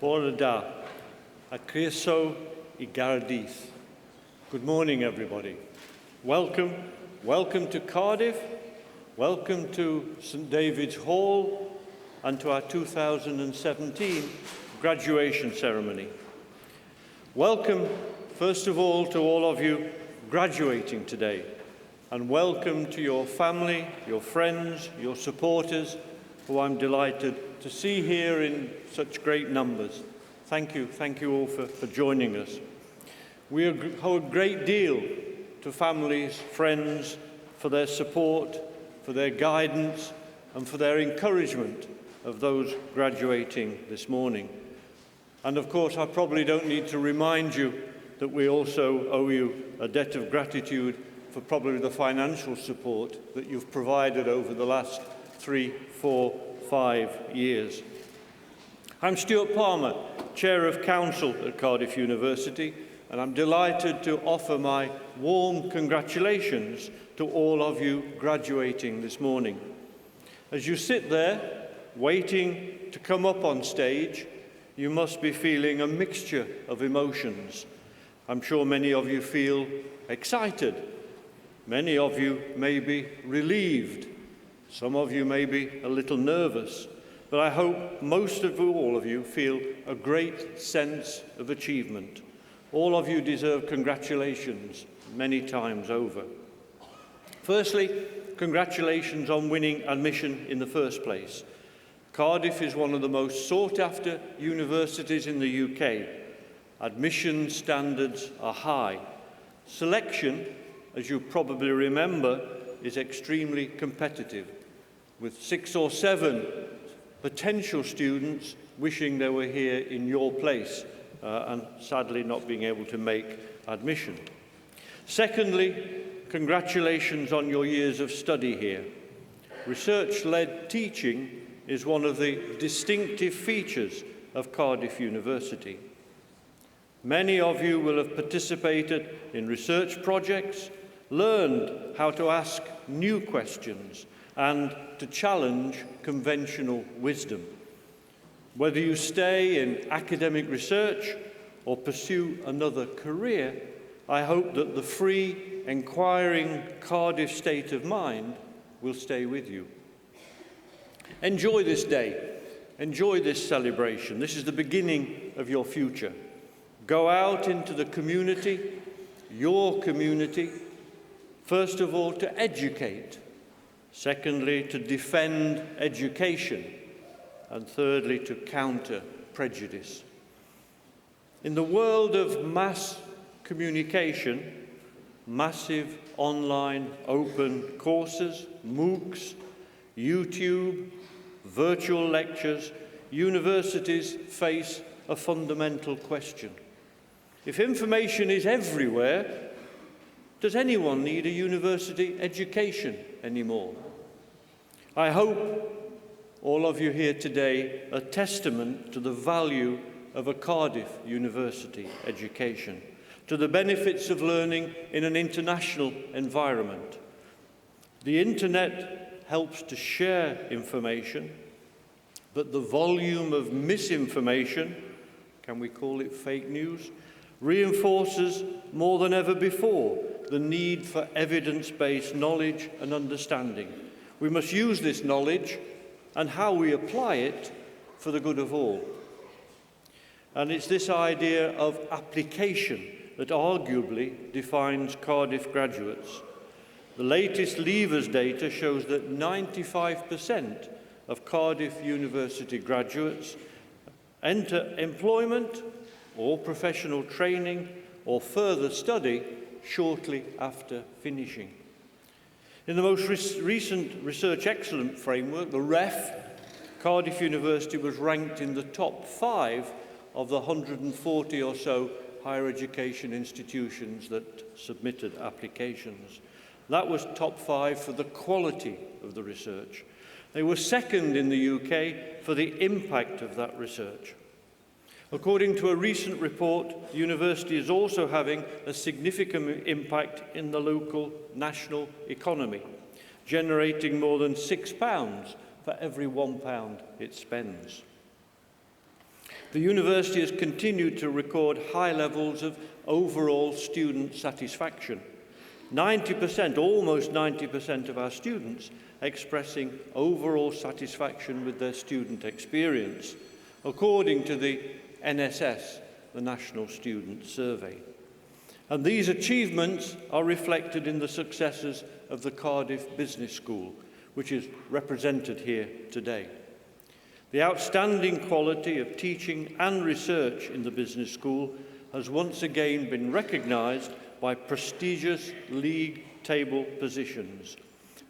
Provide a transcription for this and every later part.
Bore da, a Creso I Cardiff. Good morning, everybody. Welcome to Cardiff, welcome to St David's Hall, and to our 2017 graduation ceremony. Welcome, first of all, to all of you graduating today, and welcome to your family, your friends, your supporters, who I'm delighted to see here in such great numbers. Thank you all for joining us. We owe a great deal to families, friends, for their support, for their guidance, and for their encouragement of those graduating this morning. And of course, I probably don't need to remind you that we also owe you a debt of gratitude for probably the financial support that you've provided over the last 3, 4, 5 years. I'm Stuart Palmer, Chair of Council at Cardiff University, and I'm delighted to offer my warm congratulations to all of you graduating this morning. As you sit there, waiting to come up on stage, you must be feeling a mixture of emotions. I'm sure many of you feel excited. Many of you may be relieved. Some of you may be a little nervous, but I hope most of all of you feel a great sense of achievement. All of you deserve congratulations many times over. Firstly, congratulations on winning admission in the first place. Cardiff is one of the most sought-after universities in the UK. Admission standards are high. Selection, as you probably remember, is extremely competitive, with 6 or 7 potential students wishing they were here in your place and sadly not being able to make admission. Secondly, congratulations on your years of study here. Research-led teaching is one of the distinctive features of Cardiff University. Many of you will have participated in research projects, learned how to ask new questions, and to challenge conventional wisdom. Whether you stay in academic research or pursue another career, I hope that the free, inquiring Cardiff state of mind will stay with you. Enjoy this day. Enjoy this celebration. This is the beginning of your future. Go out into the community, your community, first of all to educate, secondly to defend education, and thirdly to counter prejudice. In the world of mass communication, massive online open courses, MOOCs, YouTube, virtual lectures, universities face a fundamental question. If information is everywhere, does anyone need a university education anymore? I hope all of you here today are testament to the value of a Cardiff University education, to the benefits of learning in an international environment. The internet helps to share information, but the volume of misinformation, can we call it fake news, reinforces more than ever before the need for evidence-based knowledge and understanding. We must use this knowledge and how we apply it for the good of all. And it's this idea of application that arguably defines Cardiff graduates. The latest Leavers data shows that 95% of Cardiff University graduates enter employment or professional training or further study shortly after finishing. In the most recent Research Excellence Framework, the REF, Cardiff University was ranked in the top 5 of the 140 or so higher education institutions that submitted applications. That was top 5 for the quality of the research. They were second in the UK for the impact of that research. According to a recent report, the university is also having a significant impact in the local national economy, generating more than £6 for every £1 it spends. The university has continued to record high levels of overall student satisfaction. 90%, almost 90% of our students expressing overall satisfaction with their student experience, according to the NSS, the National Student Survey. And these achievements are reflected in the successes of the Cardiff Business School, which is represented here today. The outstanding quality of teaching and research in the business school has once again been recognised by prestigious league table positions,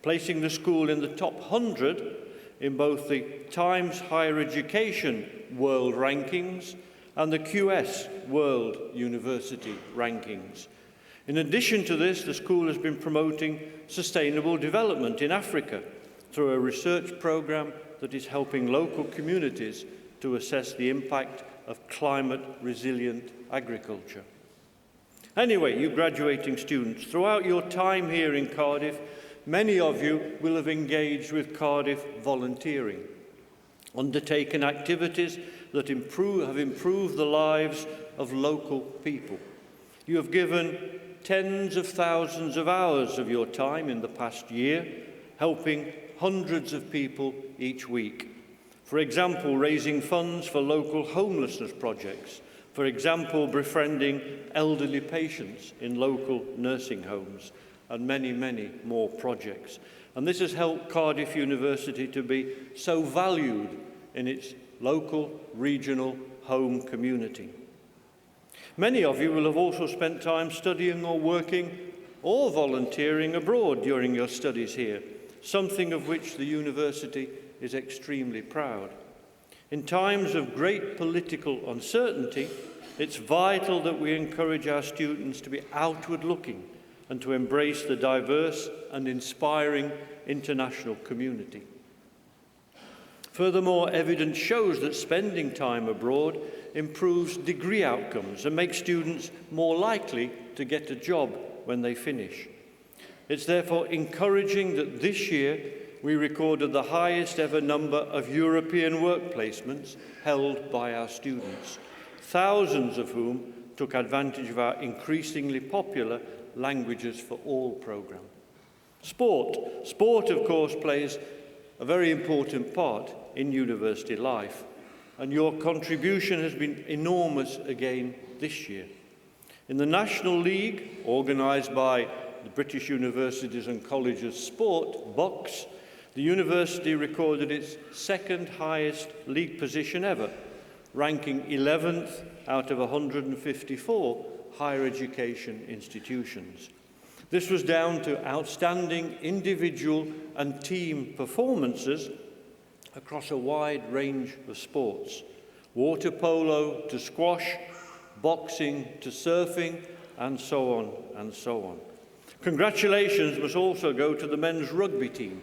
placing the school in the top 100 in both the Times Higher Education World Rankings and the QS World University Rankings. In addition to this, the school has been promoting sustainable development in Africa through a research programme that is helping local communities to assess the impact of climate-resilient agriculture. Anyway, you graduating students, throughout your time here in Cardiff, many of you will have engaged with Cardiff volunteering, undertaken activities that have improved the lives of local people. You have given tens of thousands of hours of your time in the past year, helping hundreds of people each week. For example, raising funds for local homelessness projects. For example, befriending elderly patients in local nursing homes, and many, many more projects. And this has helped Cardiff University to be so valued in its local, regional, home community. Many of you will have also spent time studying or working or volunteering abroad during your studies here, something of which the university is extremely proud. In times of great political uncertainty, it's vital that we encourage our students to be outward-looking and to embrace the diverse and inspiring international community. Furthermore, evidence shows that spending time abroad improves degree outcomes and makes students more likely to get a job when they finish. It's therefore encouraging that this year we recorded the highest ever number of European work placements held by our students, thousands of whom took advantage of our increasingly popular Languages for All programme. Sport, of course, plays a very important part in university life, and your contribution has been enormous again this year. In the National League, organised by the British Universities and Colleges Sport, BUCS, the university recorded its second highest league position ever, ranking 11th out of 154 higher education institutions. This was down to outstanding individual and team performances across a wide range of sports, water polo to squash, boxing to surfing, and so on and so on. Congratulations must also go to the men's rugby team,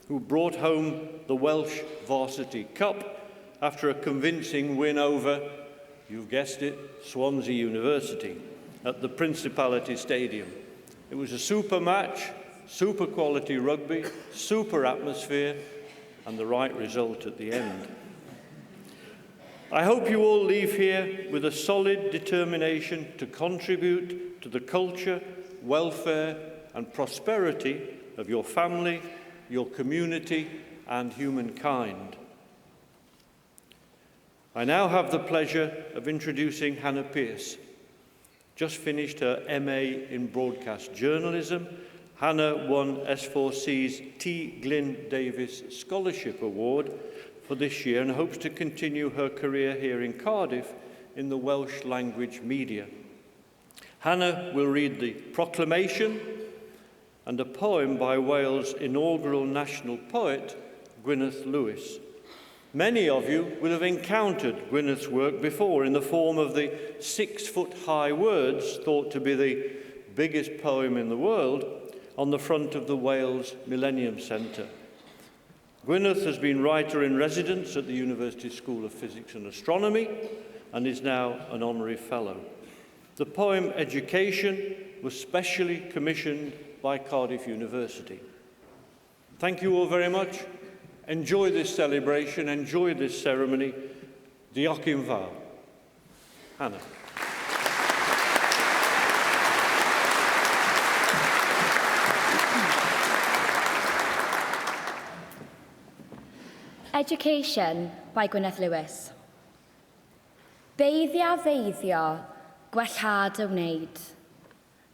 who brought home the Welsh Varsity Cup after a convincing win over, you've guessed it, Swansea University at the Principality Stadium. It was a super match, super quality rugby, super atmosphere, and the right result at the end. I hope you all leave here with a solid determination to contribute to the culture, welfare, and prosperity of your family, your community, and humankind. I now have the pleasure of introducing Hannah Pearce. Just finished her MA in Broadcast Journalism. Hannah won S4C's T. Glyn Davis Scholarship Award for this year and hopes to continue her career here in Cardiff in the Welsh language media. Hannah will read the proclamation and a poem by Wales' inaugural national poet, Gwyneth Lewis. Many of you will have encountered Gwyneth's work before in the form of the 6-foot-high words, thought to be the biggest poem in the world, on the front of the Wales Millennium Centre. Gwyneth has been writer-in-residence at the University School of Physics and Astronomy and is now an honorary fellow. The poem Education was specially commissioned by Cardiff University. Thank you all very much. Enjoy this celebration, enjoy this ceremony. Diolch yn fawr. Hannah. Education by Gwyneth Lewis. Feiddio, gwellad y wneud.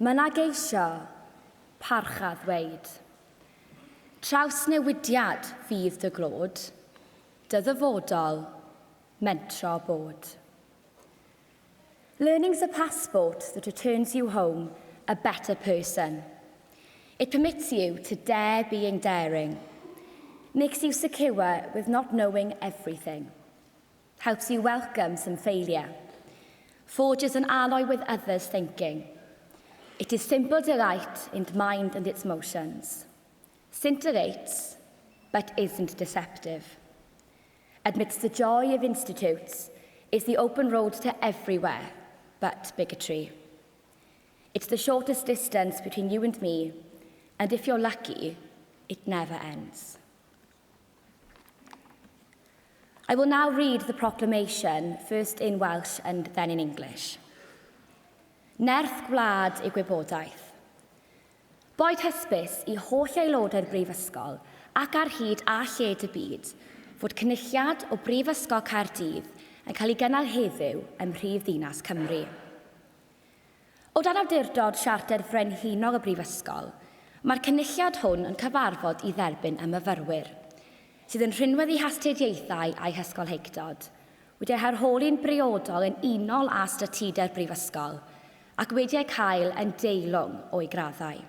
Myna geisio, parchad ddweud. Trawsnewidiad fydd dy glod, dy ddyfodol, mentro bod. Learning's a passport that returns you home a better person. It permits you to dare being daring, makes you secure with not knowing everything, helps you welcome some failure, forges an alloy with others' thinking. It is simple delight in mind and its motions, scintillates, but isn't deceptive. Amidst the joy of institutes is the open road to everywhere but bigotry. It's the shortest distance between you and me, and if you're lucky, it never ends. I will now read the proclamation, first in Welsh and then in English. Nerth gwlad I gwybodaeth. Boed hysbys I holl aelodau'r Brifysgol ac ar hyd a lled y byd fod cynulliad o Brifysgol Cardiff yn cael ei gynnal heddiw ym Mhrifddinas Cymru. O dan awdurdod siarter frenhinol y Brifysgol, mae'r cynulliad hwn yn cyfarfod i dderbyn y myfyrwyr, sydd yn rhinweddu hastudiaethau a'i hysgolheictod, wedi'i harholi'n briodol yn unol â statudau'r Brifysgol, ac wedi'i cael yn deilwng o'i graddau.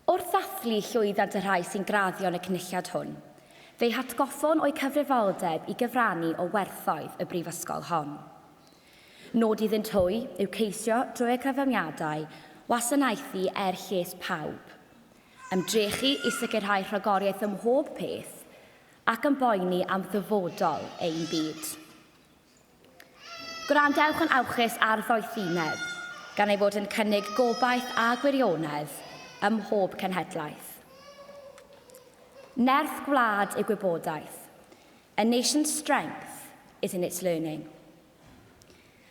Wrth ddathlu llwyddant y rhai sy'n graddio yn y cynulliad hwn, fe'i hatgoffon o'i cyfrifoldeb i gyfrannu o werthoedd y Brifysgol hon. Nod iddynt hwy yw ceisio drwy'r cyfymiadau wasanaethu lles pawb, ymdrechu i sicrhau rhagoriaeth ym mhob peth ac yn boeni am ddyfodol ein byd. Gwrandewch yn awchus ar ddoethineb, gan ei fod yn cynnig gobaith a gwirionedd ym mhob cenhedlaeth. Nerth gwlad y gwybodaeth. A nation's strength is in its learning.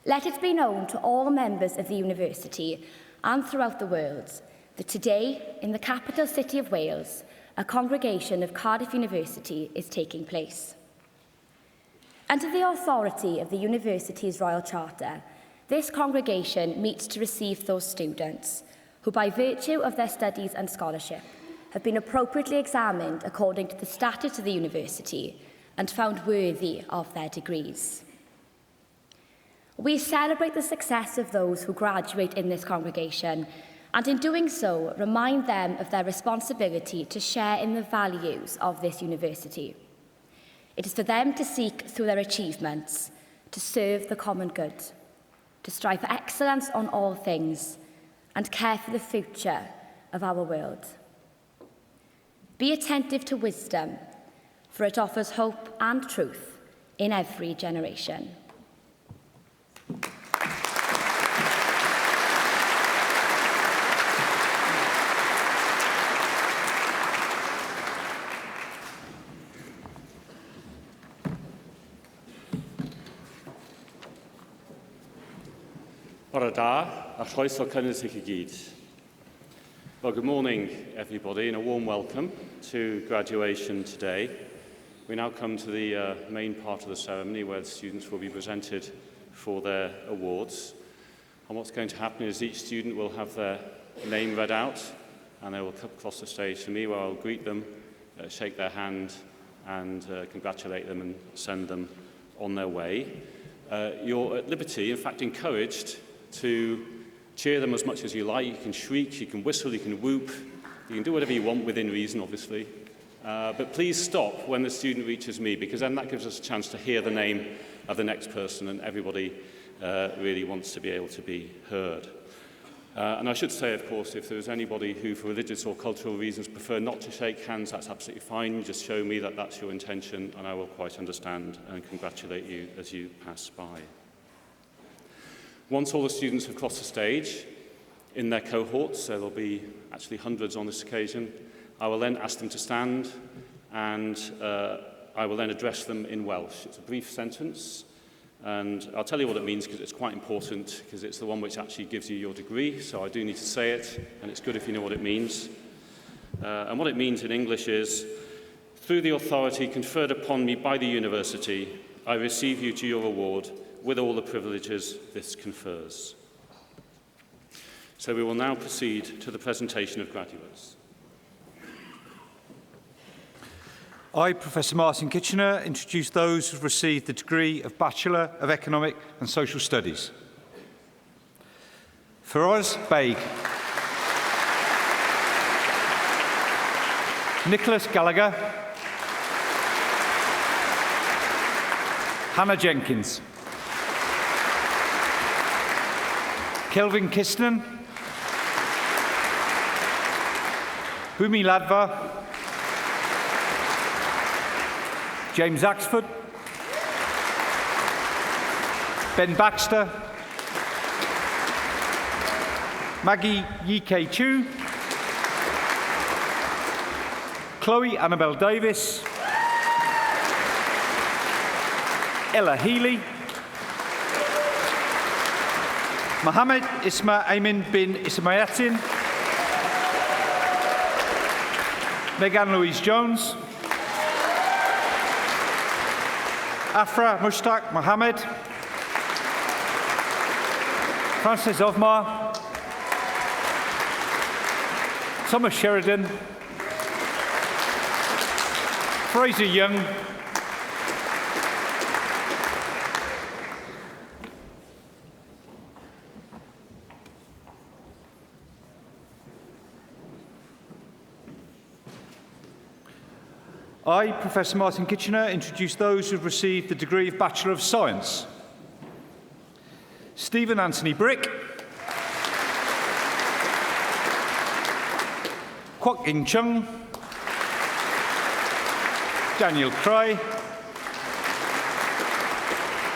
Let it be known to all members of the university and throughout the world that today, in the capital city of Wales, a congregation of Cardiff University is taking place. Under the authority of the university's Royal Charter, this congregation meets to receive those students who, by virtue of their studies and scholarship, have been appropriately examined according to the statutes of the university and found worthy of their degrees. We celebrate the success of those who graduate in this congregation, and in doing so, remind them of their responsibility to share in the values of this university. It is for them to seek through their achievements to serve the common good, to strive for excellence on all things, and care for the future of our world. Be attentive to wisdom, for it offers hope and truth in every generation. Bore da, a chroeso cynnes I chi gyd. Well, good morning, everybody, and a warm welcome to graduation today. We now come to the main part of the ceremony where the students will be presented for their awards. And what's going to happen is each student will have their name read out, and they will come across the stage to me where I'll greet them, shake their hand, and congratulate them and send them on their way. You're at liberty, in fact encouraged, to cheer them as much as you like. You can shriek, you can whistle, you can whoop, you can do whatever you want within reason, obviously. But please stop when the student reaches me, because then that gives us a chance to hear the name of the next person, and everybody really wants to be able to be heard. And I should say, of course, if there's anybody who, for religious or cultural reasons, prefer not to shake hands, that's absolutely fine. Just show me that that's your intention, and I will quite understand and congratulate you as you pass by. Once all the students have crossed the stage in their cohorts, there will be actually hundreds on this occasion, I will then ask them to stand, and I will then address them in Welsh. It's a brief sentence, And I'll tell you what it means because it's quite important, because it's the one which actually gives you your degree, so I do need to say it, and it's good if you know what it means. And what it means in English is, through the authority conferred upon me by the university, I receive you to your award with all the privileges this confers. So we will now proceed to the presentation of graduates. I, Professor Martin Kitchener, introduce those who have received the degree of Bachelor of Economic and Social Studies. Feroz Baig. Nicholas Gallagher. Hannah Jenkins. Kelvin Kiston. Bhumi Ladva. James Axford. Ben Baxter. Maggie Yike Chu. Chloe Annabelle Davis. Ella Healy. Mohammed Isma Ayman bin Ismayatin. Megan Louise Jones. Afra Mushtaq Mohammed. Frances Ovmar. Thomas Sheridan. Fraser Young. I, Professor Martin Kitchener, introduce those who have received the degree of Bachelor of Science. Stephen Anthony Brick. Kwok Ing Chung. Daniel Cry.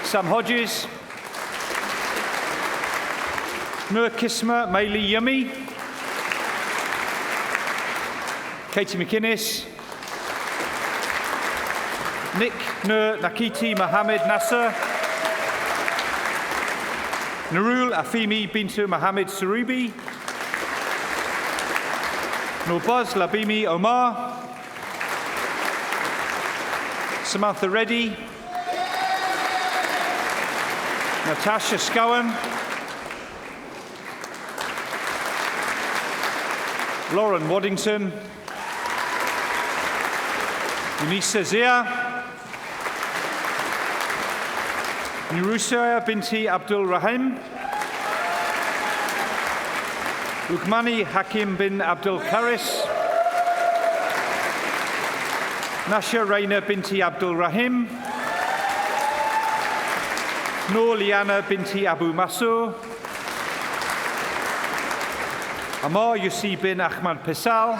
Sam Hodges. Nur Kisma Meili Yummy. Katie McInnes. Nick Nur Nakiti Mohammed Nasser. Nurul Afimi Bintu Mohammed Sarubi. Nurbaz Labimi Omar. Samantha Reddy. Natasha Scowen. Lauren Waddington. Unisa Zia. Nurusaya binti Abdul Rahim. Lukmani Hakim bin Abdul Karis. Nasha Raina binti Abdul Rahim. Noor Liana binti Abu Masur. Amar Yussi bin Ahmad Pisal.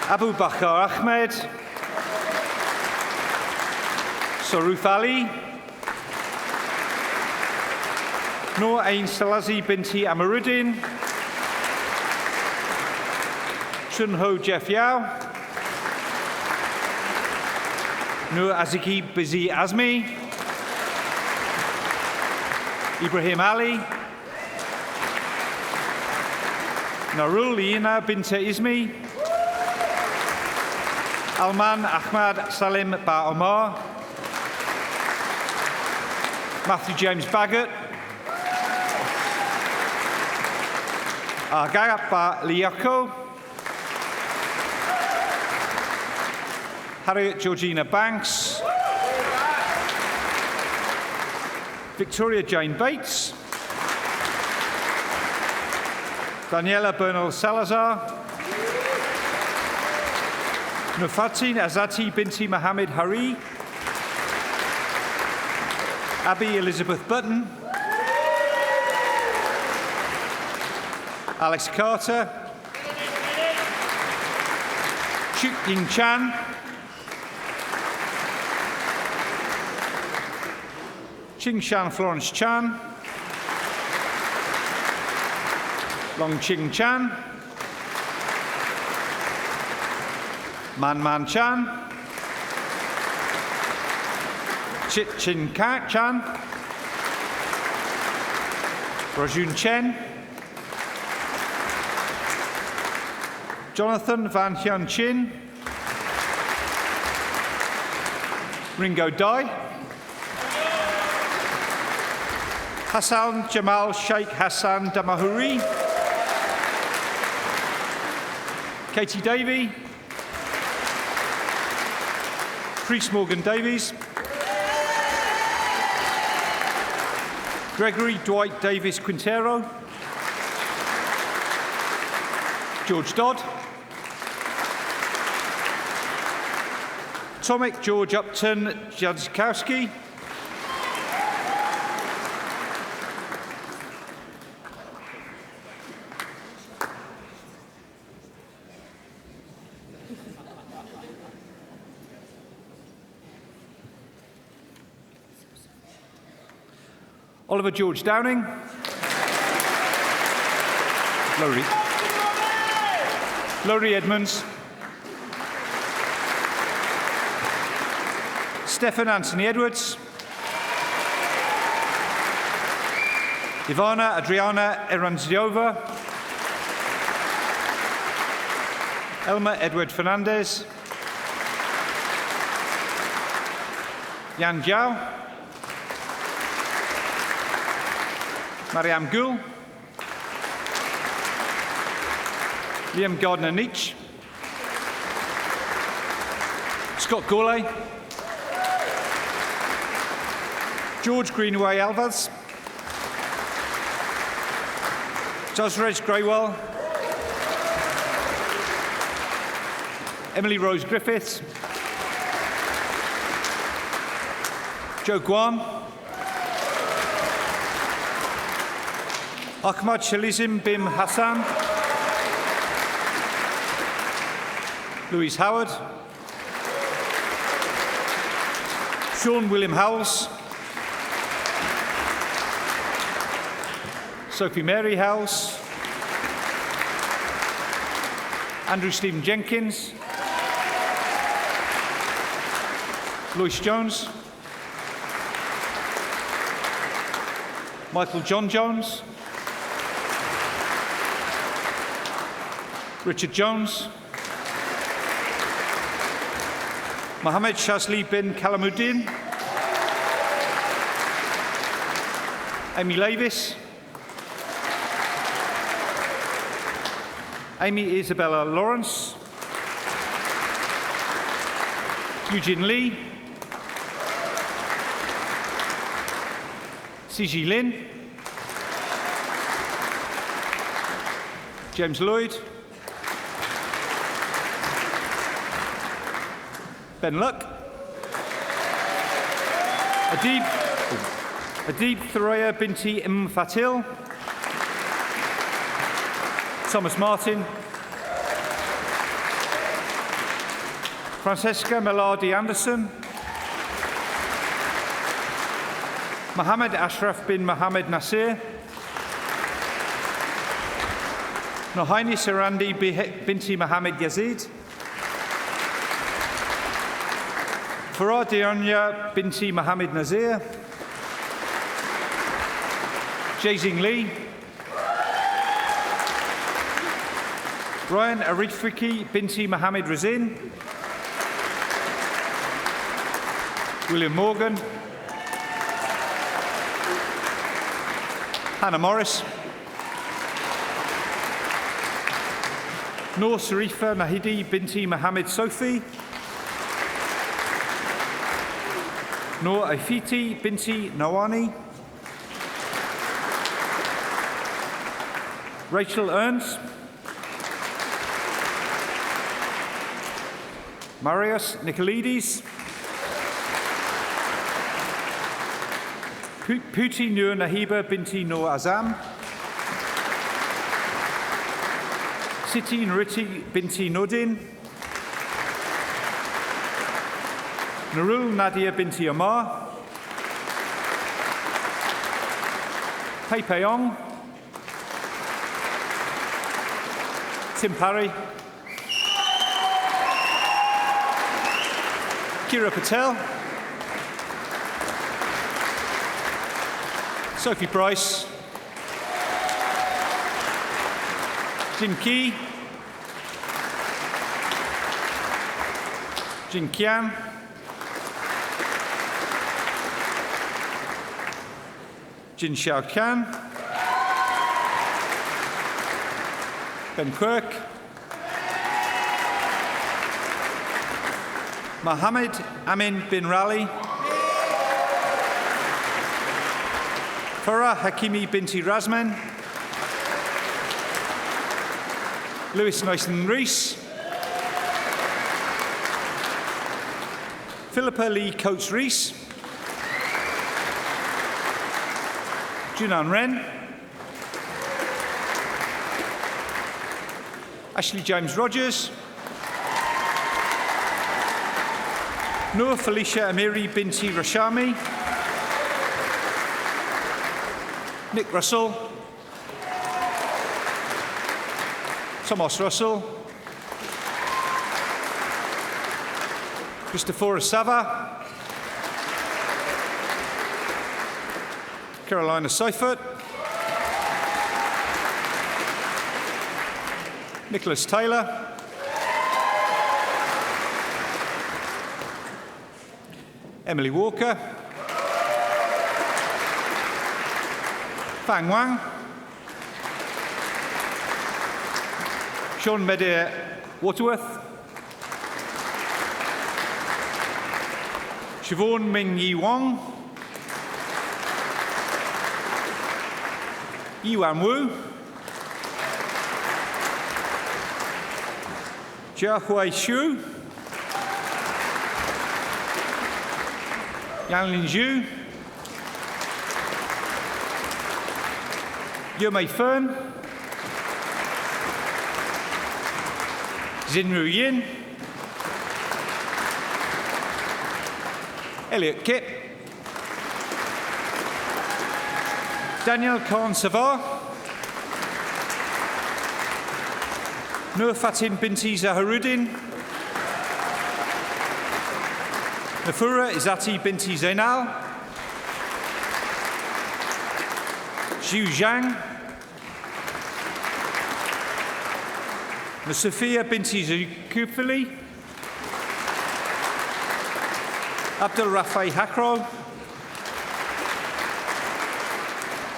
Abu Bakr Ahmed. Saruf Ali. Noor Ain Salazi binti Amaruddin. Chunho Jeff Yao. Noor Aziki Bizi Azmi. Ibrahim Ali. Narul Liina binti Izmi. Alman Ahmad Salim Ba Omar. Matthew James Baggett. Agagap Ba Liako. Harriet Georgina Banks. Victoria Jane Bates. Daniela Bernal Salazar. Nufatin Azati binti Mohammed Hari. Abby Elizabeth Button. Alex Carter. Chuk Ying Chan. Ching Shan Florence Chan. Long Ching Chan. Man Man Chan. Chin Chan, Rajun Chen, Jonathan Van Hyun Chin, Ringo Dai, Hassan Jamal Sheikh Hassan Damahuri, Katie Davey, Chris Morgan Davies, Gregory Dwight Davis Quintero, George Dodd, Tomek George Upton Jadzikowski, Oliver George Downing, Laurie Edmonds, Stefan Anthony Edwards, Ivana Adriana Eranziova, Elmer Edward Fernandez, Yan Jiao, Mariam Gul, Liam Gardner-Nietzsche, Scott Gourlay, George Greenaway Alvarez, Josreg Greywell, Emily Rose Griffiths, Joe Guan, Ahmad Shalizim Bim Hassan, Louise Howard, Sean William Howells, Sophie Mary Howells, Andrew Stephen Jenkins, Lois Jones, Michael John Jones, Richard Jones, Mohammed Shazli bin Kalamuddin, Amy Lavis, Amy Isabella Lawrence, Eugene Lee, CG Lin, James Lloyd, Ben Luck, Adib Thuraya Binti Fatil, Thomas Martin, Francesca Melody Anderson, Mohammed Ashraf bin Mohammed Nasir, Nohaini Sarandi Binti Mohammed Yazid, Farah Dionya Binti Mohammed Nazir, Jaizing Lee, Ryan Arifiki Binti Mohammed Razin, William Morgan, Hannah Morris, Noor Sarifa Nahidi Binti Mohammed Sofi, Noor Afiti Binti Nawani, Rachel Ernst, Marius Nicolidis, Puti Nur Nahiba Binti Noor Azam, Siti Nuriti Binti Nordin, Nurul Nadia Binti Omar, Pei Peyong, Tim Parry, Kira Patel, Sophie Price. Jin Key. Jin Kian. Jin Xiao Kian. Ben Quirk. Mohammed Amin bin Rali. Farah Hakimi binti Razman. Lewis Nyson Rees. Philippa Lee Coates Rees. Junan Wren. Ashley James Rogers. Noor Felicia Amiri binti Rashami. Nick Russell. Thomas Russell. Christopher Sava. Carolina Seifert. Nicholas Taylor. Emily Walker. Fang Wang. Sean Medea Waterworth. Siobhan Ming Yi Wong. Yuan Wu. Jia Hui Xu. Yanlin Zhu. Yumei Fern. Xinru Yin. Elliot Kip. Daniel Khan Savar. Nur Fatim binti Zaharuddin. Nafura Izati binti Zainal. Xu Zhang. Nasufia binti Zukufili. Abdul Rafai Hakro.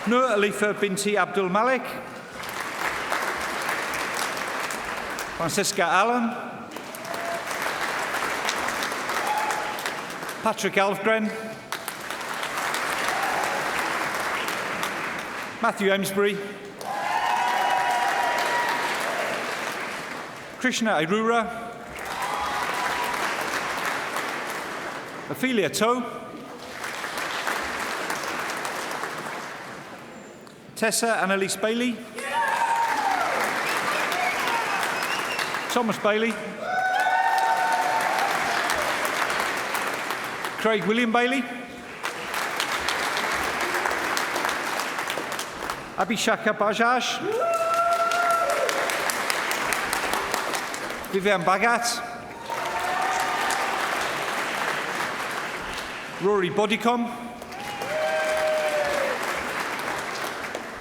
Nur Alifa binti Abdul Malik. Francesca Allen. Patrick Alfgren. Matthew Emsbury. Krishna Arura. Ophelia Toe. Tessa Annalise Bailey. Thomas Bailey. Craig William Bailey. Abhishaka Bajaj. Vivian Bagat. Rory Bodycom.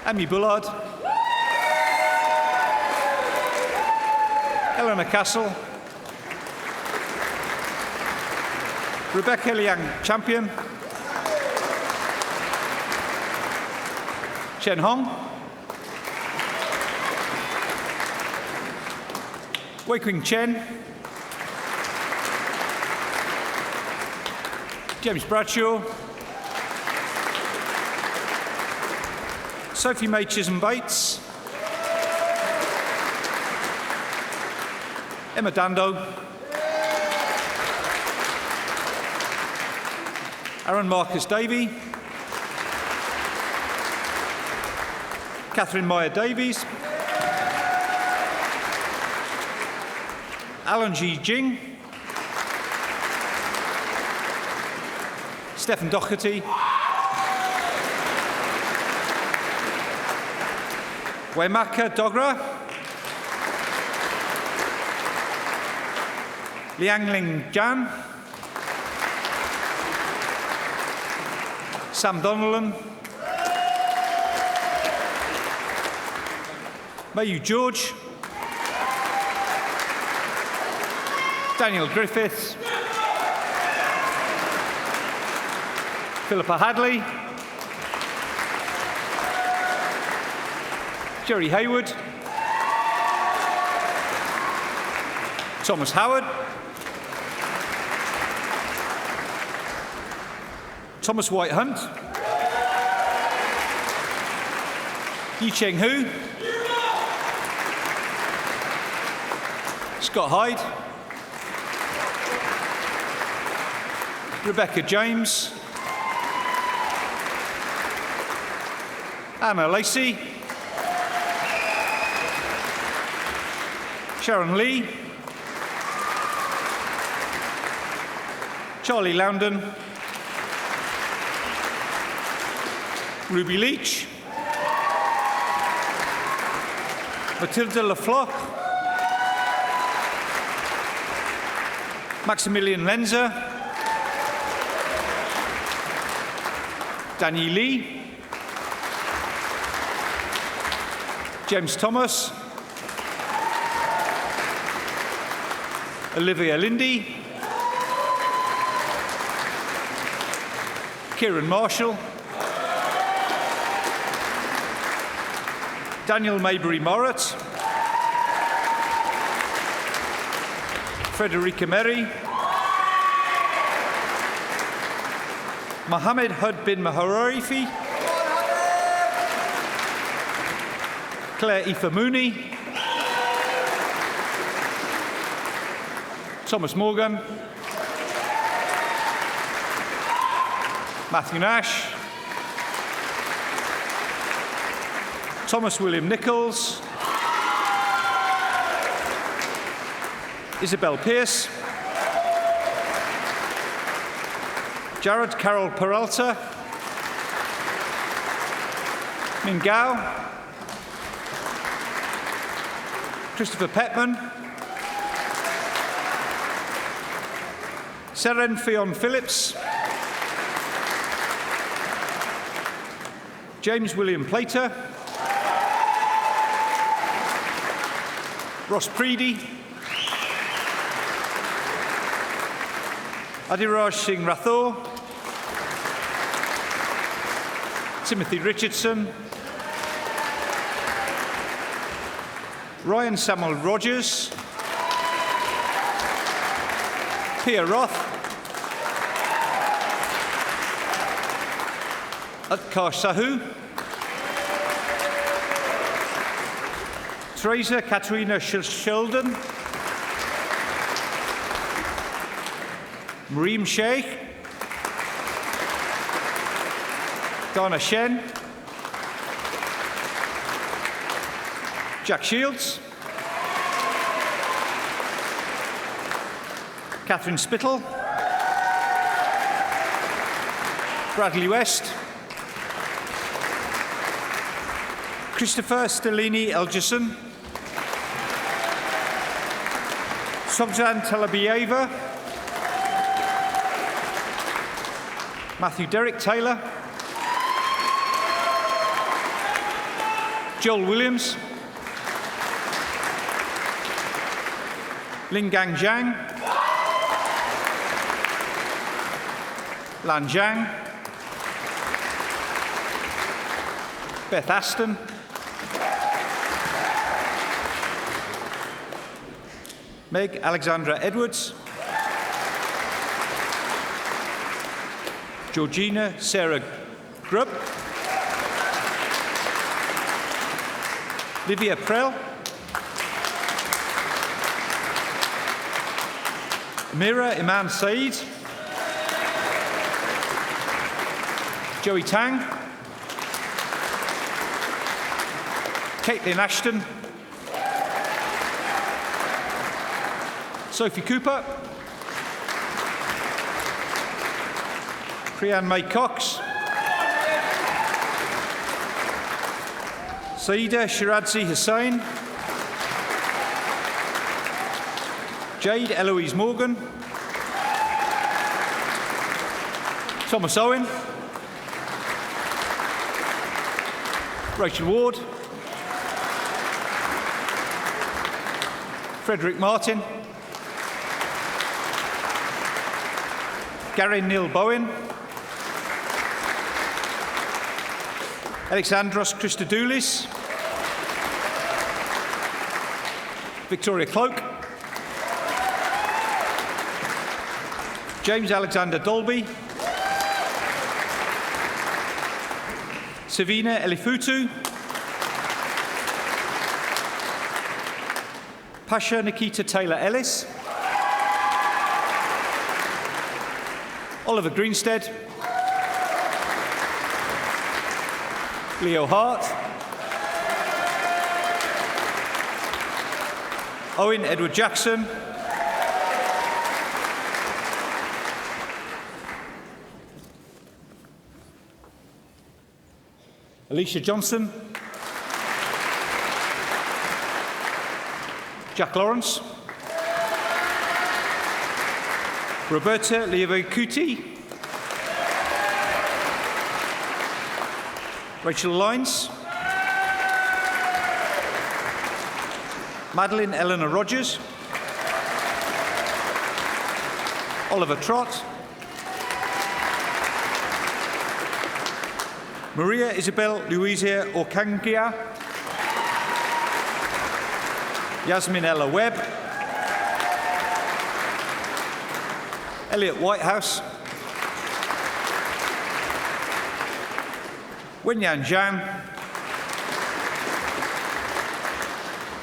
Amy Bullard. Eleanor Castle. Rebecca Liang Champion. Chen Hong. Wei Qing Chen. James Bradshaw. Sophie May Chisholm Bates. Emma Dando. Aaron Marcus Davey. Catherine Meyer Davies. Alan G. Jing. Stephen Doherty. Waimaka Dogra. Liangling Jan. Sam Donnellan. Mayu George, Daniel Griffiths, Philippa Hadley, Jerry Hayward, Thomas Howard, Thomas White Hunt, Yi Cheng Hu, Scott Hyde, Rebecca James, Anna Lacey, Sharon Lee, Charlie Loudon, Ruby Leach, Matilda LaFlock, Maximilian Lenzer, Danny Lee, James Thomas, Olivia Lindy, Kieran Marshall, Daniel Maybury Morritt, Frederica Merry, Mohammed Hud bin Maharifi, Claire Ifamouni, Thomas Morgan, Matthew Nash, Thomas William Nichols, Isabel Pearce, Jared Carol Peralta, Min Gao, Christopher Petman, Seren Fionn Phillips, James William Plater, Ross Preedy, Adiraj Singh Rathore, Timothy Richardson, Ryan Samuel Rogers, Pia Roth, Utkarsh Sahu, Teresa Katerina Sheldon, Mareem Sheikh, Donna Shen, Jack Shields, Catherine Spittle, Bradley West, Christopher Stellini Elgison, Sobzan Talabieva, Matthew Derrick Taylor, Joel Williams, Lingang Zhang, Lan Zhang, Beth Aston, Meg Alexandra Edwards, Georgina Sarah Grubb, Livia Prell, Amira Iman Said, Joey Tang, Caitlin Ashton, Sophie Cooper, Crean May Cox, Saida Shiradzi Hussain, Jade Eloise Morgan, Thomas Owen, Rachel Ward, Frederick Martin. Gary Neil Bowen. Alexandros Christodoulis. Victoria Cloak. James Alexander Dolby. Savina Elifutu. Pasha Nikita Taylor Ellis. Oliver Greenstead. Leo Hart. Owen Edward Jackson. Alicia Johnson. Jack Lawrence. Roberta Leovacuti. Rachel Lyons. Madeline Eleanor Rogers. Oliver Trott. Maria Isabel Louisa Orkangia. Yasmin Ella Webb. Elliot Whitehouse. Wenyan Zhang.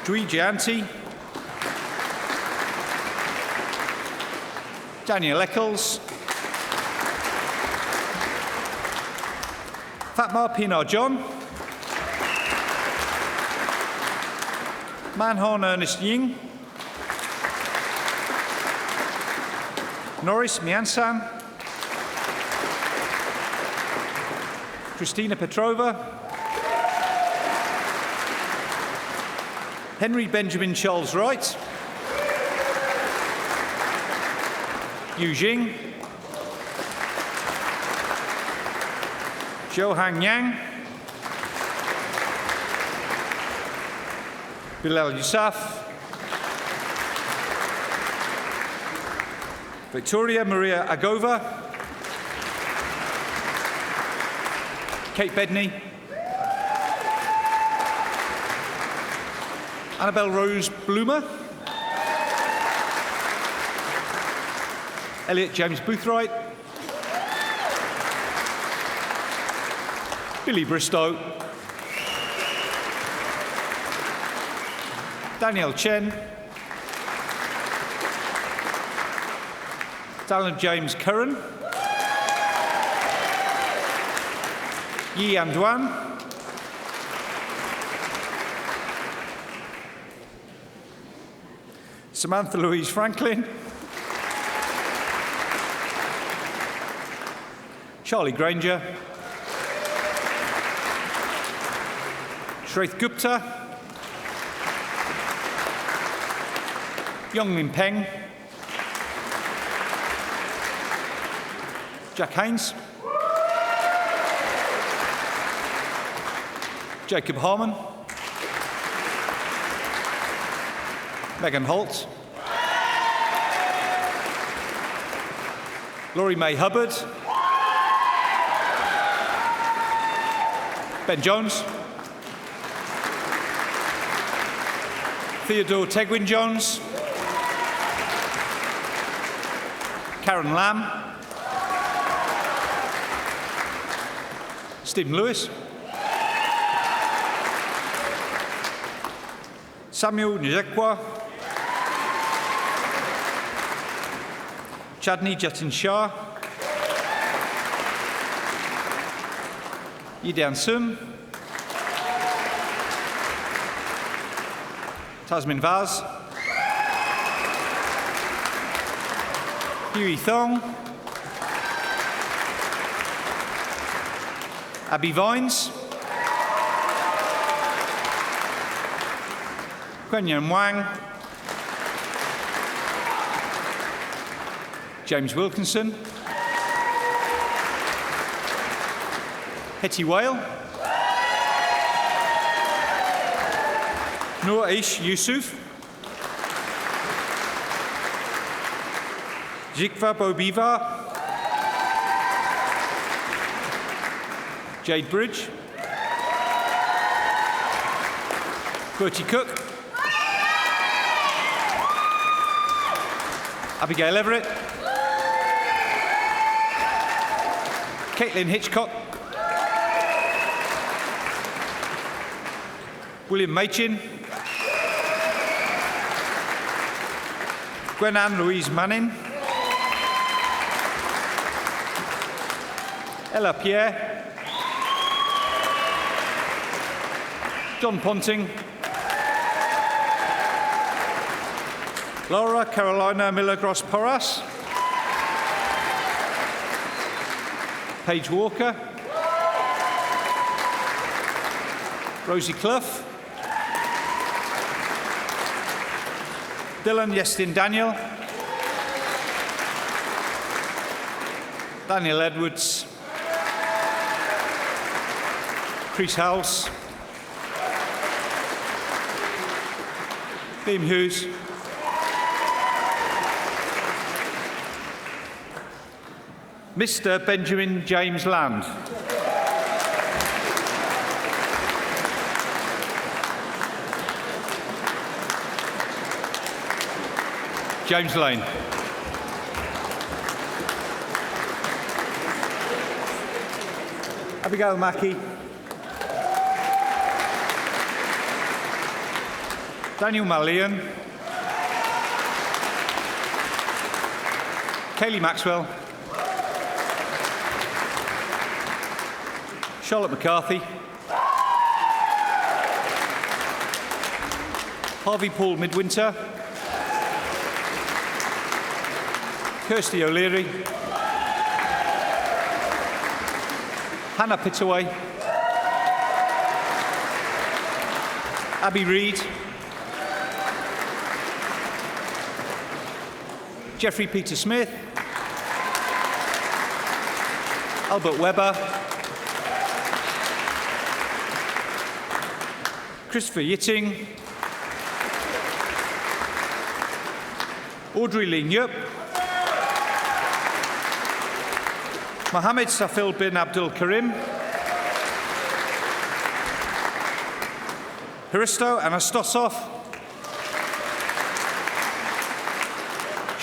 Dwi Gianti. Daniel Eccles. Fatma Pinar John. Manhorn Ernest Ying. Norris Miansan. Christina Petrova. Henry Benjamin Charles Wright. Yu Jing. Zhou Yang. Bilal Yousaf. Victoria Maria Agova. Kate Bedney. Annabelle Rose Bloomer. Elliot James Boothright. Billy Bristow. Danielle Chen. Dallin James Curran. Yi Anduan. Samantha Louise Franklin. Charlie Granger. Shraith Gupta. Yongmin Peng. Jack Haynes. Jacob Harmon. Megan Holt. Laurie Mae Hubbard. Ben Jones. Theodore Tegwin Jones. Karen Lamb. Stephen Lewis. Samuel Njekwa. Chadni Jatin Shah. Yidan Sum. Tasmin Vaz. Huey Thong. Abby Vines. Quenyan Wang. James Wilkinson. Hetty Whale. Noor Aish Yusuf. Zikva Bobiva. Jade Bridge. Bertie Cook. Abigail Everett. Caitlin Hitchcock. William Machin. Gwen-Anne Louise Manning. Ella Pierre. John Ponting. Laura Carolina Miller-Gross Porras. Paige Walker. Rosie Clough. Dylan Yestin Daniel. Daniel Edwards. Chris House. Liam Hughes. Mr. Benjamin James Land. James Lane. Abigail Mackey. Daniel Malian. Kaylee Maxwell. Charlotte McCarthy. Harvey Paul Midwinter. Kirsty O'Leary. Hannah Pittaway. Abby Reid. Jeffrey Peter Smith. Albert Webber. Christopher Yitting. Audrey Lee Nyup. Mohammed Safil bin Abdul Karim. Hristo Anastosov.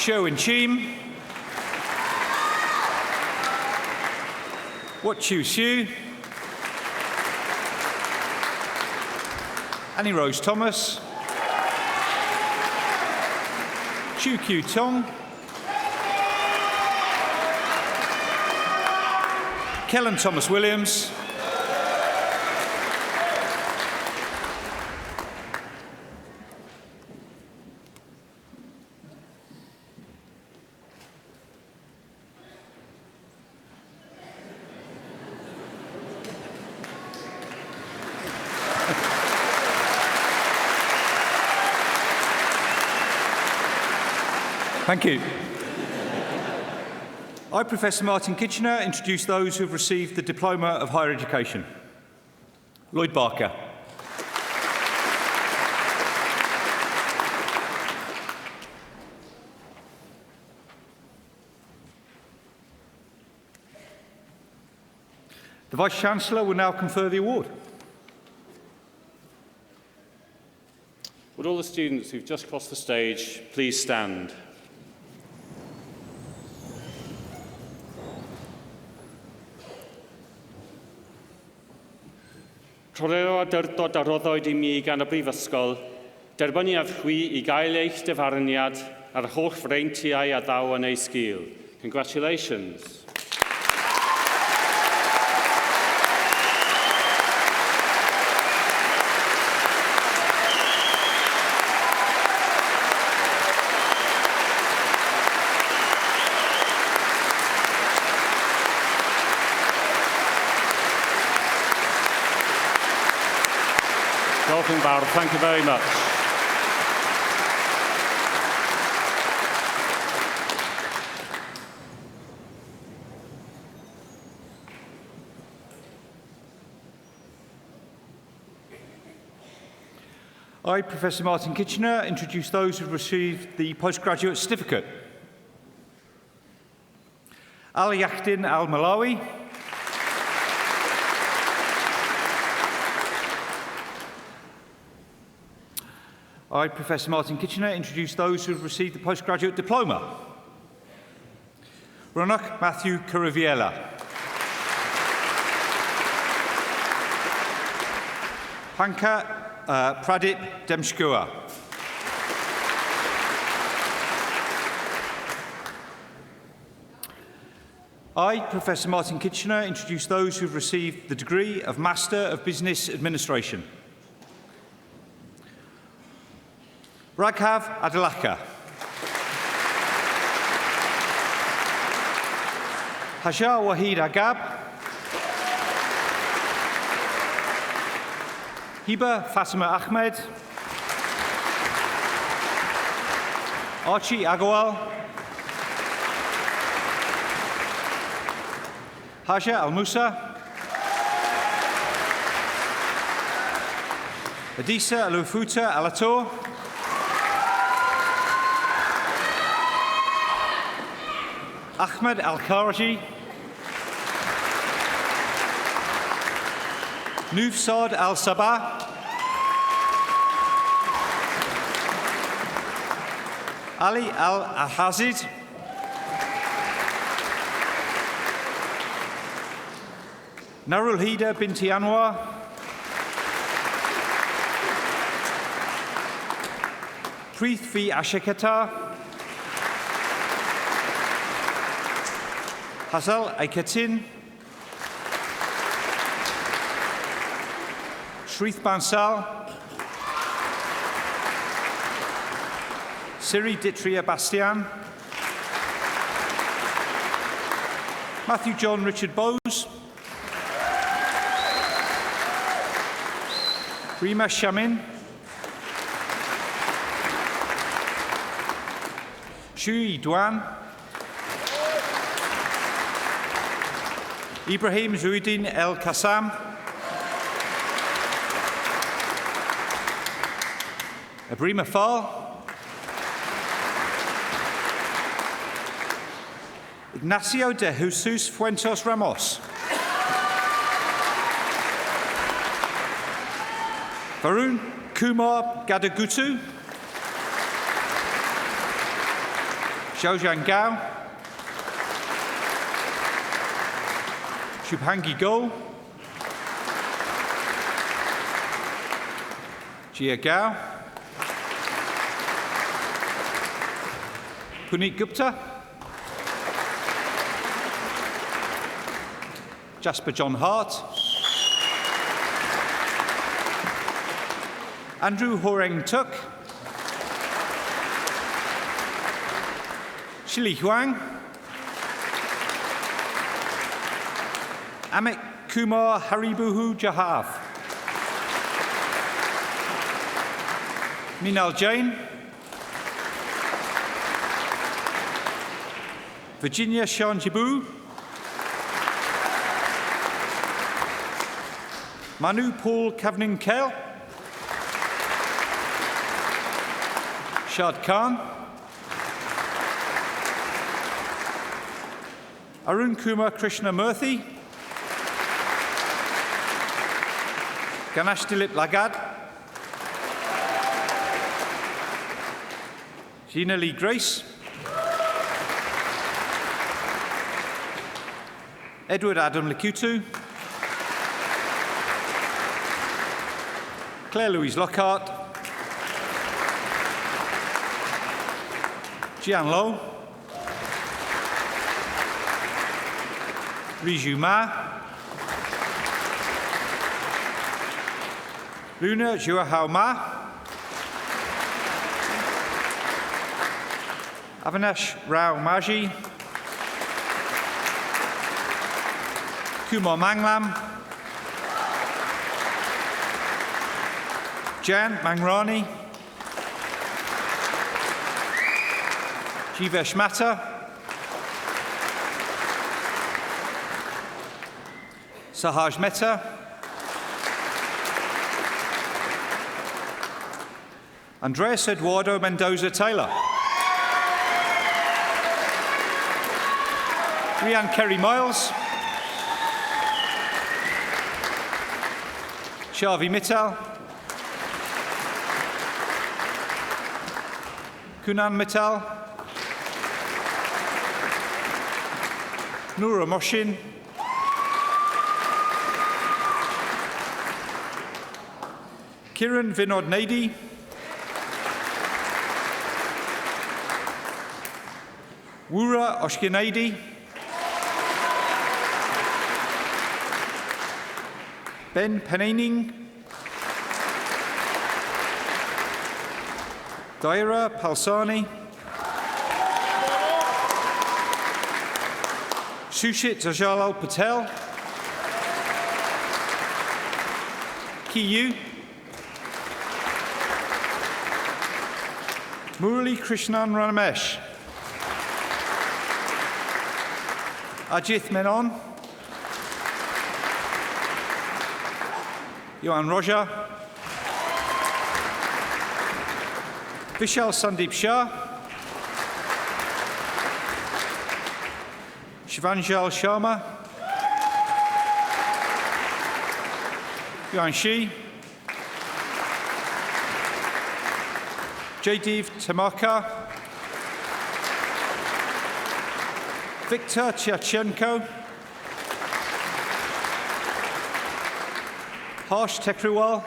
Sherwin Cheam. Wat Chu Siu. Annie Rose Thomas. Chu Q Tong. Kellen Thomas Williams. Thank you. I, Professor Martin Kitchener, introduce those who have received the Diploma of Higher Education. Lloyd Barker. The Vice-Chancellor will now confer the award. Would all the students who've just crossed the stage please stand? Trorero a dyrtod a roddwyd I mi gan y Brifysgol, derbyniad chwi I gael eich dyfarniad a'r holl freintiau a ddaw yn ei sgil. Congratulations. Thank you very much. I, Professor Martin Kitchener, introduce those who have received the postgraduate certificate. Al Yahdin Al Malawi. I, Professor Martin Kitchener, introduce those who have received the postgraduate diploma. Ronak Matthew Caraviella. Panka Pradip Demshkua. I, Professor Martin Kitchener, introduce those who have received the degree of Master of Business Administration. Raghav Adalaka. Hajar Wahid Agab. Hiba Fatima Ahmed. Archie Agawal. Haja Al Musa. Adisa Alufuta Alator. Ahmed Al-Kharji. Nufsad Al-Sabah. Ali Al-Ahazid. Narul Hida Binti Anwar. Prithvi Ashikatar. Hazal Aikatin. Shrith Bansal. Siri Ditria Bastian. Matthew John Richard Bowes. Rima Shamin. Shui Dwan. Ibrahim Zuiddin El Qassam. Abrima Fall. Ignacio de Jesus Fuentes Ramos. Varun Kumar Gadagutu. Xiaojian Gao. Shubhangi Gol. Jia Gao. Puneet Gupta. Jasper John Hart. Andrew Horeng Tuk. Shili Huang. Amit Kumar Haribuhu Jahav. Minal Jain. Virginia Shanjibu. Manu Paul Kavnin Kell. Shad Khan. Arun Kumar Krishna Murthy. Ganesh Dilip Lagad. Gina Lee Grace. Edward Adam Likutu. Claire Louise Lockhart. Jian Lo. Riju Ma. Luna Juahao Ma. Avinash Rao Maji. Kumar Manglam. Jan Mangrani. Jivesh Mata. Sahaj Mehta. Andreas Eduardo Mendoza Taylor. Rhiann Kerry-Miles. Shavi Mittal. Kunan Mittal. Noura Moshin. Kiran Vinod Nadi. Wura Oshkinadi. Ben Penaning. Daira Palsani. Sushit Jajalal Patel. Kiyu. Murali Krishnan Ramesh. Ajith Menon. Johan Roja. Vishal Sandeep Shah. Shivanjal Sharma. Yuan Shi. Jaidev Tamaka. Viktor Tyachenko. Harsh Tekriwal.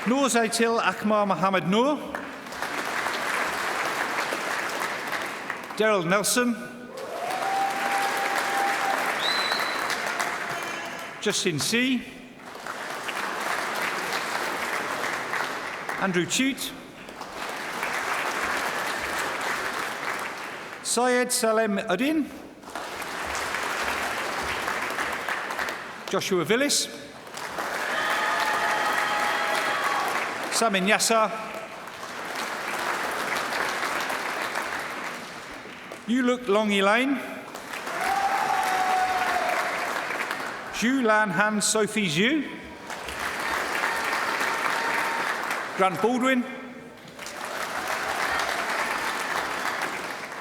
Noor Zaitil Akmal Mohammed Noor. Daryl Nelson. Justin C. Andrew Chute. Syed Salem Udin. Joshua Villis. Samin Yassa. Yuluk Long Elaine. Zhu Lan Han Sophie Zhu. Grant Baldwin.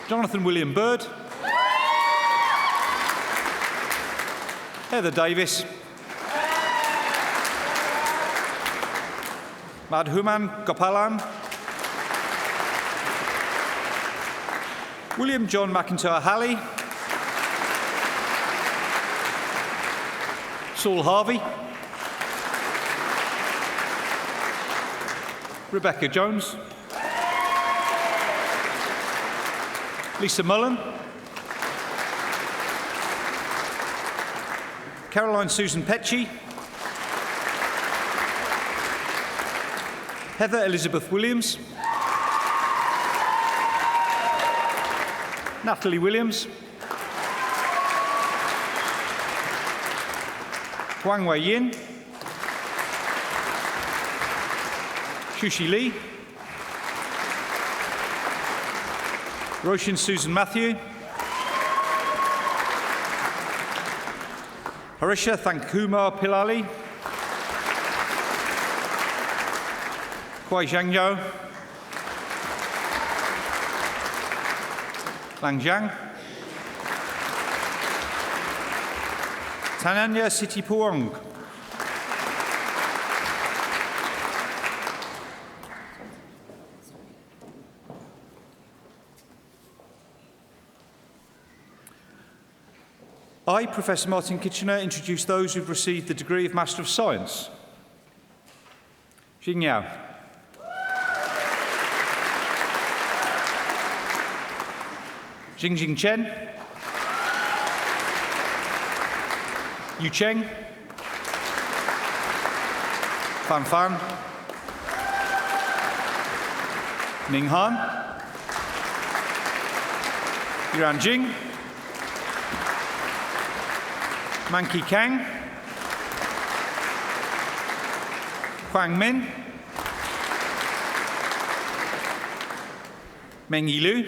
Jonathan William Bird. Heather Davis. Madhuman Gopalan. William John McIntyre Halley. Saul Harvey. Rebecca Jones. Lisa Mullen. Caroline Susan Petchy. Heather Elizabeth Williams. Natalie Williams. Wang Wei Yin. Shushi Lee. Roshan Susan Matthew. Harisha Thankumar Pilali. Kuai Zhangyo. Lang Zhang. Tananya Sitipuong. I, Professor Martin Kitchener, introduce those who've received the degree of Master of Science. Jing Yao. Jingjing Chen. Yu Cheng. Fan Fan. Ning Han. Yuan Jing. Manki Kang. Huang Min. Meng Yilu.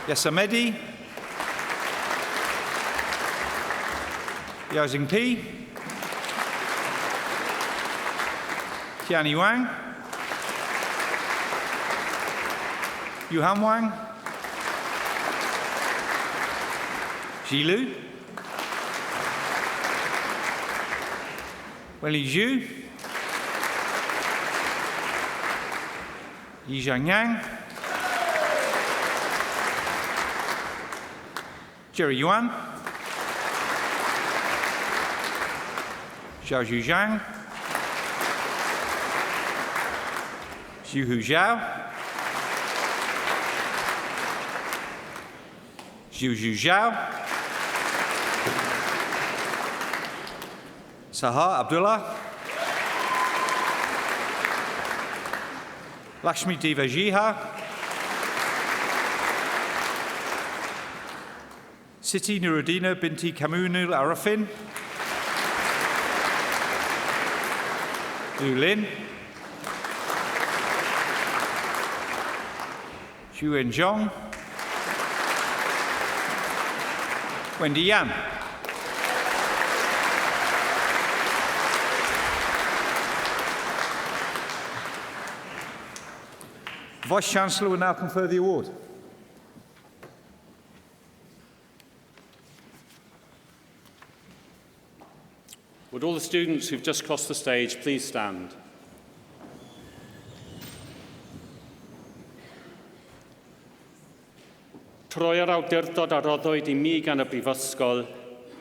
Yasamedi. Yao Xingpi. Tiani Wang. Yuhan Wang. Jilu. Wenli Zhu. Yizhang Yang. Jerry Yuan. Xiaozhu Zhang. Xiuhu Zhao. Xiuzhu Zhao. Sahar Abdullah. Lakshmi Deva Jiha. Siti Nuruddina binti Kamunul Arafin. Liu Lin. Xu Zhong. Wendy Yan. The Vice-Chancellor will now confer the award. Would all the students who've just crossed the stage please stand? Troi'r awdurdod a roddwyd I mi gan y Brifysgol,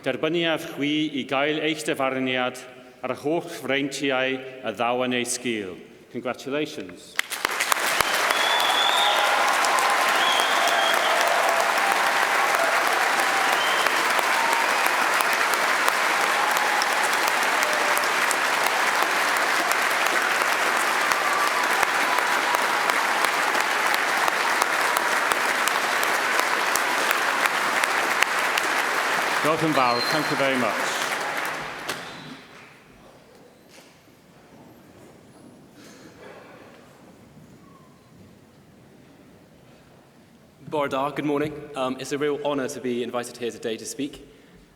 derbyniaf chwi I gael eich dyfarniad ar y holl freintiau a ddaw yn ei sgil. Congratulations. Welcome, Val. Thank you very much. Bordar, good morning. It's a real honour to be invited here today to speak.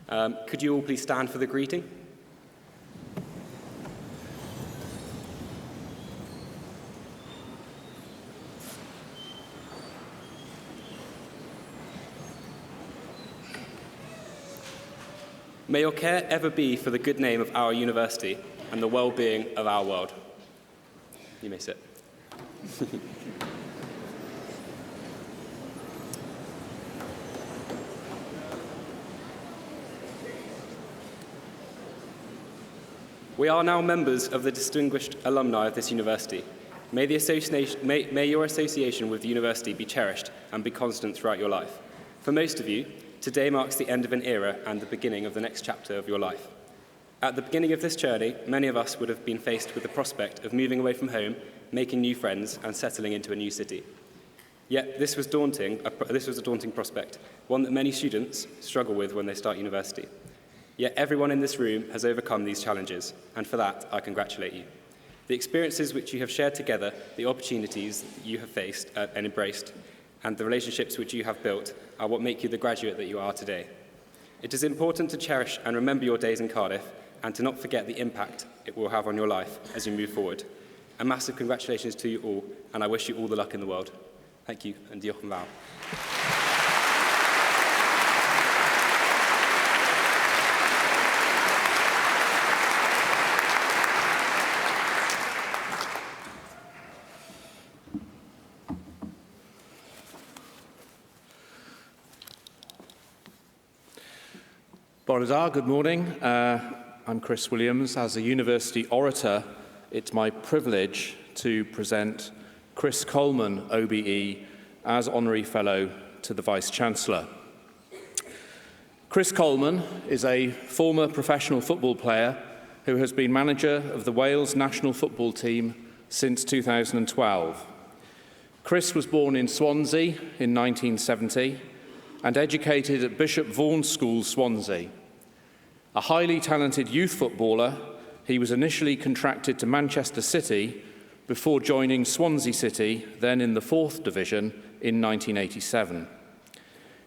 Could you all please stand for the greeting? May your care ever be for the good name of our university and the well-being of our world. You may sit. We are now members of the distinguished alumni of this university. May your association with the university be cherished and be constant throughout your life. For most of you, today marks the end of an era and the beginning of the next chapter of your life. At the beginning of this journey, many of us would have been faced with the prospect of moving away from home, making new friends, and settling into a new city. Yet this was a daunting prospect, one that many students struggle with when they start university. Yet everyone in this room has overcome these challenges, and for that, I congratulate you. The experiences which you have shared together, the opportunities you have faced and embraced, and the relationships which you have built are what make you the graduate that you are today. It is important to cherish and remember your days in Cardiff and to not forget the impact it will have on your life as you move forward. A massive congratulations to you all, and I wish you all the luck in the world. Thank you, and diolch yn fawr. Good morning. I'm Chris Williams. As a university orator, it's my privilege to present Chris Coleman, OBE, as Honorary Fellow to the Vice-Chancellor. Chris Coleman is a former professional football player who has been manager of the Wales national football team since 2012. Chris was born in Swansea in 1970 and educated at Bishop Vaughan School, Swansea. A highly talented youth footballer, he was initially contracted to Manchester City before joining Swansea City, then in the 4th Division, in 1987.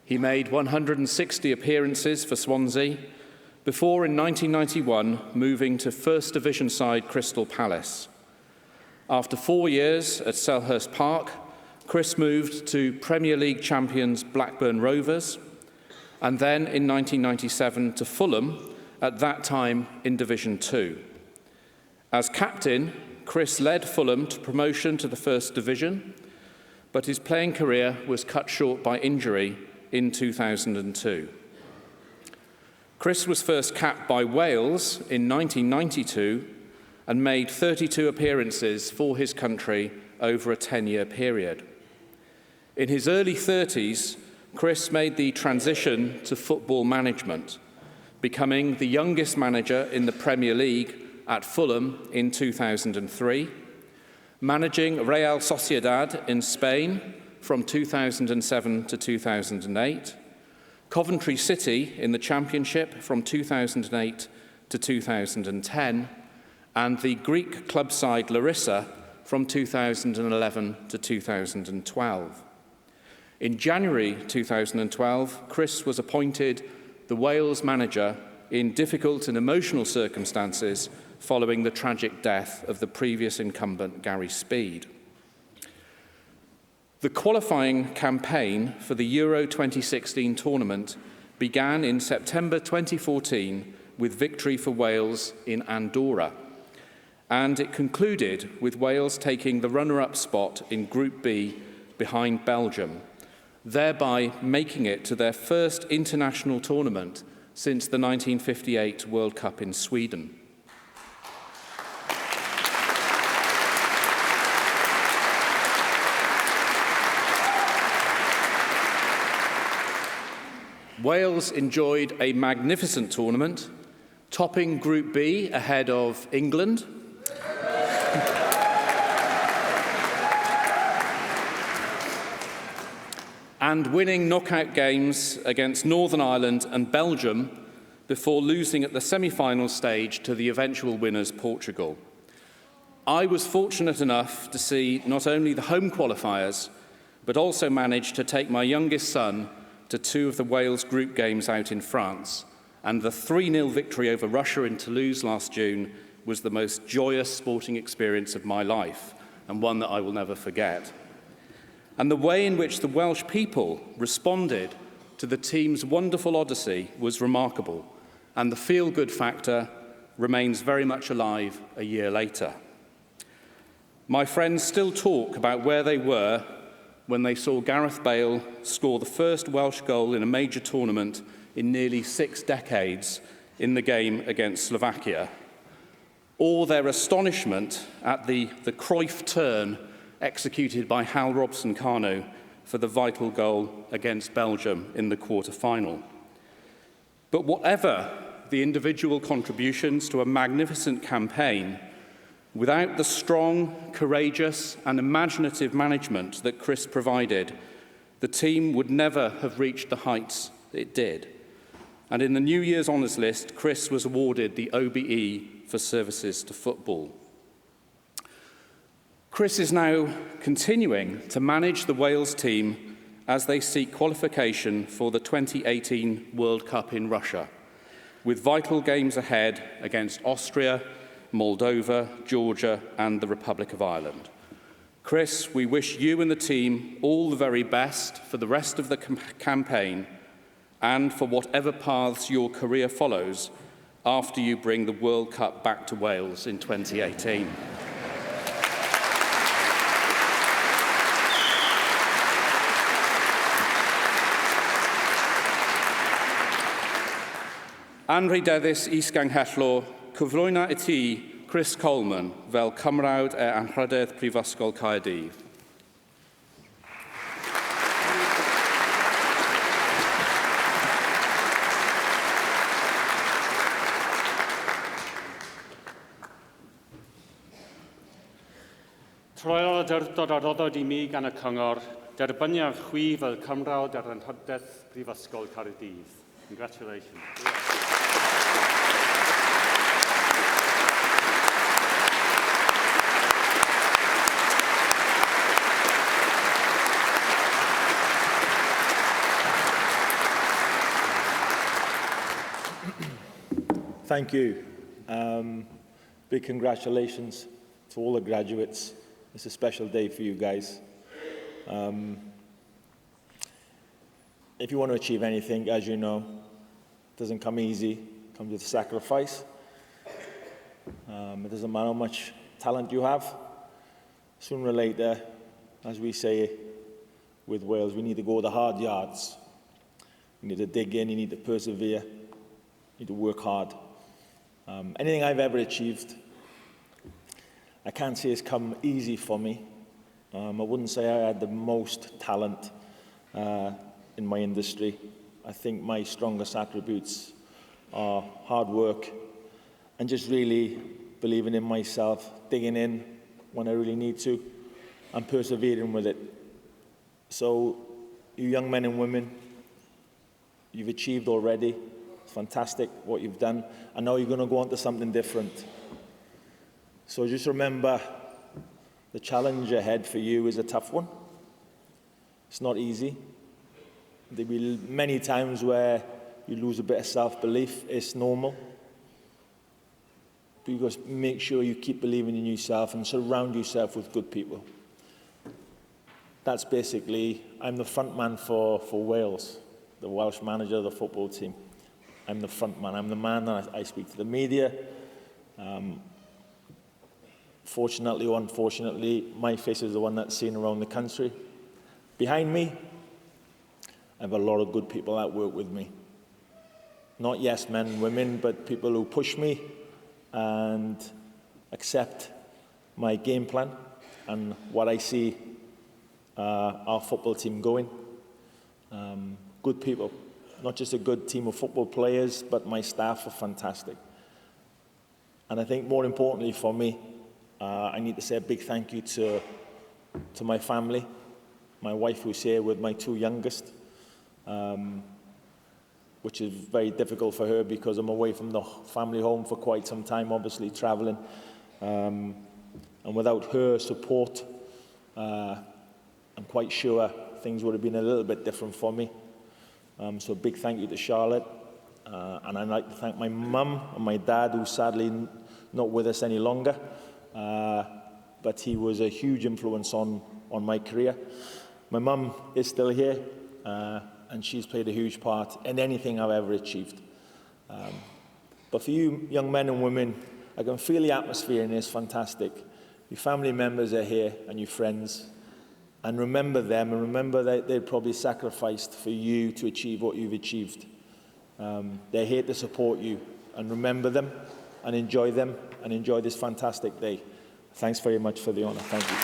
He made 160 appearances for Swansea before, in 1991, moving to 1st Division side Crystal Palace. After 4 years at Selhurst Park, Chris moved to Premier League champions Blackburn Rovers, and then in 1997 to Fulham, at that time in Division 2. As captain, Chris led Fulham to promotion to the First Division, but his playing career was cut short by injury in 2002. Chris was first capped by Wales in 1992 and made 32 appearances for his country over a 10-year period. In his early 30s, Chris made the transition to football management, becoming the youngest manager in the Premier League at Fulham in 2003, managing Real Sociedad in Spain from 2007 to 2008, Coventry City in the Championship from 2008 to 2010, and the Greek club side Larissa from 2011 to 2012. In January 2012, Chris was appointed the Wales manager in difficult and emotional circumstances following the tragic death of the previous incumbent Gary Speed. The qualifying campaign for the Euro 2016 tournament began in September 2014 with victory for Wales in Andorra, and it concluded with Wales taking the runner-up spot in Group B behind Belgium, thereby making it to their first international tournament since the 1958 World Cup in Sweden. Wales enjoyed a magnificent tournament, topping Group B ahead of England, and winning knockout games against Northern Ireland and Belgium before losing at the semi-final stage to the eventual winners, Portugal. I was fortunate enough to see not only the home qualifiers, but also managed to take my youngest son to two of the Wales group games out in France, and the 3-0 victory over Russia in Toulouse last June was the most joyous sporting experience of my life, and one that I will never forget. And the way in which the Welsh people responded to the team's wonderful odyssey was remarkable, and the feel-good factor remains very much alive a year later. My friends still talk about where they were when they saw Gareth Bale score the first Welsh goal in a major tournament in nearly 6 decades in the game against Slovakia, or their astonishment at the Cruyff turn executed by Hal Robson-Kanu for the vital goal against Belgium in the quarter-final. But whatever the individual contributions to a magnificent campaign, without the strong, courageous and imaginative management that Chris provided, the team would never have reached the heights it did. And in the New Year's Honours List, Chris was awarded the OBE for services to football. Chris is now continuing to manage the Wales team as they seek qualification for the 2018 World Cup in Russia, with vital games ahead against Austria, Moldova, Georgia, and the Republic of Ireland. Chris, we wish you and the team all the very best for the rest of the campaign and for whatever paths your career follows after you bring the World Cup back to Wales in 2018. Anrhydeddus is-ganghellor, cyflwyna I ti, Chris Coleman, fel cymrawd anrhydedd Prifysgol Caerdydd. Troel y dyrtod a roddod I mi gan y cyngor, derbyniaf chwi fel cymrawd anrhydedd Prifysgol Caerdydd. Congratulations. Thank you. Big congratulations to all the graduates. It's a special day for you guys. If you want to achieve anything, as you know, it doesn't come easy. It comes with sacrifice. It doesn't matter how much talent you have. Sooner or later, as we say with Wales, we need to go the hard yards. You need to dig in, you need to persevere, you need to work hard. Anything I've ever achieved, I can't say it's come easy for me. I wouldn't say I had the most talent in my industry. I think my strongest attributes are hard work and just really believing in myself, digging in when I really need to, and persevering with it. So, you young men and women, you've achieved already. It's fantastic what you've done. And now you're going to go on to something different. So just remember, the challenge ahead for you is a tough one. It's not easy. There'll be many times where you lose a bit of self-belief. It's normal. But you've got to make sure you keep believing in yourself and surround yourself with good people. That's basically, I'm the front man for Wales, the Welsh manager of the football team. I'm the front man. I'm the man that I speak to the media. Fortunately or unfortunately, my face is the one that's seen around the country. Behind me, I have a lot of good people that work with me. Not yes men and women, but people who push me and accept my game plan and what I see our football team going. Good people, not just a good team of football players, but my staff are fantastic. And I think more importantly for me, I need to say a big thank you to my family, my wife who's here with my two youngest, which is very difficult for her because I'm away from the family home for quite some time, obviously travelling. And without her support, I'm quite sure things would have been a little bit different for me. So a big thank you to Charlotte. And I'd like to thank my mum and my dad, who's sadly not with us any longer. But he was a huge influence on my career. My mum is still here, and she's played a huge part in anything I've ever achieved. But for you young men and women, I can feel the atmosphere in here is fantastic. Your family members are here and your friends. And remember them, and remember that they probably sacrificed for you to achieve what you've achieved. They're here to support you, and remember them, and enjoy this fantastic day. Thanks very much for the honour. Thank you.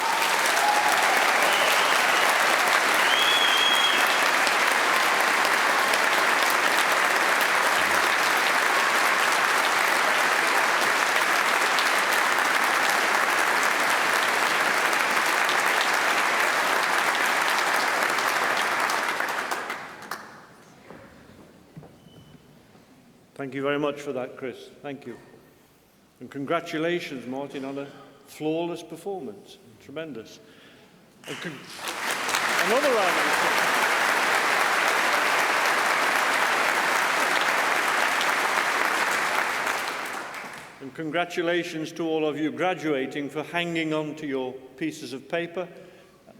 Thank you very much for that, Chris. Thank you. And congratulations, Martin, on a flawless performance. Tremendous. And another round of applause. And congratulations to all of you graduating for hanging on to your pieces of paper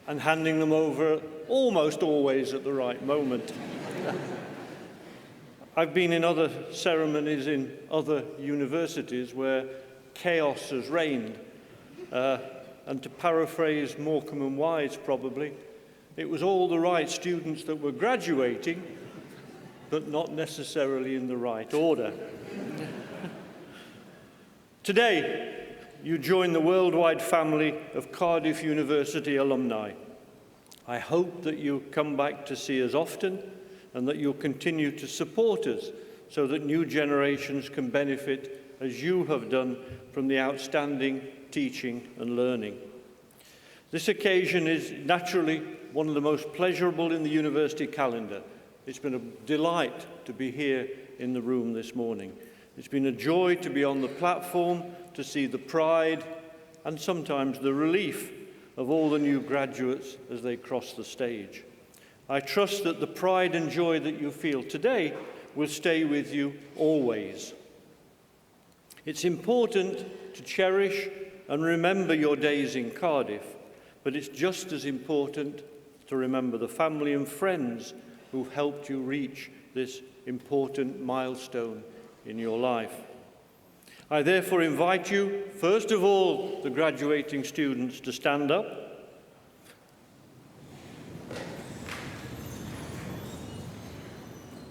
and handing them over almost always at the right moment. I've been in other ceremonies in other universities where chaos has reigned. And to paraphrase Morecambe and Wise, probably, it was all the right students that were graduating, but not necessarily in the right order. Today, you join the worldwide family of Cardiff University alumni. I hope that you come back to see us often, and that you'll continue to support us so that new generations can benefit, as you have done, from the outstanding teaching and learning. This occasion is naturally one of the most pleasurable in the university calendar. It's been a delight to be here in the room this morning. It's been a joy to be on the platform, to see the pride and sometimes the relief of all the new graduates as they cross the stage. I trust that the pride and joy that you feel today will stay with you always. It's important to cherish and remember your days in Cardiff, but it's just as important to remember the family and friends who've helped you reach this important milestone in your life. I therefore invite you, first of all, the graduating students, to stand up.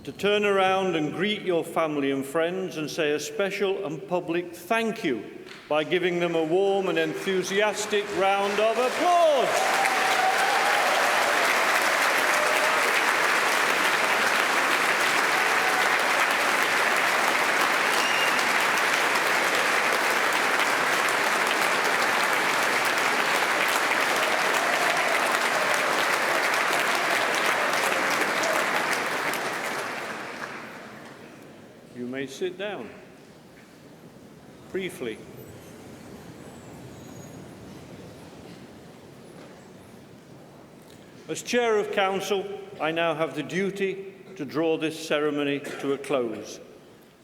To turn around and greet your family and friends and say a special and public thank you by giving them a warm and enthusiastic round of applause. You may sit down briefly. As Chair of Council, I now have the duty to draw this ceremony to a close.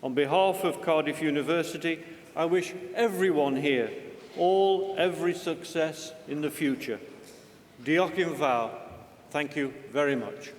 On behalf of Cardiff University, I wish everyone here every success in the future. Diolch yn fawr. Thank you very much.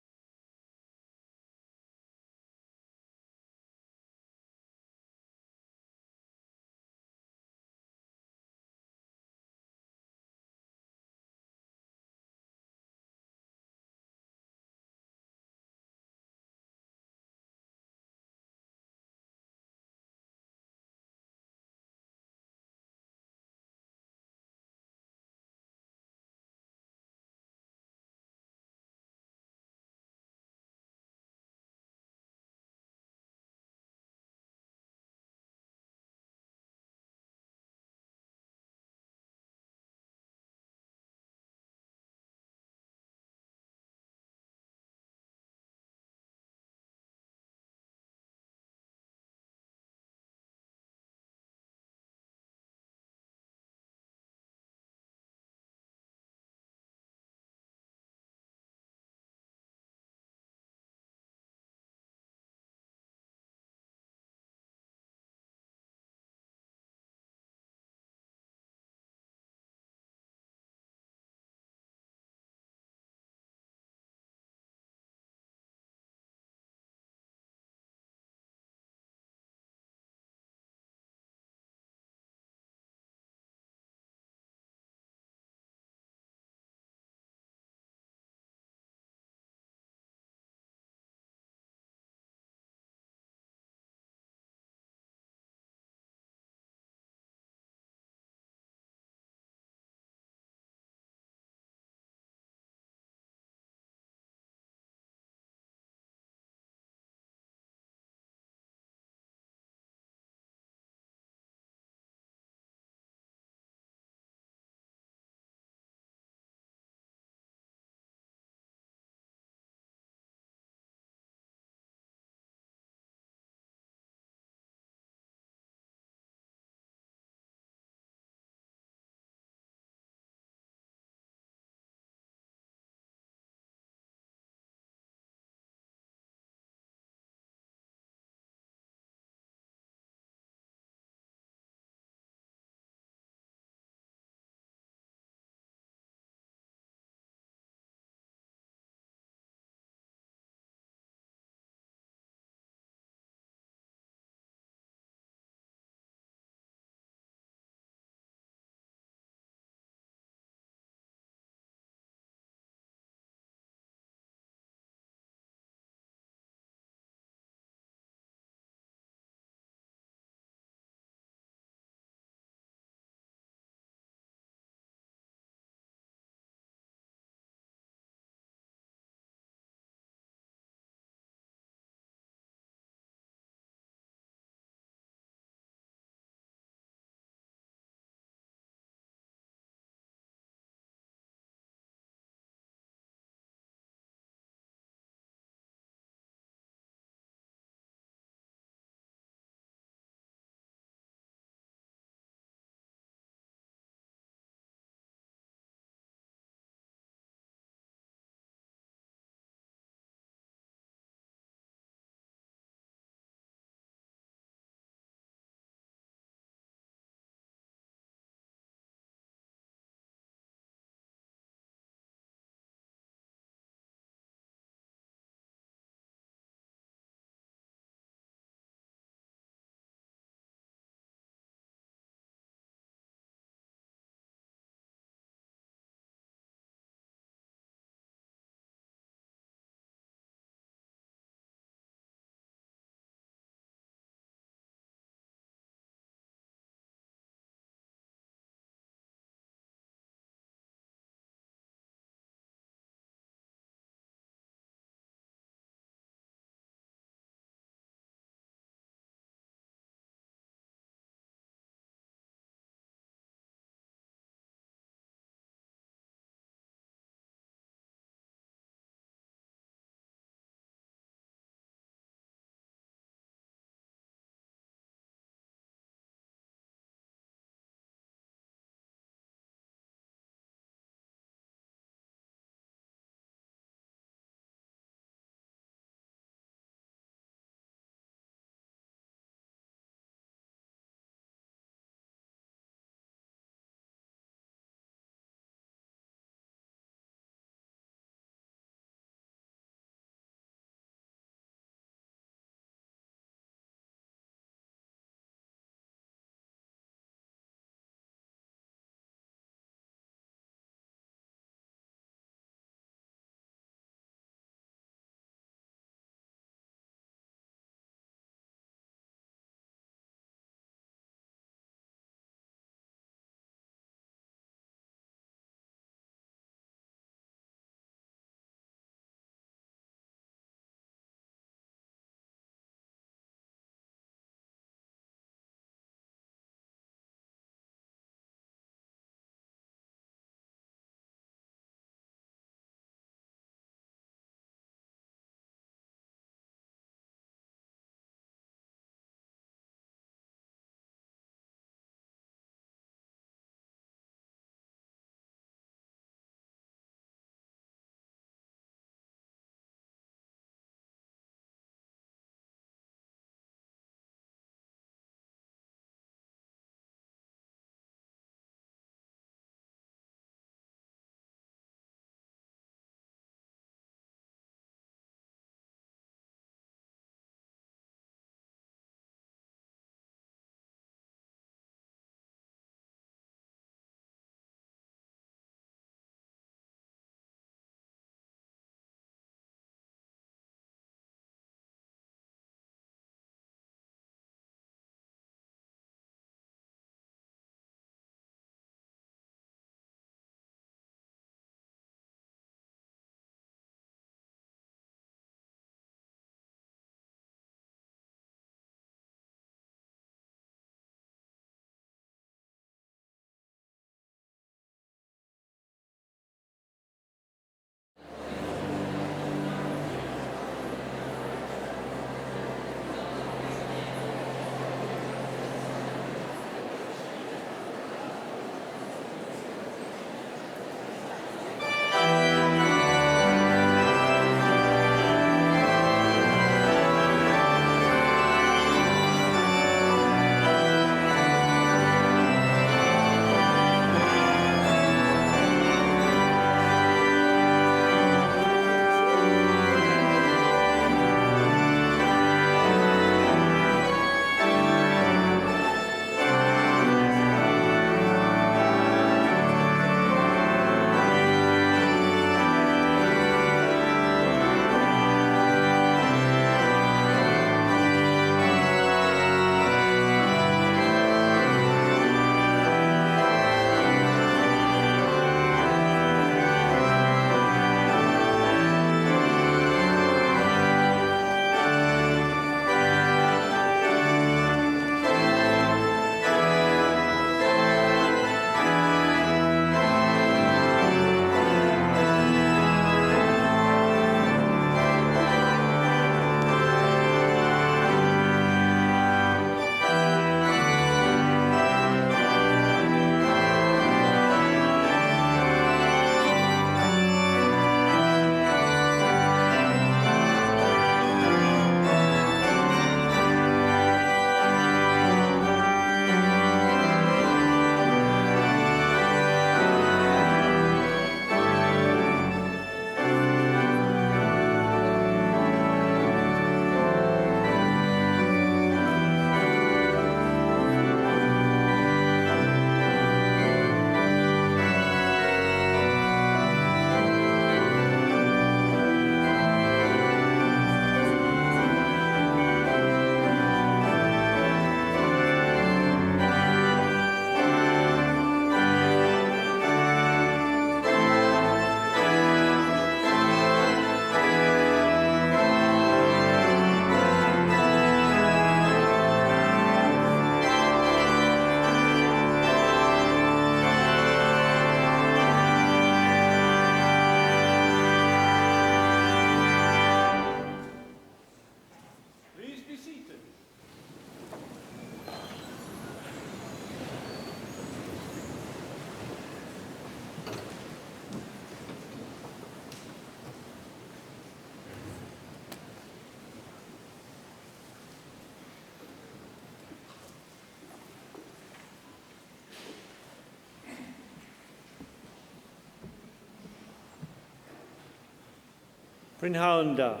Brynhaunda,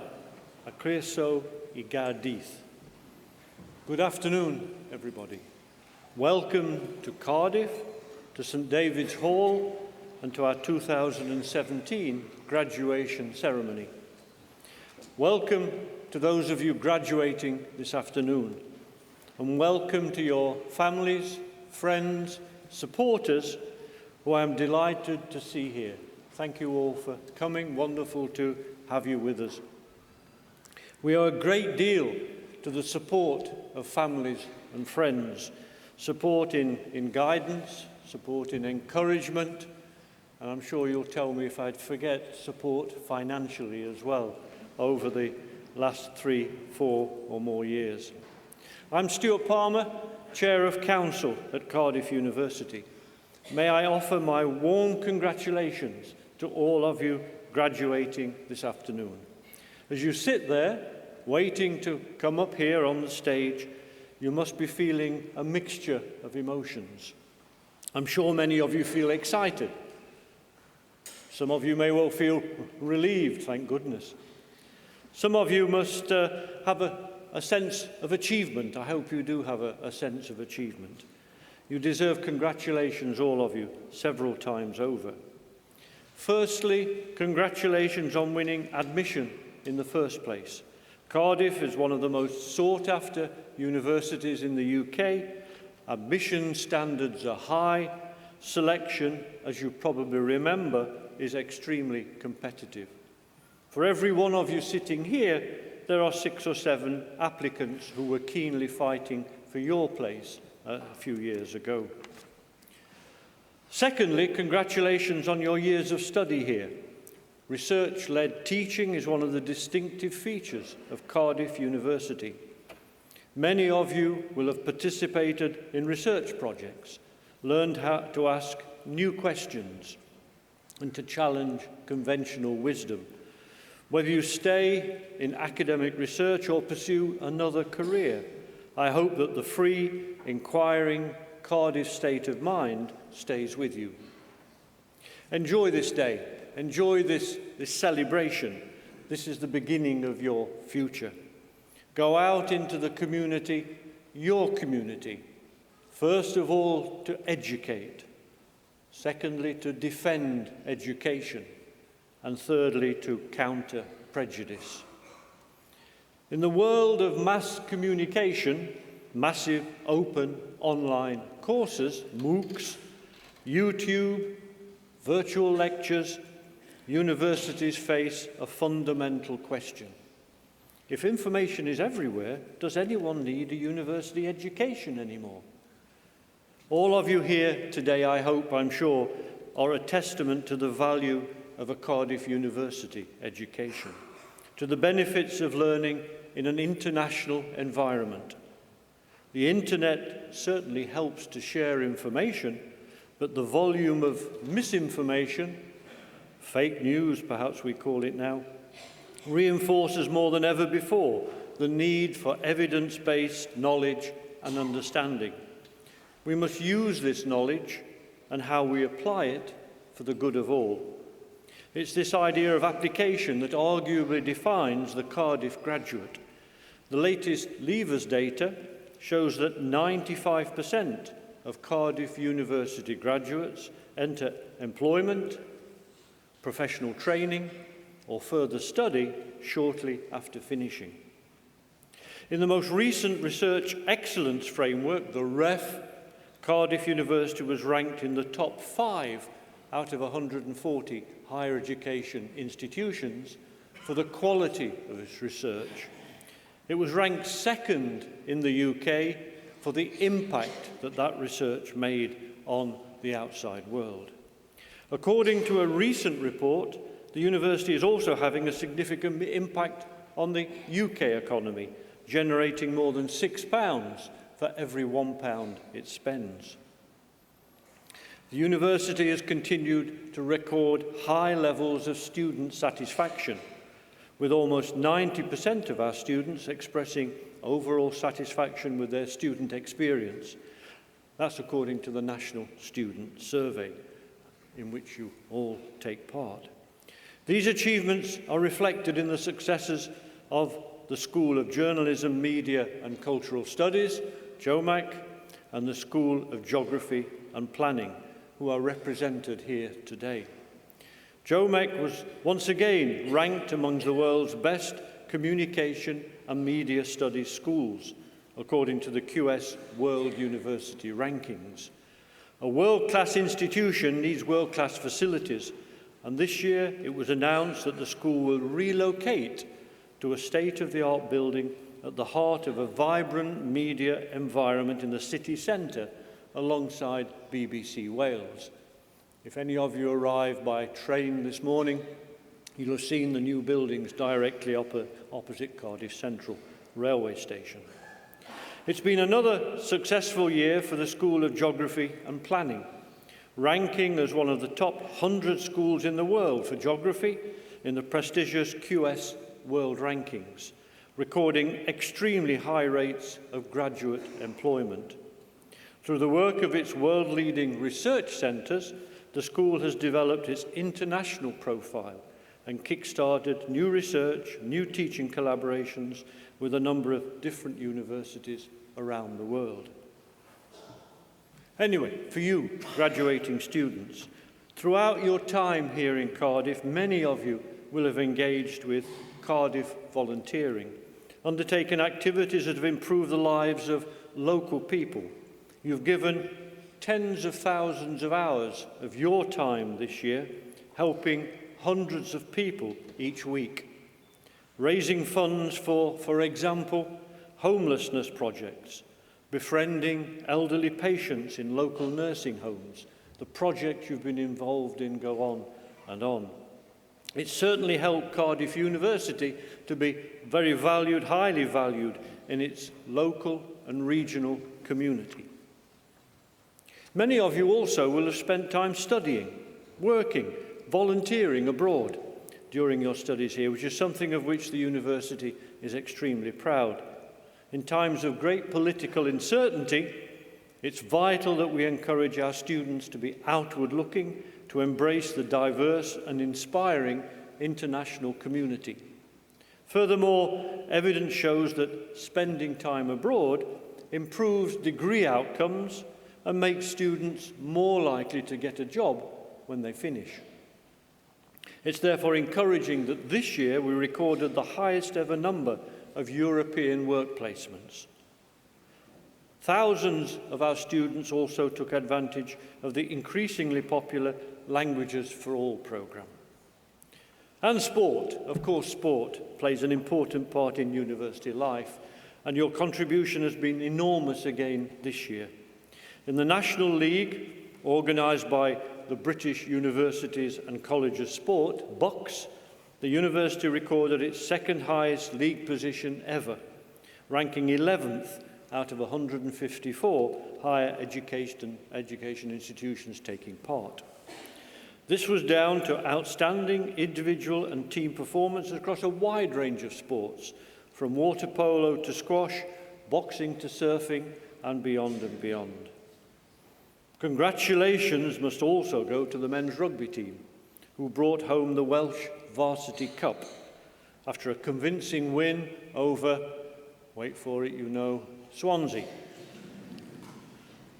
a Creso I Cardiff. Good afternoon, everybody. Welcome to Cardiff, to St David's Hall, and to our 2017 graduation ceremony. Welcome to those of you graduating this afternoon, and welcome to your families, friends, supporters, who I am delighted to see here. Thank you all for coming. Wonderful to have you with us. We owe a great deal to the support of families and friends, support in guidance, support in encouragement, and I'm sure you'll tell me if I'd forget support financially as well over the last 3, 4 or more years. I'm Stuart Palmer, Chair of Council at Cardiff University. May I offer my warm congratulations to all of you graduating this afternoon. As you sit there, waiting to come up here on the stage, you must be feeling a mixture of emotions. I'm sure many of you feel excited. Some of you may well feel relieved, thank goodness. Some of you must have a sense of achievement. I hope you do have a sense of achievement. You deserve congratulations, all of you, several times over. Firstly, congratulations on winning admission in the first place. Cardiff is one of the most sought-after universities in the UK. Admission standards are high. Selection, as you probably remember, is extremely competitive. For every one of you sitting here, there are 6 or 7 applicants who were keenly fighting for your place a few years ago. Secondly, congratulations on your years of study here. Research-led teaching is one of the distinctive features of Cardiff University. Many of you will have participated in research projects, learned how to ask new questions, and to challenge conventional wisdom. Whether you stay in academic research or pursue another career, I hope that the free, inquiring Cardiff state of mind stays with you. Enjoy this day. Enjoy this celebration. This is the beginning of your future. Go out into the community, your community. First of all, to educate. Secondly, to defend education. And thirdly, to counter prejudice. In the world of mass communication, massive open online courses, MOOCs, YouTube, virtual lectures, universities face a fundamental question. If information is everywhere, does anyone need a university education anymore? All of you here today, I hope, I'm sure, are a testament to the value of a Cardiff University education, to the benefits of learning in an international environment. The internet certainly helps to share information, but the volume of misinformation, fake news perhaps we call it now, reinforces more than ever before the need for evidence-based knowledge and understanding. We must use this knowledge and how we apply it for the good of all. It's this idea of application that arguably defines the Cardiff graduate. The latest Leavers data shows that 95% of Cardiff University graduates enter employment, professional training, or further study shortly after finishing. In the most recent Research Excellence Framework, the REF, Cardiff University was ranked in the top 5 out of 140 higher education institutions for the quality of its research. It was ranked second in the UK for the impact that research made on the outside world. According to a recent report, the university is also having a significant impact on the UK economy, generating more than £6 for every £1 it spends. The university has continued to record high levels of student satisfaction, with almost 90% of our students expressing overall satisfaction with their student experience. That's according to the National Student Survey, in which you all take part. These achievements are reflected in the successes of the School of Journalism, Media and Cultural Studies, JOMAC, and the School of Geography and Planning, who are represented here today. JOMAC was once again ranked among the world's best communication and media studies schools, according to the QS World University Rankings. A world-class institution needs world-class facilities, and this year it was announced that the school will relocate to a state-of-the-art building at the heart of a vibrant media environment in the city centre alongside BBC Wales. If any of you arrived by train this morning, you'll have seen the new buildings directly opposite Cardiff Central railway station. It's been another successful year for the School of Geography and Planning, ranking as one of the top 100 schools in the world for geography in the prestigious QS World Rankings, recording extremely high rates of graduate employment. Through the work of its world-leading research centres, the school has developed its international profile and kick-started new research, new teaching collaborations with a number of different universities around the world. Anyway, for you, graduating students, throughout your time here in Cardiff, many of you will have engaged with Cardiff volunteering, undertaken activities that have improved the lives of local people. You've given tens of thousands of hours of your time this year, helping hundreds of people each week, raising funds for example, homelessness projects, befriending elderly patients in local nursing homes. The project you've been involved in go on and on. It's certainly helped Cardiff University to be very valued, highly valued in its local and regional community. Many of you also will have spent time studying, working, volunteering abroad during your studies here, which is something of which the university is extremely proud. In times of great political uncertainty, it's vital that we encourage our students to be outward-looking, to embrace the diverse and inspiring international community. Furthermore, evidence shows that spending time abroad improves degree outcomes and makes students more likely to get a job when they finish. It's therefore encouraging that this year we recorded the highest ever number of European work placements. Thousands of our students also took advantage of the increasingly popular Languages for All programme. And sport, of course, sport plays an important part in university life, and your contribution has been enormous again this year. In the National League, organised by the British Universities and College of Sport, BUCS, the university recorded its second highest league position ever, ranking 11th out of 154 higher education institutions taking part. This was down to outstanding individual and team performances across a wide range of sports, from water polo to squash, boxing to surfing, and beyond and beyond. Congratulations must also go to the men's rugby team, who brought home the Welsh Varsity Cup after a convincing win over, wait for it, you know, Swansea.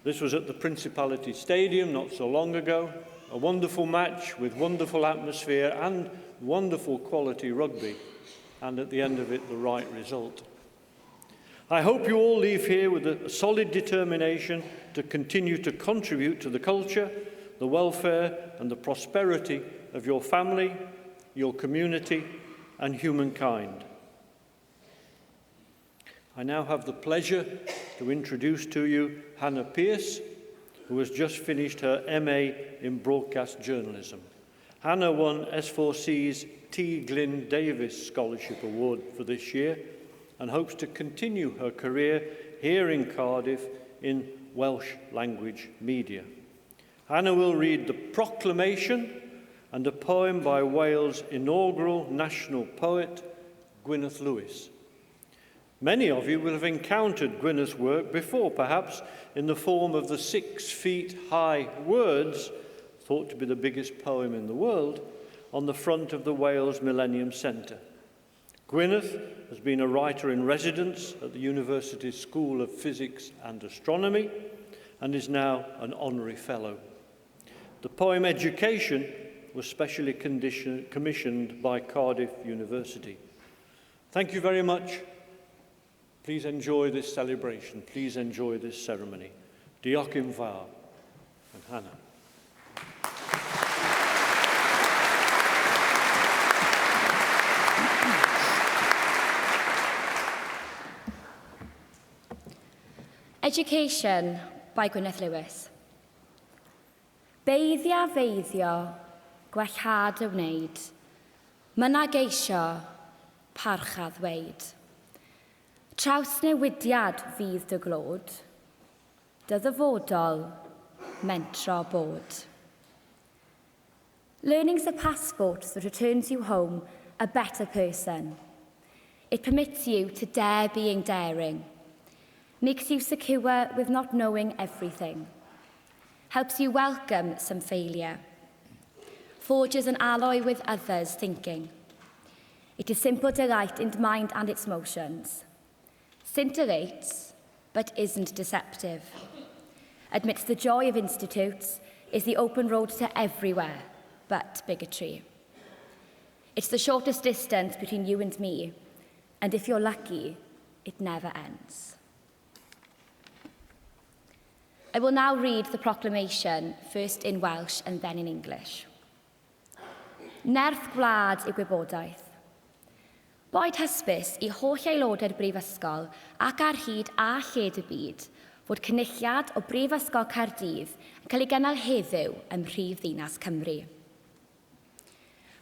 This was at the Principality Stadium not so long ago, a wonderful match with wonderful atmosphere and wonderful quality rugby, and at the end of it, the right result. I hope you all leave here with a solid determination to continue to contribute to the culture, the welfare and the prosperity of your family, your community and humankind. I now have the pleasure to introduce to you Hannah Pearce, who has just finished her MA in Broadcast Journalism. Hannah won S4C's T. Glyn Davis Scholarship Award for this year and hopes to continue her career here in Cardiff in Welsh language media. Hannah will read the Proclamation and a poem by Wales' inaugural national poet, Gwyneth Lewis. Many of you will have encountered Gwyneth's work before, perhaps in the form of the 6 feet high words, thought to be the biggest poem in the world, on the front of the Wales Millennium Centre. Gwyneth has been a writer-in-residence at the University's School of Physics and Astronomy and is now an honorary fellow. The poem Education was specially commissioned by Cardiff University. Thank you very much. Please enjoy this celebration. Please enjoy this ceremony. Diolch yn fawr and Hannah. Education by Gwyneth Lewis. Beiddia feiddio, gwellhad y wneud, myna geisio, parchad weid. Trawsnewidiad fydd dy glod, dy ddyfodol, mentro bod. Learning's a passport that returns you home a better person. It permits you to dare being daring, makes you secure with not knowing everything, helps you welcome some failure, forges an alloy with others' thinking. It is simple delight in mind and its motions, scintillates, but isn't deceptive, admits the joy of institutes is the open road to everywhere but bigotry. It's the shortest distance between you and me, and if you're lucky, it never ends. I will now read the proclamation, first in Welsh and then in English. Nerth gwlad yw gwybodaeth. Boed hysbys i holl aelodau'r Brifysgol ac ar hyd a lled y byd fod cynulliad o Brifysgol Cardiff yn cael ei gynnal heddiw ym mhrif ddinas Cymru.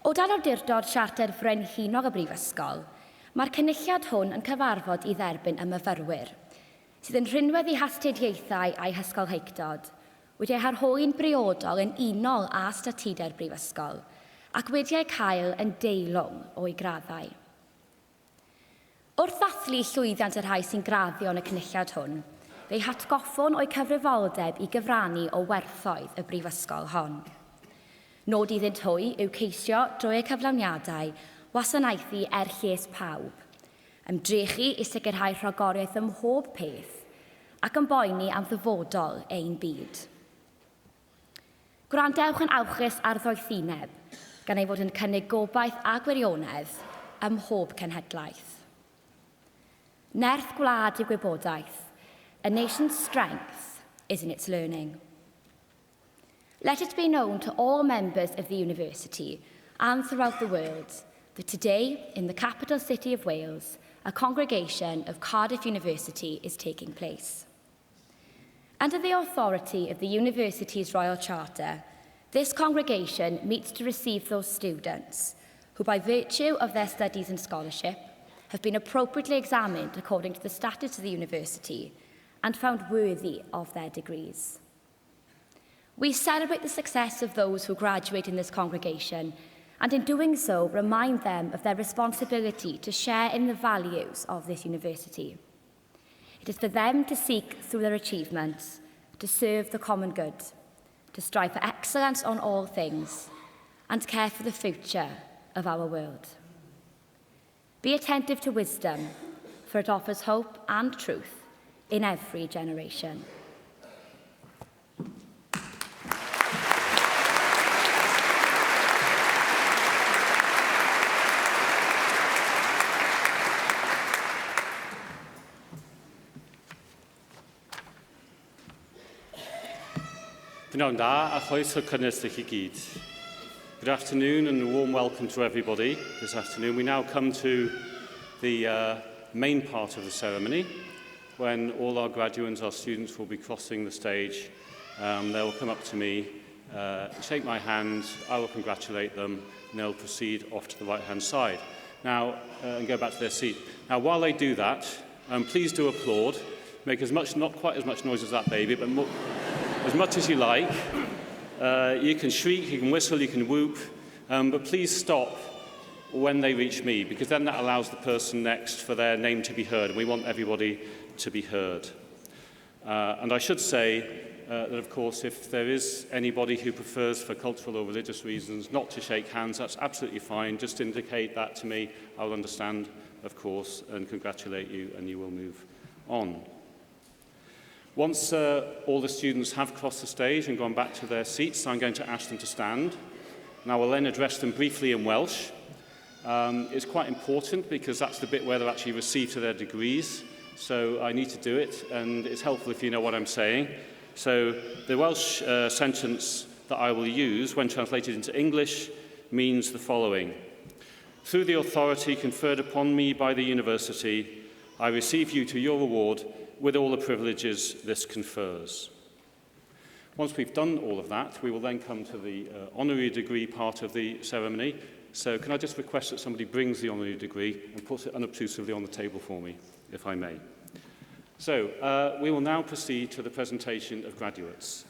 O dan awdurdod Siarter Frenhinog y Brifysgol, mae'r cynulliad hwn yn cyfarfod i dderbyn y myfyrwyr, sydd yn rhinwedd i hastudiaethau a'i hysgolheictod, wedi'u harhoi'n briodol yn unol â statudau'r Brifysgol, ac wedi'u cael yn deilwng o'i graddau. Wrth ddathlu llwyddiant y rhai sy'n graddio yn y cynulliad hwn, fe'i hatgoffon o'i cyfrifoldeb i gyfrannu o werthoedd y Brifysgol hon. Nod iddynt hwy yw ceisio drwy y cyflawniadau wasanaethu lles pawb, ymdrechu i sicrhau rhagoriaeth ym mhob peth ac yn boeni am ddyfodol ein byd. Gwrandewch yn awchus ar ddoethineb gan ei fod yn cynnig gobaith a gwirionedd ym mhob cenhedlaeth. Nerth gwlad yw gwybodaeth. A nation's strength is in its learning. Let it be known to all members of the university and throughout the world that today, in the capital city of Wales, a congregation of Cardiff University is taking place. Under the authority of the university's Royal Charter, this congregation meets to receive those students who, by virtue of their studies and scholarship, have been appropriately examined according to the statutes of the university and found worthy of their degrees. We celebrate the success of those who graduate in this congregation, and in doing so, remind them of their responsibility to share in the values of this university. It is for them to seek through their achievements, to serve the common good, to strive for excellence on all things, and care for the future of our world. Be attentive to wisdom, for it offers hope and truth in every generation. Pnawn da a chroeso cynnes i chi gyd. Good afternoon and a warm welcome to everybody this afternoon. We now come to the main part of the ceremony when all our graduates, our students will be crossing the stage. They will come up to me, shake my hand, I will congratulate them, and they'll proceed off to the right-hand side. Now, and go back to their seat. Now, while they do that, please do applaud. Make as much, not quite as much noise as that baby, but more, as much as you like. You can shriek, you can whistle, you can whoop, but please stop when they reach me, because then that allows the person next for their name to be heard, and we want everybody to be heard. And I should say, that, of course, if there is anybody who prefers for cultural or religious reasons not to shake hands, that's absolutely fine. Just indicate that to me. I'll understand, of course, and congratulate you, and you will move on. Once all the students have crossed the stage and gone back to their seats, I'm going to ask them to stand. And I will then address them briefly in Welsh. It's quite important because that's the bit where they'll actually receive to their degrees. So I need to do it, and it's helpful if you know what I'm saying. So the Welsh sentence that I will use when translated into English means the following. Through the authority conferred upon me by the university, I receive you to your award with all the privileges this confers. Once we've done all of that, we will then come to the honorary degree part of the ceremony. So can I just request that somebody brings the honorary degree and puts it unobtrusively on the table for me, if I may. So we will now proceed to the presentation of graduates.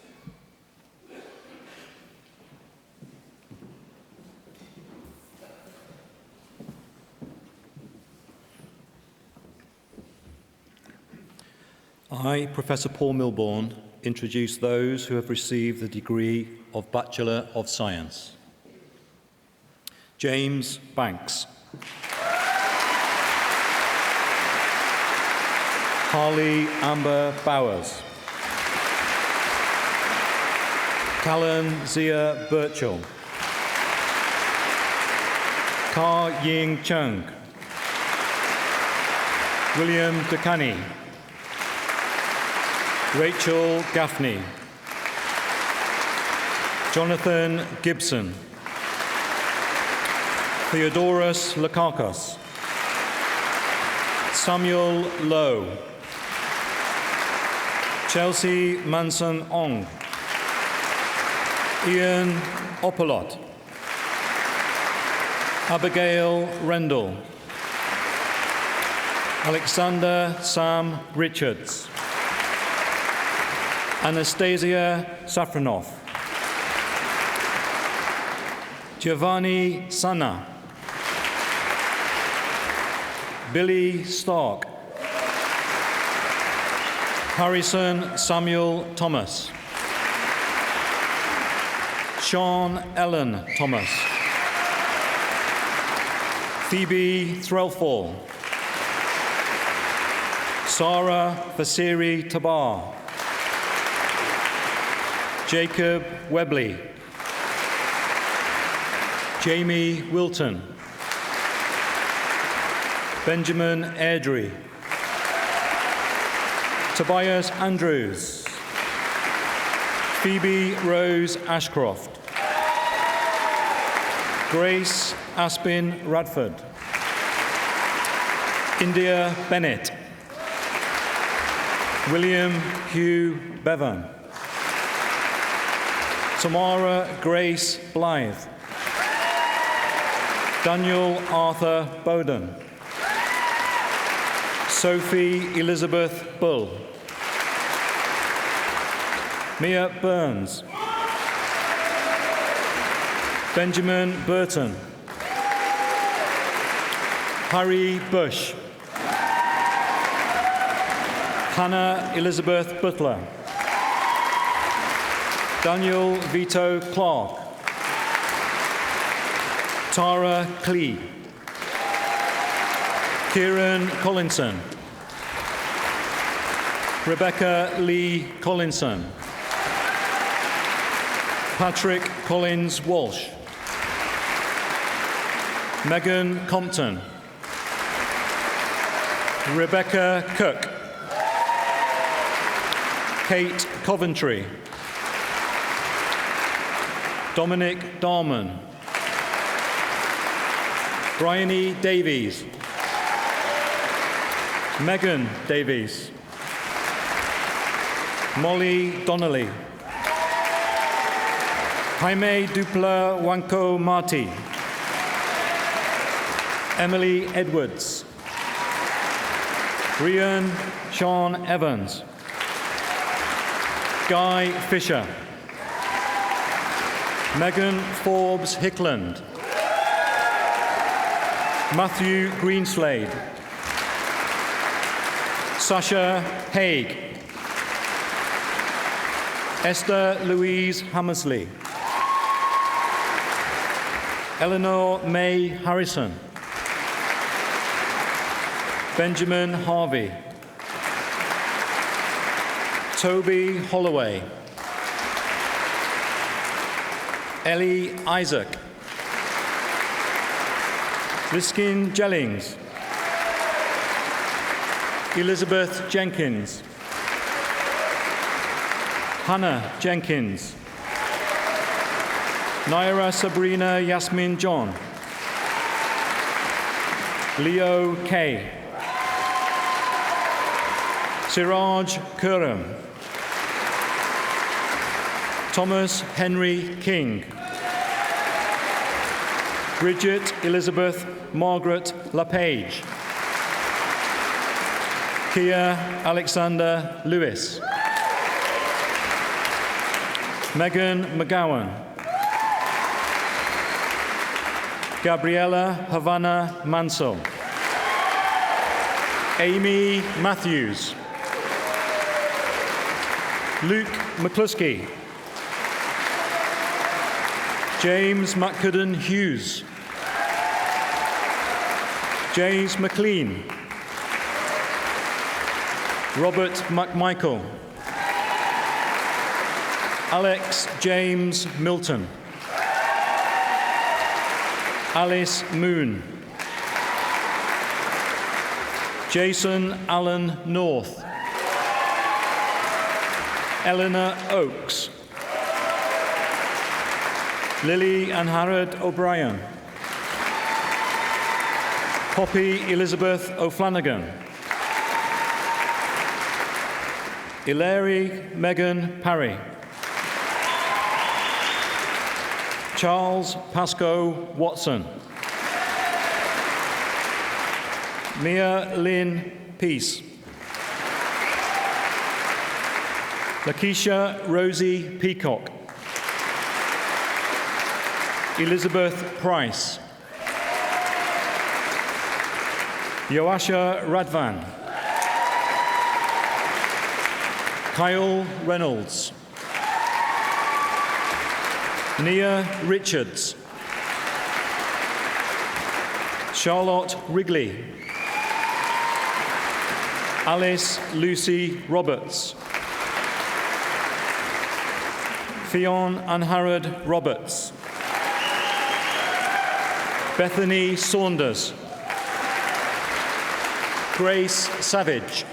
I, Professor Paul Milbourne, introduce those who have received the degree of Bachelor of Science. James Banks. Harley Amber Bowers. Callan Zia Birchall. Ka Ying Chung. William Ducani. Rachel Gaffney. Jonathan Gibson. Theodorus Lakakos. Samuel Lowe. Chelsea Manson Ong. Ian Opolot. Abigail Rendell. Alexander Sam Richards. Anastasia Safronov. Giovanni Sana. Billy Stark. Harrison Samuel Thomas. Sean Ellen Thomas. Phoebe Threlfall. Sarah Fasiri Tabar. Jacob Webley. Jamie Wilton. Benjamin Airdrie. Tobias Andrews. Phoebe Rose Ashcroft. Grace Aspin Radford. India Bennett. William Hugh Bevan. Tamara Grace Blythe. Daniel Arthur Bowden. Sophie Elizabeth Bull. Mia Burns. Benjamin Burton. Harry Bush. Hannah Elizabeth Butler. Daniel Vito Clark. Tara Clee. Kieran Collinson. Rebecca Lee Collinson. Patrick Collins Walsh. Megan Compton. Rebecca Cook. Kate Coventry. Dominic Darman. Bryony Davies. Megan Davies. Molly Donnelly. Jaime Dupla Wanko Marti. Emily Edwards. Rian Sean Evans. Guy Fisher. Megan Forbes Hickland. Matthew Greenslade. Sasha Haig. Esther Louise Hammersley. Eleanor May Harrison. Benjamin Harvey. Toby Holloway. Ellie Isaac. Liskin Jellings. Elizabeth Jenkins. Hannah Jenkins. Naira Sabrina Yasmin John. Leo Kay. Siraj Kuram. Thomas Henry King. Bridget Elizabeth Margaret LaPage. Kia Alexander Lewis. Megan McGowan. Gabriella Havana Mansell. Amy Matthews. Luke McCluskey. James McCudden Hughes. James McLean. Robert McMichael. Alex James Milton. Alice Moon. Jason Allen North. Eleanor Oakes. Lily and Harrod O'Brien. Poppy Elizabeth O'Flanagan. Hilary Megan Parry. Charles Pascoe Watson. Mia Lynn Peace. Lakeisha Rosie Peacock. Elizabeth Price. Yoasha Radvan. Kyle Reynolds. Nia Richards. Charlotte Wrigley. Alice Lucy Roberts. Fionn and Harrod Roberts. Bethany Saunders. Grace Savage.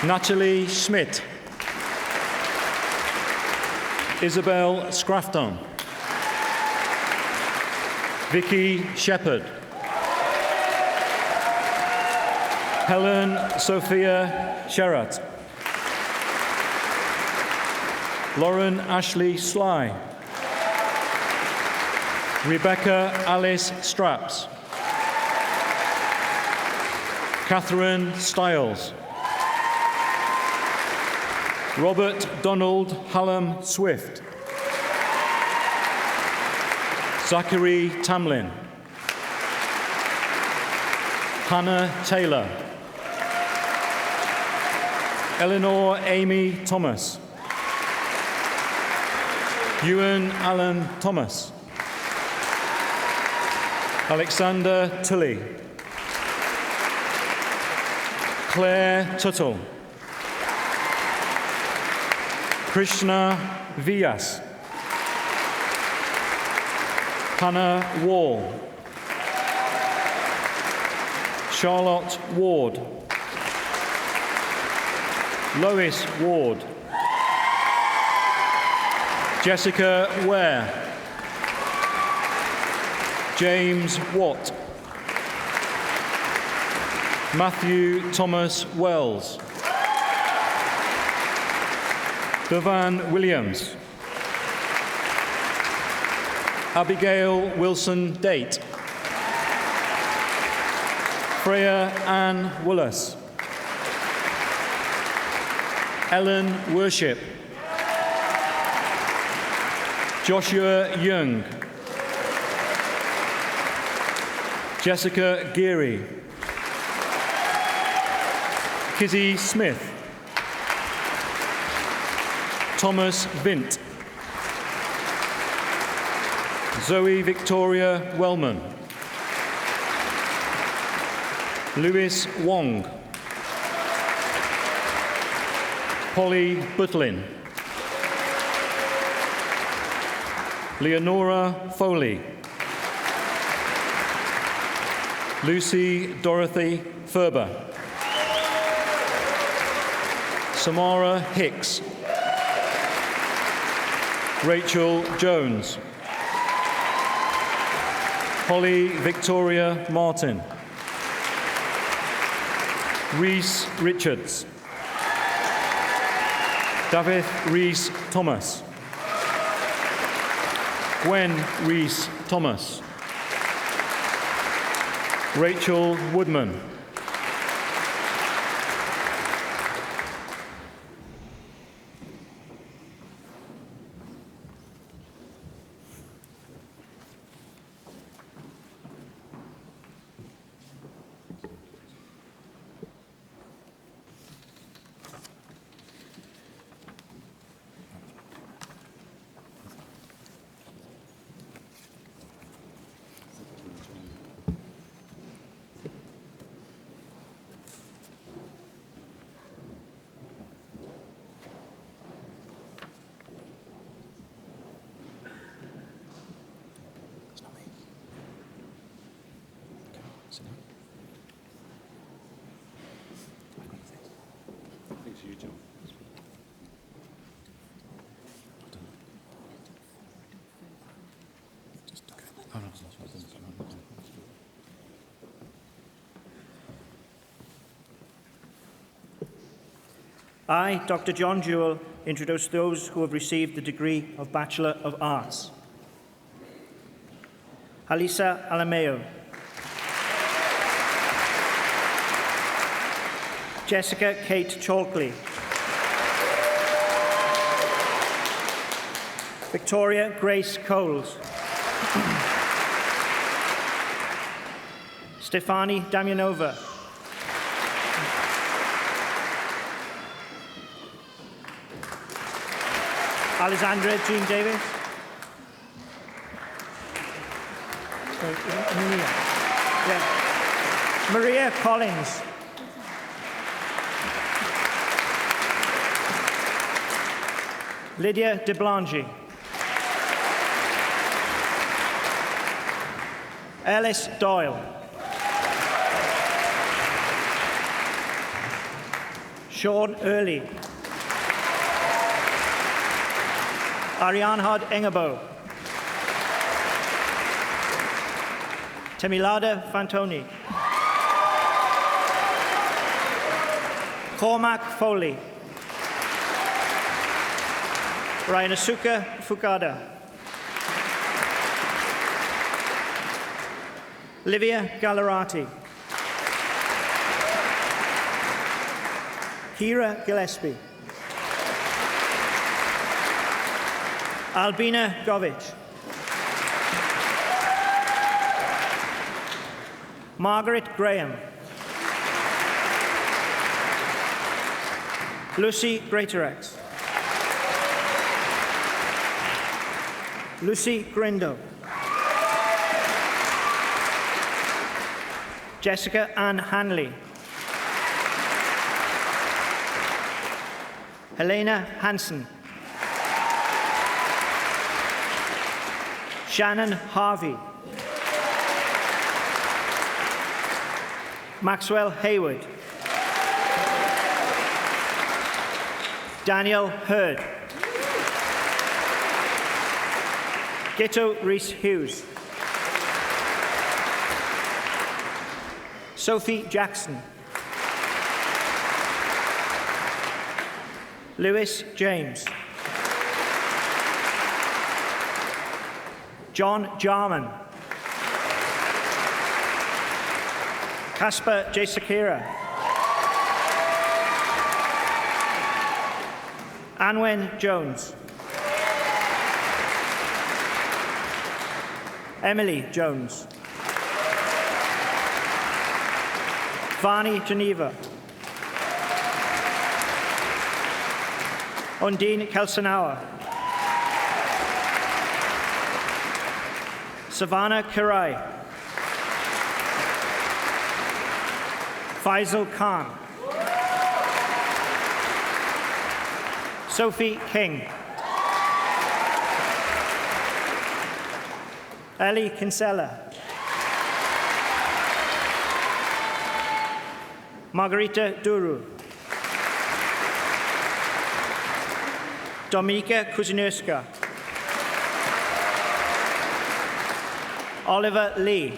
Natalie Schmidt. Isabel Scrafton. Vicky Shepherd. Helen Sophia Sherratt. Lauren Ashley Sly. Rebecca Alice Straps. Catherine Stiles. Robert Donald Hallam Swift. Zachary Tamlin. Hannah Taylor. Eleanor Amy Thomas. Ewan Allen Thomas. Alexander Tully. Claire Tuttle. Krishna Vyas. Hannah Wall. Charlotte Ward. Lois Ward. Jessica Ware. James Watt. Matthew Thomas Wells. Devan Williams. Abigail Wilson Date. Freya Ann Woolas. Ellen Worship. Joshua Young. Jessica Geary. Kizzy Smith. Thomas Vint. Zoe Victoria Wellman. Lewis Wong. Polly Butlin. Leonora Foley. Lucy Dorothy Ferber. Samara Hicks. Rachel Jones. Holly Victoria Martin. Rhys Richards. David Rhys Thomas. Gwen Rhys Thomas. Rachel Woodman. I, Dr. John Jewell, introduce those who have received the degree of Bachelor of Arts. Halisa Alameo. Jessica Kate Chalkley. Victoria Grace Coles. Stefani Damianova. Alexandra Jean Davis. Maria Collins. Lydia de Blangy. Ellis Doyle. Sean Early. Arianhad Engabo. Temilada Fantoni. Cormac Foley. Ryanasuka Fukada. Livia Gallerati. Kira Gillespie. Albina Govich. Margaret Graham. Lucy Greatorex. Lucy Grindo. Jessica Ann Hanley. Helena Hansen. Shannon Harvey. Maxwell Hayward. Daniel Hurd. Gito Reese Hughes. Sophie Jackson. Lewis James. John Jarman. Casper J. Sakira. Anwen Jones. Emily Jones. Varney Geneva. Undine Kelsenauer. Savannah Kirai. Faisal Khan. Sophie King. Ellie Kinsella. Margarita Duru. Dominika Kuzinurska. Oliver Lee.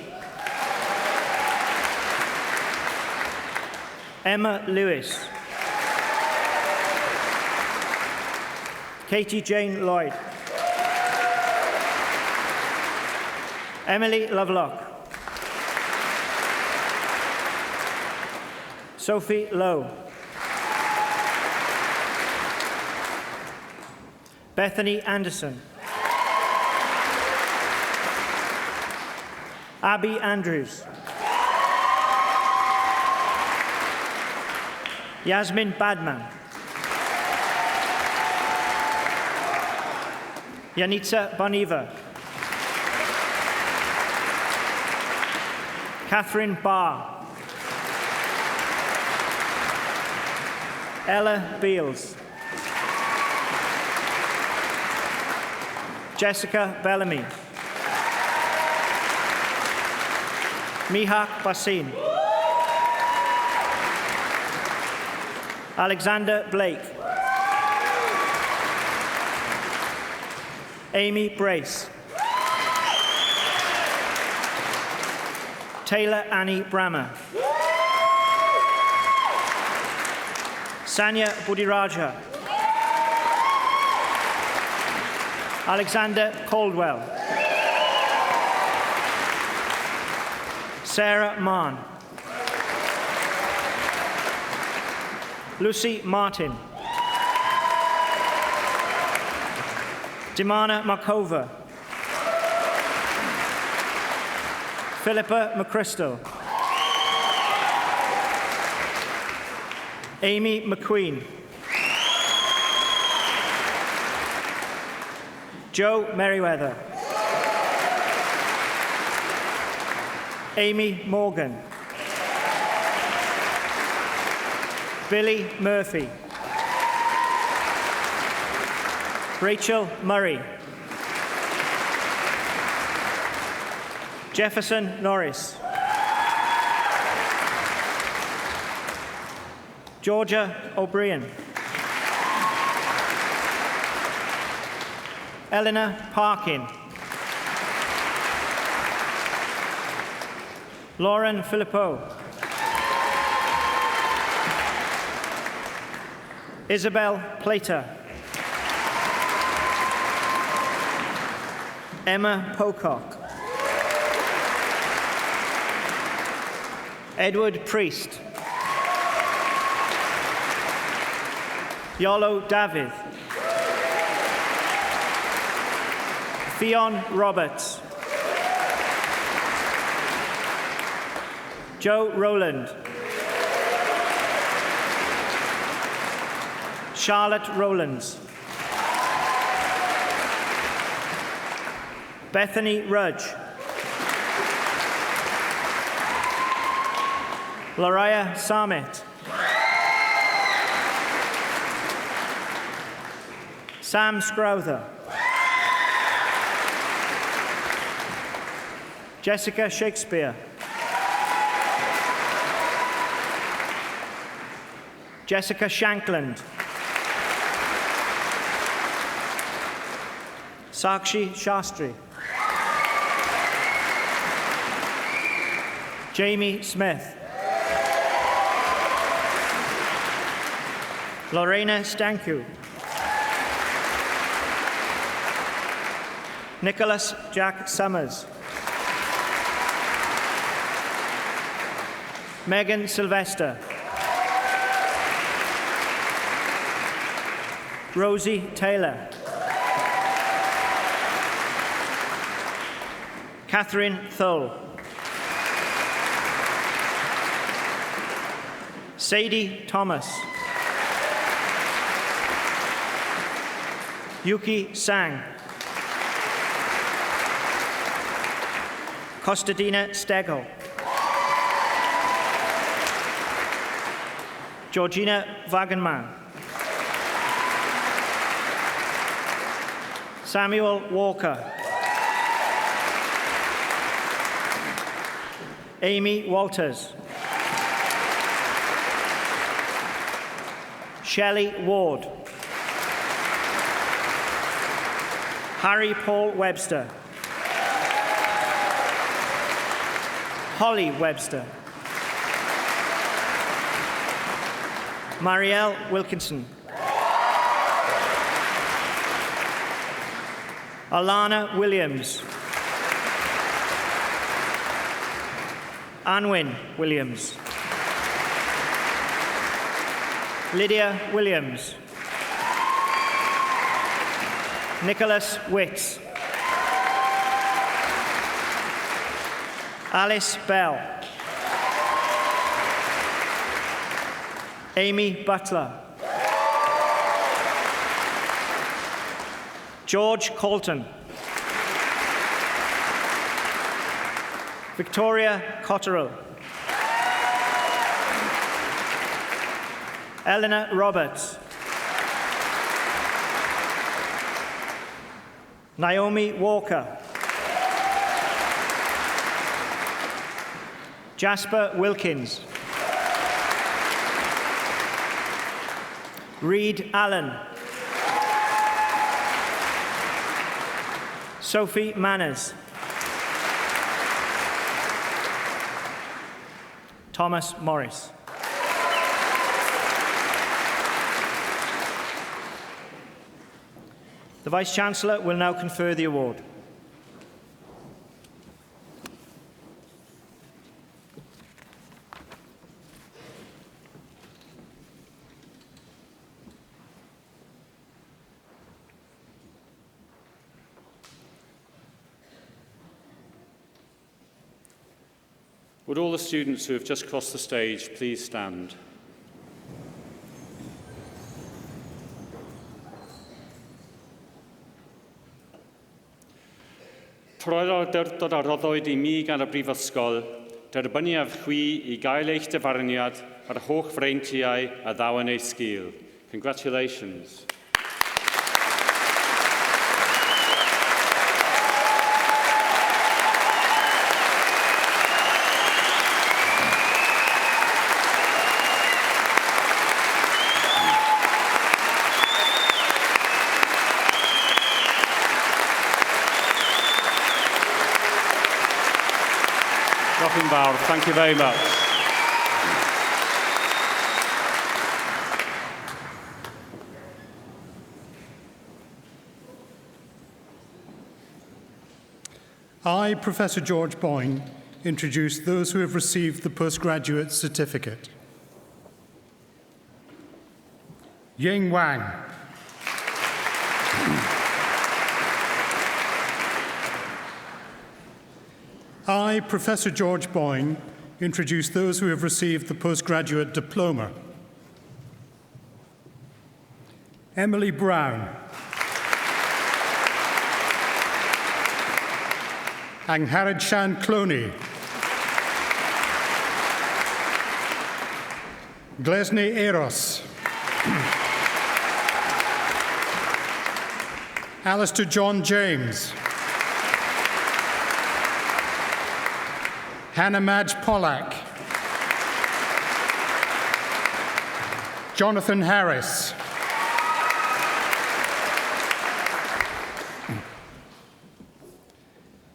Emma Lewis. Katie Jane Lloyd. Emily Lovelock. Sophie Lowe. Bethany Anderson. Abby Andrews. Yasmin Badman. Yanitza Boniva. Catherine Barr. Ella Beals. Jessica Bellamy. Mihak Basin. Alexander Blake. Amy Brace. Taylor Annie Brammer. Sanya Budiraja. Alexander Caldwell. Sarah Mann. Lucy Martin. Dimana Markova. Philippa McChrystal. Amy McQueen. Joe Merriweather. Amy Morgan. Billy Murphy. Rachel Murray. Jefferson Norris. Georgia O'Brien. Eleanor Parkin. Lauren Philippou. Isabel Plater. Emma Pocock. Edward Priest. Yolo David. Fionn Roberts. Joe Rowland. Charlotte Rowlands. Bethany Rudge. Lariah Samet. Sam Scrowther. Jessica Shakespeare. Jessica Shankland. Sakshi Shastri. Jamie Smith. Lorena Stanku. Nicholas Jack Summers. Megan Sylvester. Rosie Taylor. Catherine Thole. Sadie Thomas. Yuki Sang. Kostadina Stegel. Georgina Wagenman. Samuel Walker. Amy Walters. Shelley Ward. Harry Paul Webster. Holly Webster. Marielle Wilkinson. Alana Williams. Anwin Williams. Lydia Williams. Nicholas Witts. Alice Bell. Amy Butler. George Colton. Victoria Cotterill. Eleanor Roberts. Naomi Walker. Jasper Wilkins. Reed Allen. Sophie Manners. Thomas Morris. The Vice-Chancellor will now confer the award. Would all the students who have just crossed the stage please stand? Troeddodd a roddwyd I mi gan y Brifysgol, derbyniaf chwi I gael eich dyfarniad ar holl freintiau a ddawen ei sgil. Congratulations. Thank you very much. I, Professor George Boyne, introduce those who have received the postgraduate certificate. Ying Wang. I, Professor George Boyne, introduce those who have received the postgraduate diploma. Emily Brown. Angharad Shan Cloney. Glesne Eros. Alistair John James. Hannah Madge Pollack. Jonathan Harris.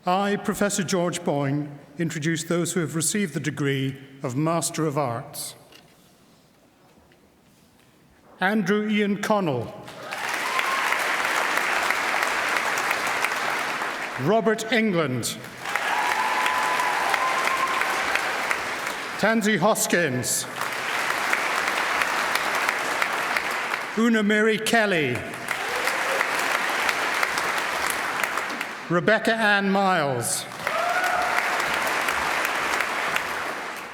I, Professor George Boyne, introduce those who have received the degree of Master of Arts. Andrew Ian Connell. Robert England. Tansy Hoskins. Una Mary Kelly. Rebecca Ann Miles.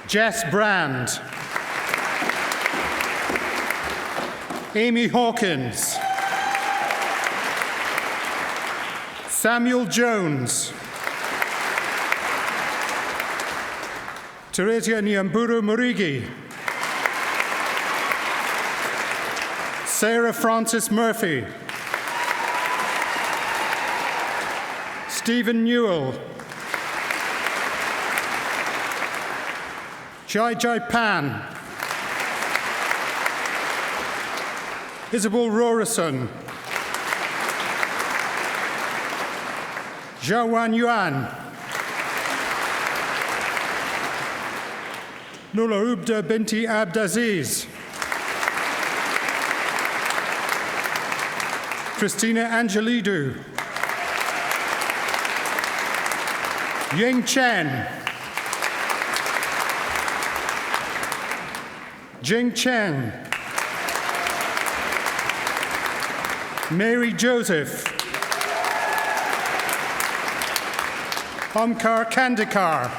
Jess Brand. Amy Hawkins. Samuel Jones. Teresia Nyamburu Murigi. Sarah Francis Murphy. Stephen Newell. Jai Pan. Isabel Rorison. Zhaowan Yuan. Nulaubda binti Abdaziz. Christina Angelidou. Ying Chen. Jing Chen. Mary Joseph. Omkar Kandikar.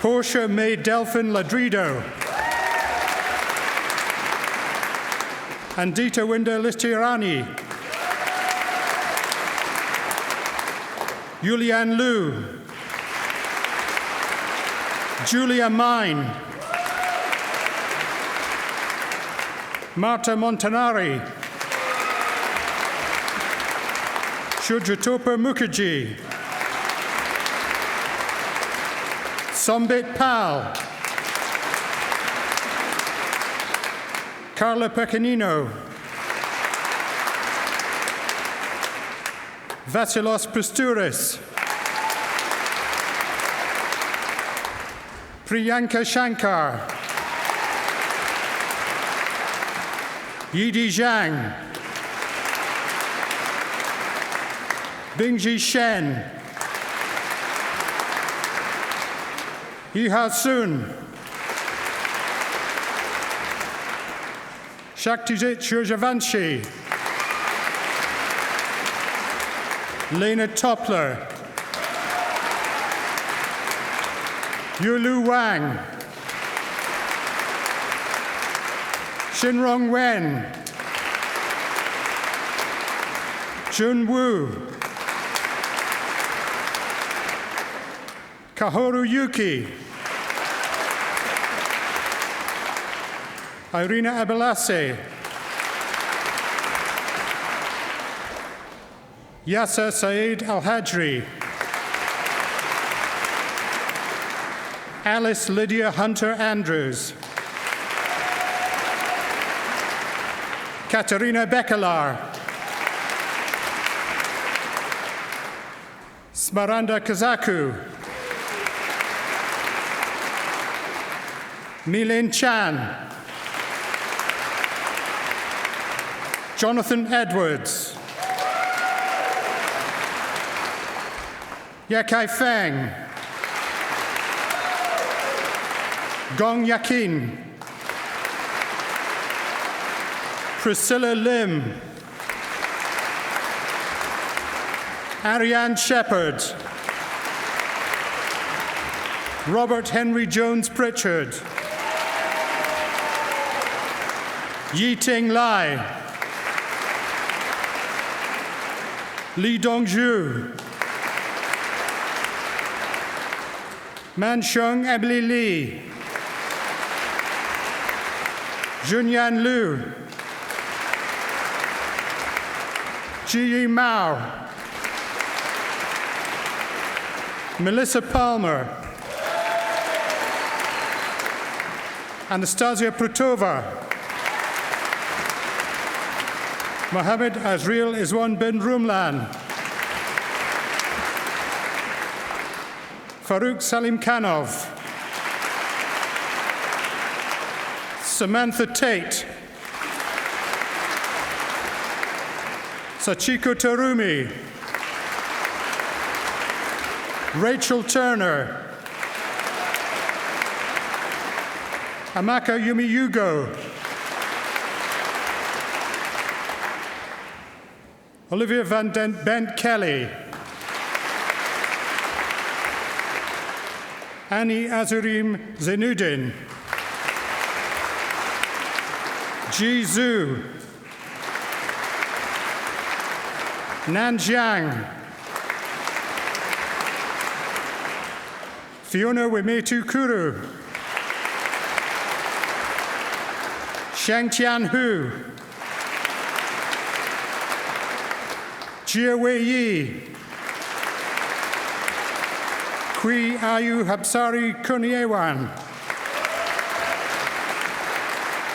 Portia May Delphin Ladrido. Andita Winda Listirani. Yulian Liu. Julia Mine. Marta Montanari. Shudratopa Mukherjee. Sombit Pal. Carla Pecanino. Vassilos Pastouris. Priyanka Shankar. Yidi Zhang. Bingji Shen. Yiha Sun. Shaktijit Shurjavanshi. Lena Toppler. Yulu Wang. Shinrong Wen. Jun Wu. Kahoru Yuki. Irina Abalase. Yasser Saeed Al-Hajri. Alice Lydia Hunter Andrews. Katerina Bekelar. Smaranda Kazaku. Milin Chan. Jonathan Edwards. Yakai Feng. Gong Yakin. Priscilla Lim. Ariane Shepherd. Robert Henry Jones Pritchard. Yi Ting Lai. Li Dongzhu. Mansheng Emily Lee. Junyan Liu. Ji Mao. Melissa Palmer. Anastasia Prutova. Mohammed Azriel Izwan bin Rumlan. Farouk Salim Khanov. Samantha Tate. Sachiko Terumi. Rachel Turner. Amaka Yumiyugo. Olivia Van Bent Kelly. Annie Azurim Zenudin. Ji Zhu. Nanjiang. Fiona Wimetu Kuru. Shengtian Hu. Jia Wei Yi. Kui Ayu Habsari Kuniewan.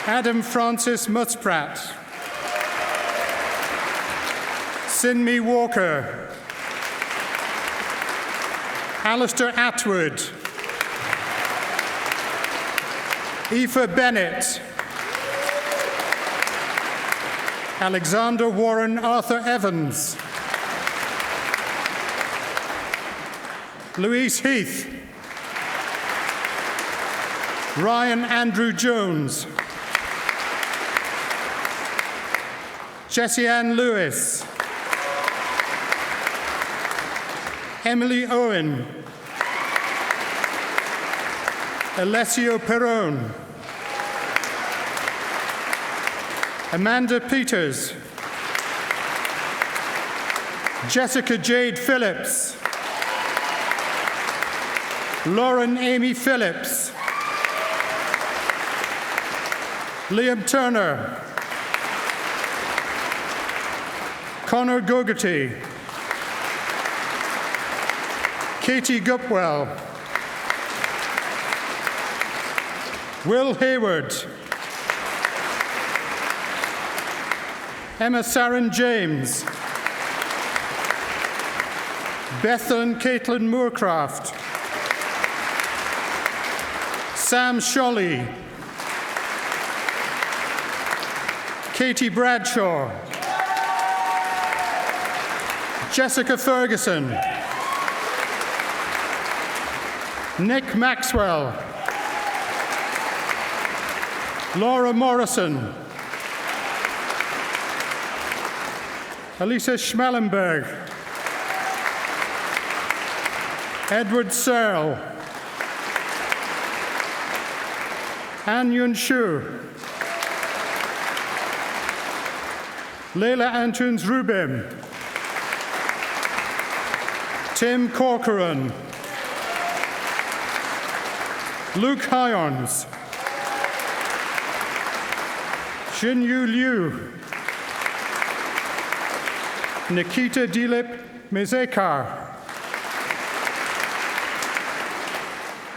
Adam Francis Mutsprat. Sinmi Walker. Alistair Atwood. Aoife Bennett. Alexander Warren Arthur Evans. Louise Heath. Ryan Andrew Jones. Jessie Ann Lewis. Emily Owen. Alessio Perrone. Amanda Peters. Jessica Jade Phillips. Lauren Amy Phillips. Liam Turner. Connor Gogarty. Katie Gupwell. Will Hayward. Emma Sarin James. Bethan Caitlin Moorcraft. Sam Sholly. Katie Bradshaw. Jessica Ferguson. Nick Maxwell. Laura Morrison. Elisa Schmellenberg. Edward Searle. An Yun Shu. Leila Antunes Rubim. Tim Corcoran. Luke Hyons. Xinyu Liu. Nikita Dilip Mizekar.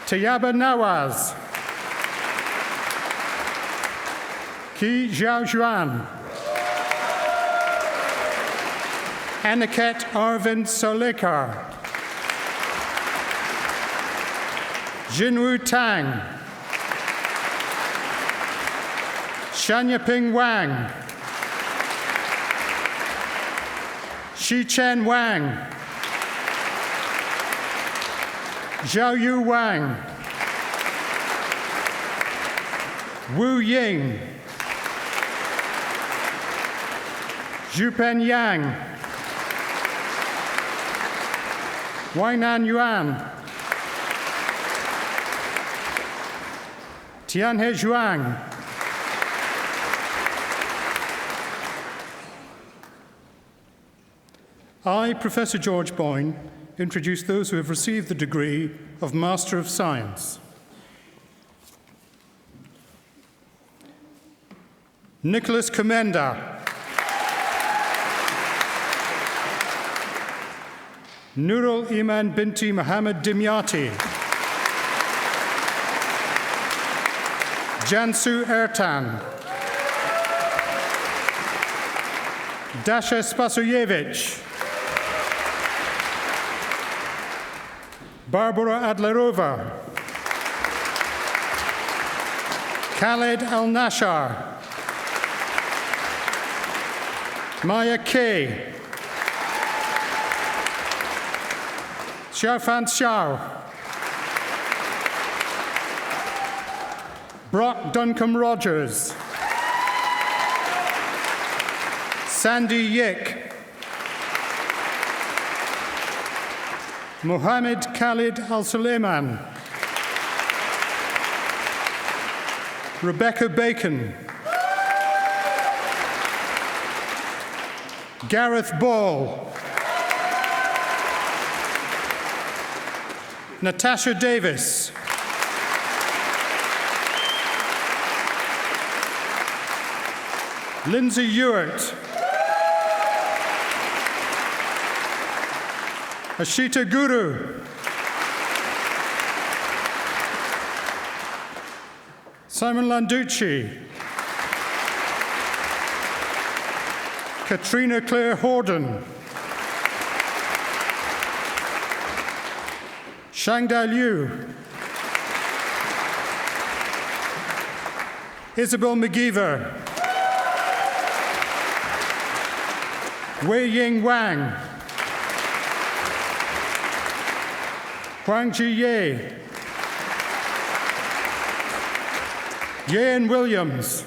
Tayaba Nawaz. Qi Zhaojuan. Aniket Arvind Solekar. Jinwu Tang. Shanyaping Wang. Shichen Wang. Zhaoyu Wang. Wu Ying. Zhupen Yang. Wainan Yuan. Tianhe Zhuang. I, Professor George Boyne, introduce those who have received the degree of Master of Science. Nicholas Commenda. Nurul Iman Binti Muhammad Dimyati. Jansu Ertan. Dasha Spasuyevich. Barbara Adlerova. Khaled Al-Nashar. Maya Kay. Xiaofan Xiao. Brock Duncombe Rogers. Sandy Yick. Mohammed Khalid Al-Suleiman. Rebecca Bacon. Gareth Ball. Natasha Davis. Lindsay Ewart. Ashita Guru. Simon Landucci. Katrina Clare Horden. Shangda Liu. Isabel McGeever. Wei Ying Wang. Huang Ji Ye. Ian Williams.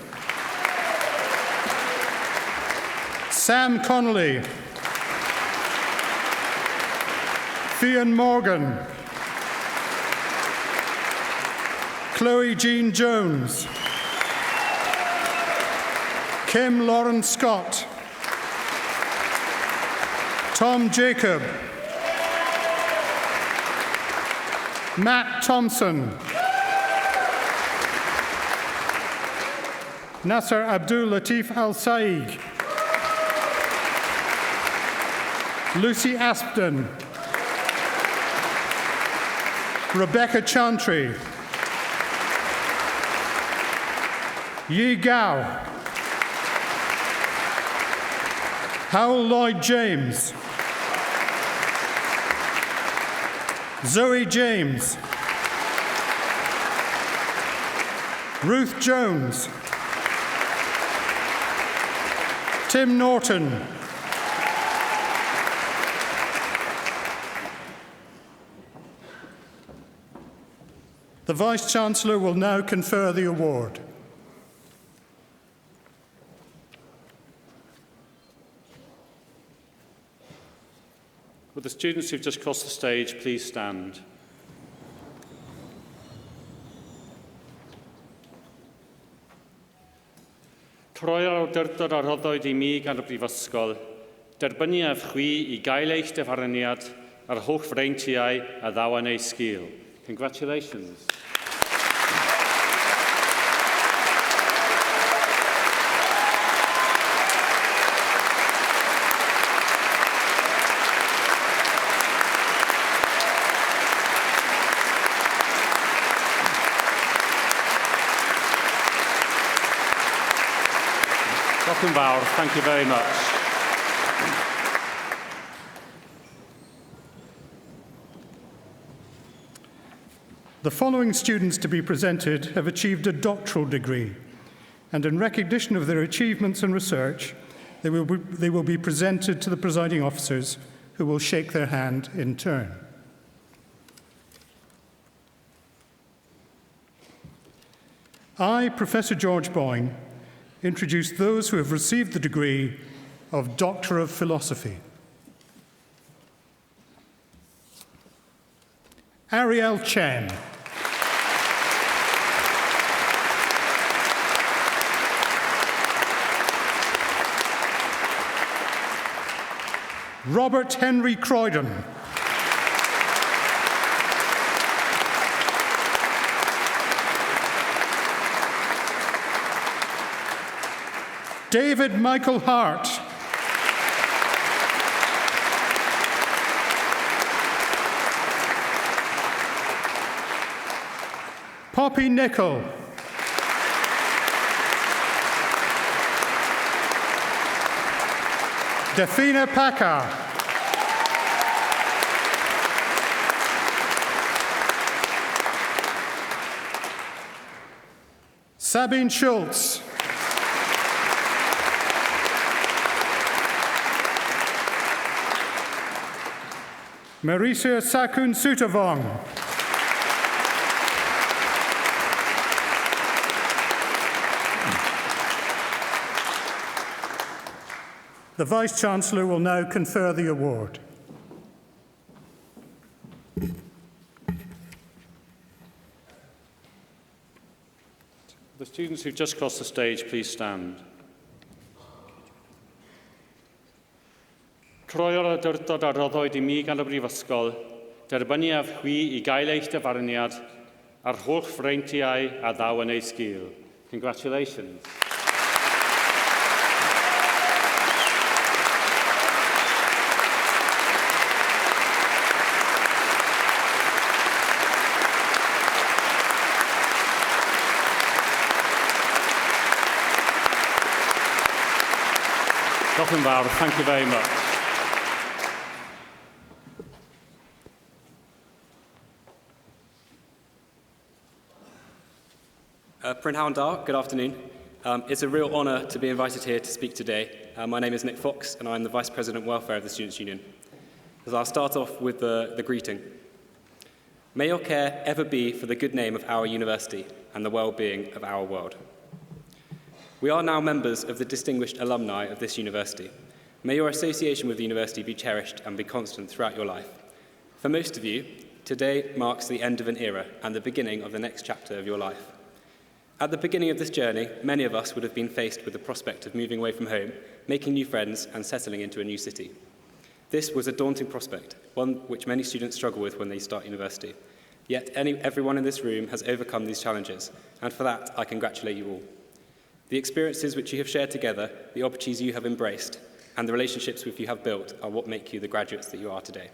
Sam Connolly. Thean Morgan. Chloe Jean Jones. Kim Lauren Scott. Tom Jacob. Matt Thompson. Nasser Abdul Latif Al Saeed. Lucy Aspden. Rebecca Chantry. Yi Gao. Howell Lloyd James. Zoe James. Ruth Jones. Tim Norton. The Vice-Chancellor will now confer the award. Would the students who've just crossed the stage please stand? Troi'r awdurdod a rhoddwyd I mi gan y Brifysgol, derbyniaf chwi I gael eich dyfarniad a'r holl freintiau a ddawan ei sgil. Congratulations. Thank you very much. The following students to be presented have achieved a doctoral degree, and in recognition of their achievements and research, they will be presented to the presiding officers, who will shake their hand in turn. I, Professor George Boyne, introduce those who have received the degree of Doctor of Philosophy. Ariel Chen. Robert Henry Croydon. David Michael Hart. Poppy Nicol. Defina Packer. Sabine Schultz. Marisa Sakun Sutavong. The Vice-Chancellor will now confer the award. The students who've just crossed the stage, please stand. Troio'r awdurdod a roddwyd I mi gan y Brifysgol, derbyniaf chwi I gael eich dyfarniad a'r holl freintiau a ddaw yn ei sgil. Congratulations. Thank you very much. Prynhawn Da, good afternoon. It's a real honour to be invited here to speak today. My name is Nick Fox and I'm the Vice President Welfare of the Students' Union. As I'll start off with the greeting. May your care ever be for the good name of our university and the well-being of our world. We are now members of the distinguished alumni of this university. May your association with the university be cherished and be constant throughout your life. For most of you, today marks the end of an era and the beginning of the next chapter of your life. At the beginning of this journey, many of us would have been faced with the prospect of moving away from home, making new friends, and settling into a new city. This was a daunting prospect, one which many students struggle with when they start university. Yet everyone in this room has overcome these challenges, and for that, I congratulate you all. The experiences which you have shared together, the opportunities you have embraced, and the relationships which you have built are what make you the graduates that you are today.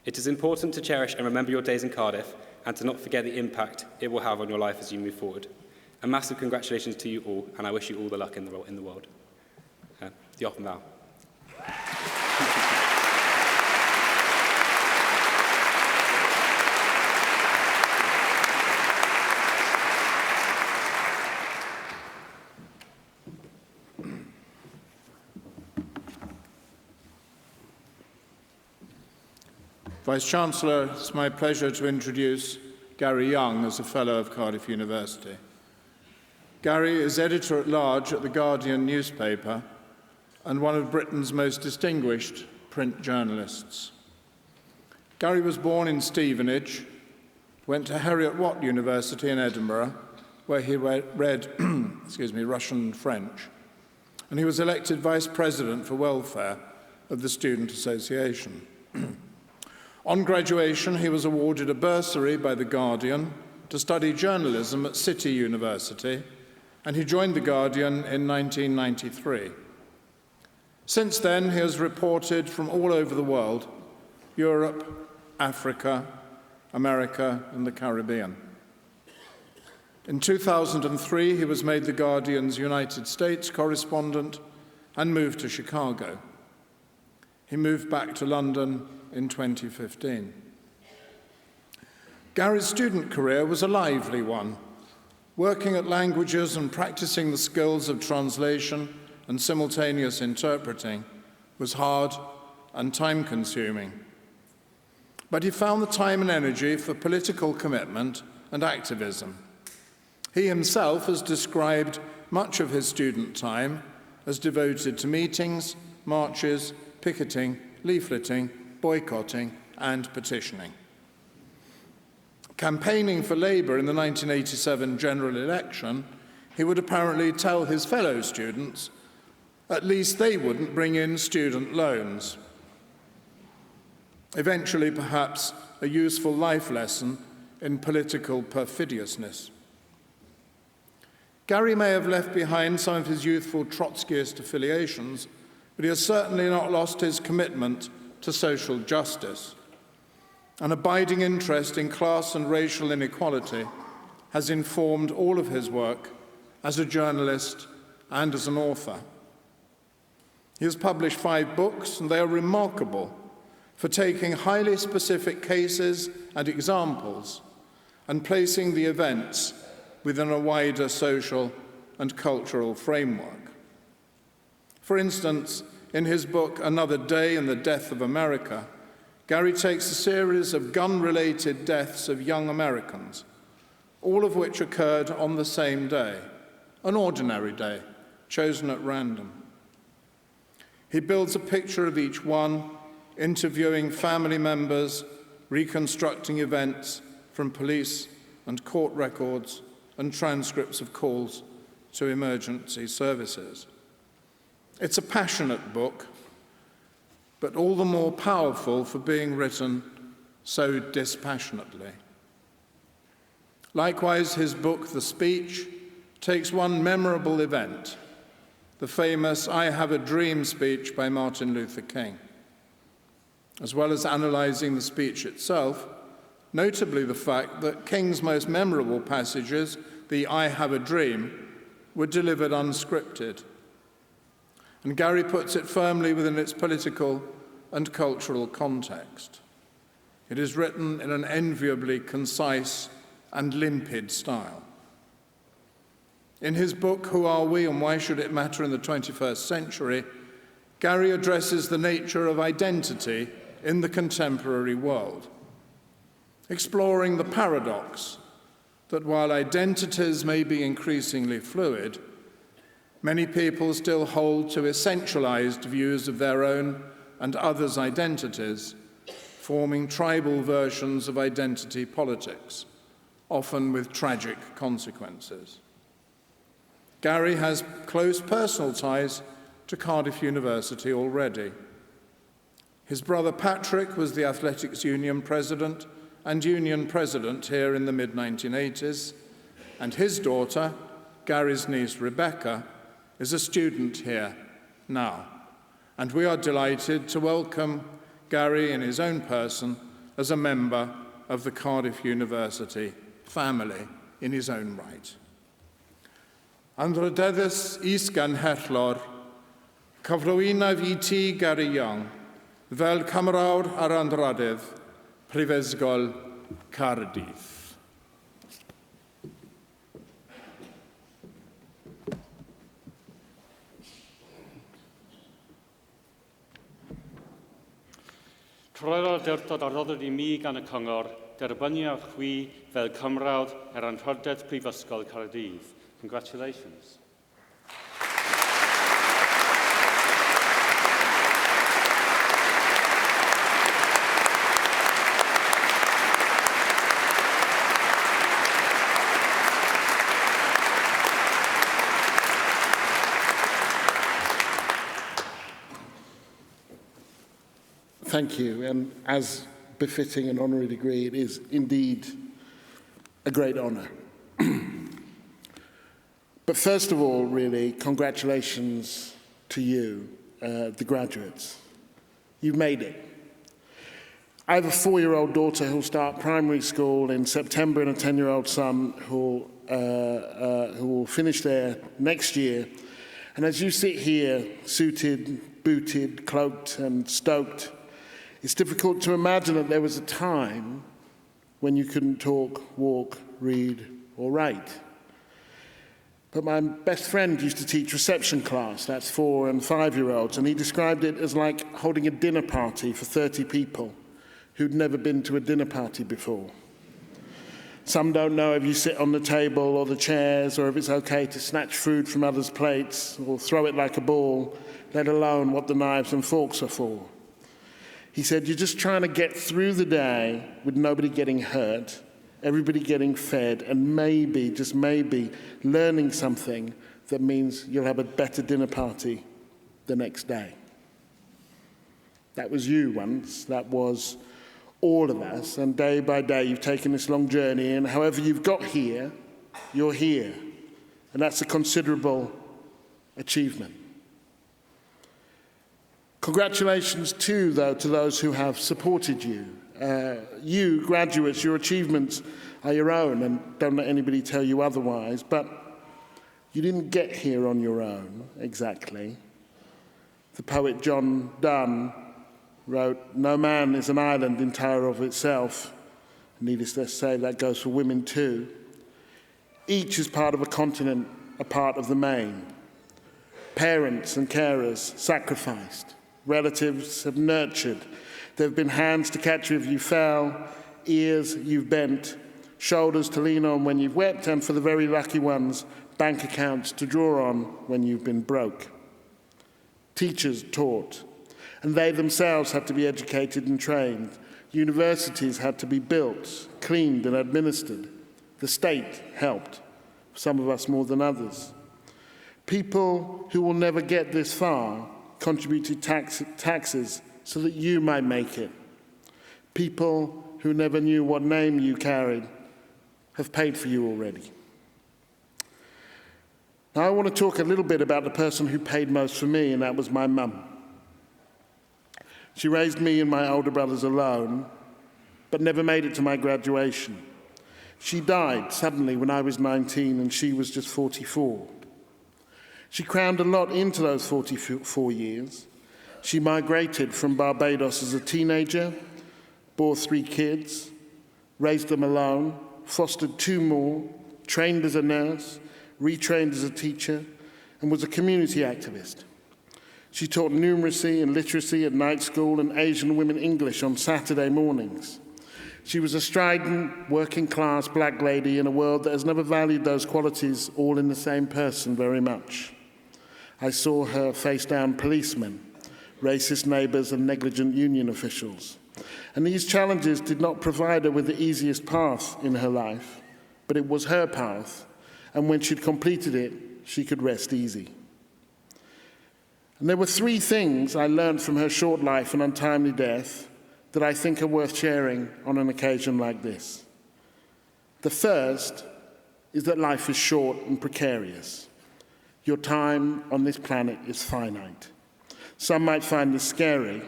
It is important to cherish and remember your days in Cardiff and to not forget the impact it will have on your life as you move forward. A massive congratulations to you all, and I wish you all the luck in the world. Diolch yn fawr. Vice-Chancellor, it's my pleasure to introduce Gary Young as a Fellow of Cardiff University. Gary is Editor-at-Large at The Guardian newspaper and one of Britain's most distinguished print journalists. Gary was born in Stevenage, went to Heriot-Watt University in Edinburgh, where he read Russian and French, and he was elected Vice President for Welfare of the Student Association. On graduation, he was awarded a bursary by The Guardian to study journalism at City University, and he joined The Guardian in 1993. Since then, he has reported from all over the world, Europe, Africa, America, and the Caribbean. In 2003, he was made The Guardian's United States correspondent and moved to Chicago. He moved back to London in 2015. Gary's student career was a lively one. Working at languages and practicing the skills of translation and simultaneous interpreting was hard and time-consuming. But he found the time and energy for political commitment and activism. He himself has described much of his student time as devoted to meetings, marches, picketing, leafleting, boycotting, and petitioning. Campaigning for Labour in the 1987 general election, he would apparently tell his fellow students at least they wouldn't bring in student loans. Eventually, perhaps, a useful life lesson in political perfidiousness. Gary may have left behind some of his youthful Trotskyist affiliations, but he has certainly not lost his commitment to social justice. An abiding interest in class and racial inequality has informed all of his work as a journalist and as an author. He has published 5 books, and they are remarkable for taking highly specific cases and examples and placing the events within a wider social and cultural framework. For instance, in his book, Another Day in the Death of America, Gary takes a series of gun-related deaths of young Americans, all of which occurred on the same day, an ordinary day, chosen at random. He builds a picture of each one, interviewing family members, reconstructing events from police and court records and transcripts of calls to emergency services. It's a passionate book, but all the more powerful for being written so dispassionately. Likewise, his book, The Speech, takes one memorable event, the famous I Have a Dream speech by Martin Luther King. As well as analysing the speech itself, notably the fact that King's most memorable passages, the I Have a Dream, were delivered unscripted. And Gary puts it firmly within its political and cultural context. It is written in an enviably concise and limpid style. In his book, Who Are We and Why Should It Matter in the 21st Century, Gary addresses the nature of identity in the contemporary world, exploring the paradox that while identities may be increasingly fluid, many people still hold to essentialized views of their own and others' identities, forming tribal versions of identity politics, often with tragic consequences. Gary has close personal ties to Cardiff University already. His brother Patrick was the Athletics Union president and union president here in the mid-1980s, and his daughter, Gary's niece Rebecca, is a student here now. And we are delighted to welcome Gary in his own person as a member of the Cardiff University family in his own right. Androdeddus isgan herlor, cyflwynaf I ti Gary Young, fel camrawr ar andradydd, Prifysgol Cardiff. Croeso dyrtod arddodod I mi gan y Cyngor, derbyniaf chwi fel cymrawd ar anrhydedd Prifysgol Cardiff. Congratulations. Thank you, and as befitting an honorary degree, it is indeed a great honour. But first of all, really, congratulations to you, the graduates. You've made it. I have a 4-year-old daughter who'll start primary school in September and a 10-year-old son who will finish there next year. And as you sit here, suited, booted, cloaked and stoked, it's difficult to imagine that there was a time when you couldn't talk, walk, read or write. But my best friend used to teach reception class, that's 4- and 5-year-olds, and he described it as like holding a dinner party for 30 people who'd never been to a dinner party before. Some don't know if you sit on the table or the chairs, or if it's okay to snatch food from others' plates or throw it like a ball, let alone what the knives and forks are for. He said, you're just trying to get through the day with nobody getting hurt, everybody getting fed, and maybe, just maybe, learning something that means you'll have a better dinner party the next day. That was you once. That was all of us. And day by day, you've taken this long journey, and however you've got here, you're here. And that's a considerable achievement. Congratulations too, though, to those who have supported you. You, graduates, your achievements are your own, and don't let anybody tell you otherwise, but you didn't get here on your own, exactly. The poet John Donne wrote, "No man is an island entire of itself." Needless to say, that goes for women too. Each is part of a continent, a part of the main. Parents and carers sacrificed. Relatives have nurtured. There have been hands to catch you if you fell, ears you've bent, shoulders to lean on when you've wept, and for the very lucky ones, bank accounts to draw on when you've been broke. Teachers taught, and they themselves had to be educated and trained. Universities had to be built, cleaned and administered. The state helped, some of us more than others. People who will never get this far contributed taxes so that you might make it. People who never knew what name you carried have paid for you already. Now, I want to talk a little bit about the person who paid most for me, and that was my mum. She raised me and my older brothers alone, but never made it to my graduation. She died suddenly when I was 19 and she was just 44. She crammed a lot into those 44 years. She migrated from Barbados as a teenager, bore 3 kids, raised them alone, fostered 2 more, trained as a nurse, retrained as a teacher, and was a community activist. She taught numeracy and literacy at night school and Asian women English on Saturday mornings. She was a strident, working-class black lady in a world that has never valued those qualities all in the same person very much. I saw her face down policemen, racist neighbours and negligent union officials. And these challenges did not provide her with the easiest path in her life, but it was her path, and when she'd completed it, she could rest easy. And there were 3 things I learned from her short life and untimely death that I think are worth sharing on an occasion like this. The first is that life is short and precarious. Your time on this planet is finite. Some might find this scary.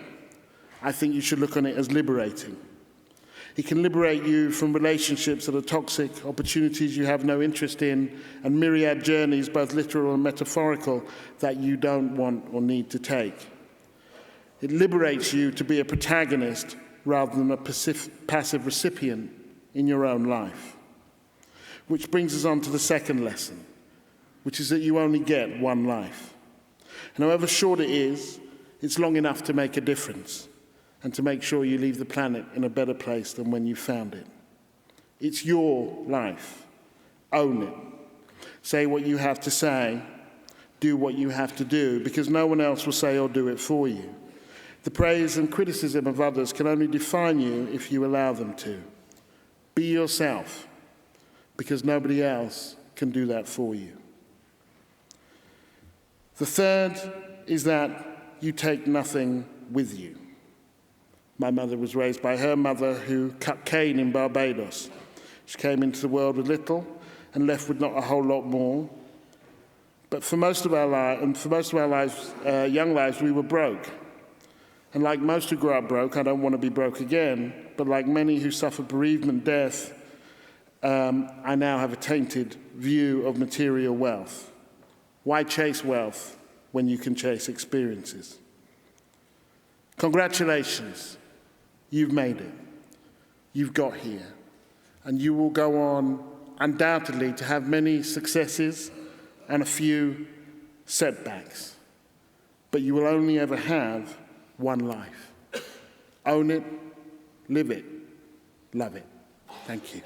I think you should look on it as liberating. It can liberate you from relationships that are toxic, opportunities you have no interest in, and myriad journeys, both literal and metaphorical, that you don't want or need to take. It liberates you to be a protagonist rather than a passive recipient in your own life. Which brings us on to the second lesson, which is that you only get one life. And however short it is, it's long enough to make a difference and to make sure you leave the planet in a better place than when you found it. It's your life. Own it. Say what you have to say. Do what you have to do, because no one else will say or do it for you. The praise and criticism of others can only define you if you allow them to. Be yourself, because nobody else can do that for you. The third is that you take nothing with you. My mother was raised by her mother, who cut cane in Barbados. She came into the world with little and left with not a whole lot more. But for most of our lives, young lives, we were broke. And like most who grow up broke, I don't want to be broke again, but like many who suffer bereavement, death, I now have a tainted view of material wealth. Why chase wealth when you can chase experiences? Congratulations, you've made it. You've got here. And you will go on undoubtedly to have many successes and a few setbacks. But you will only ever have one life. Own it, live it, love it. Thank you.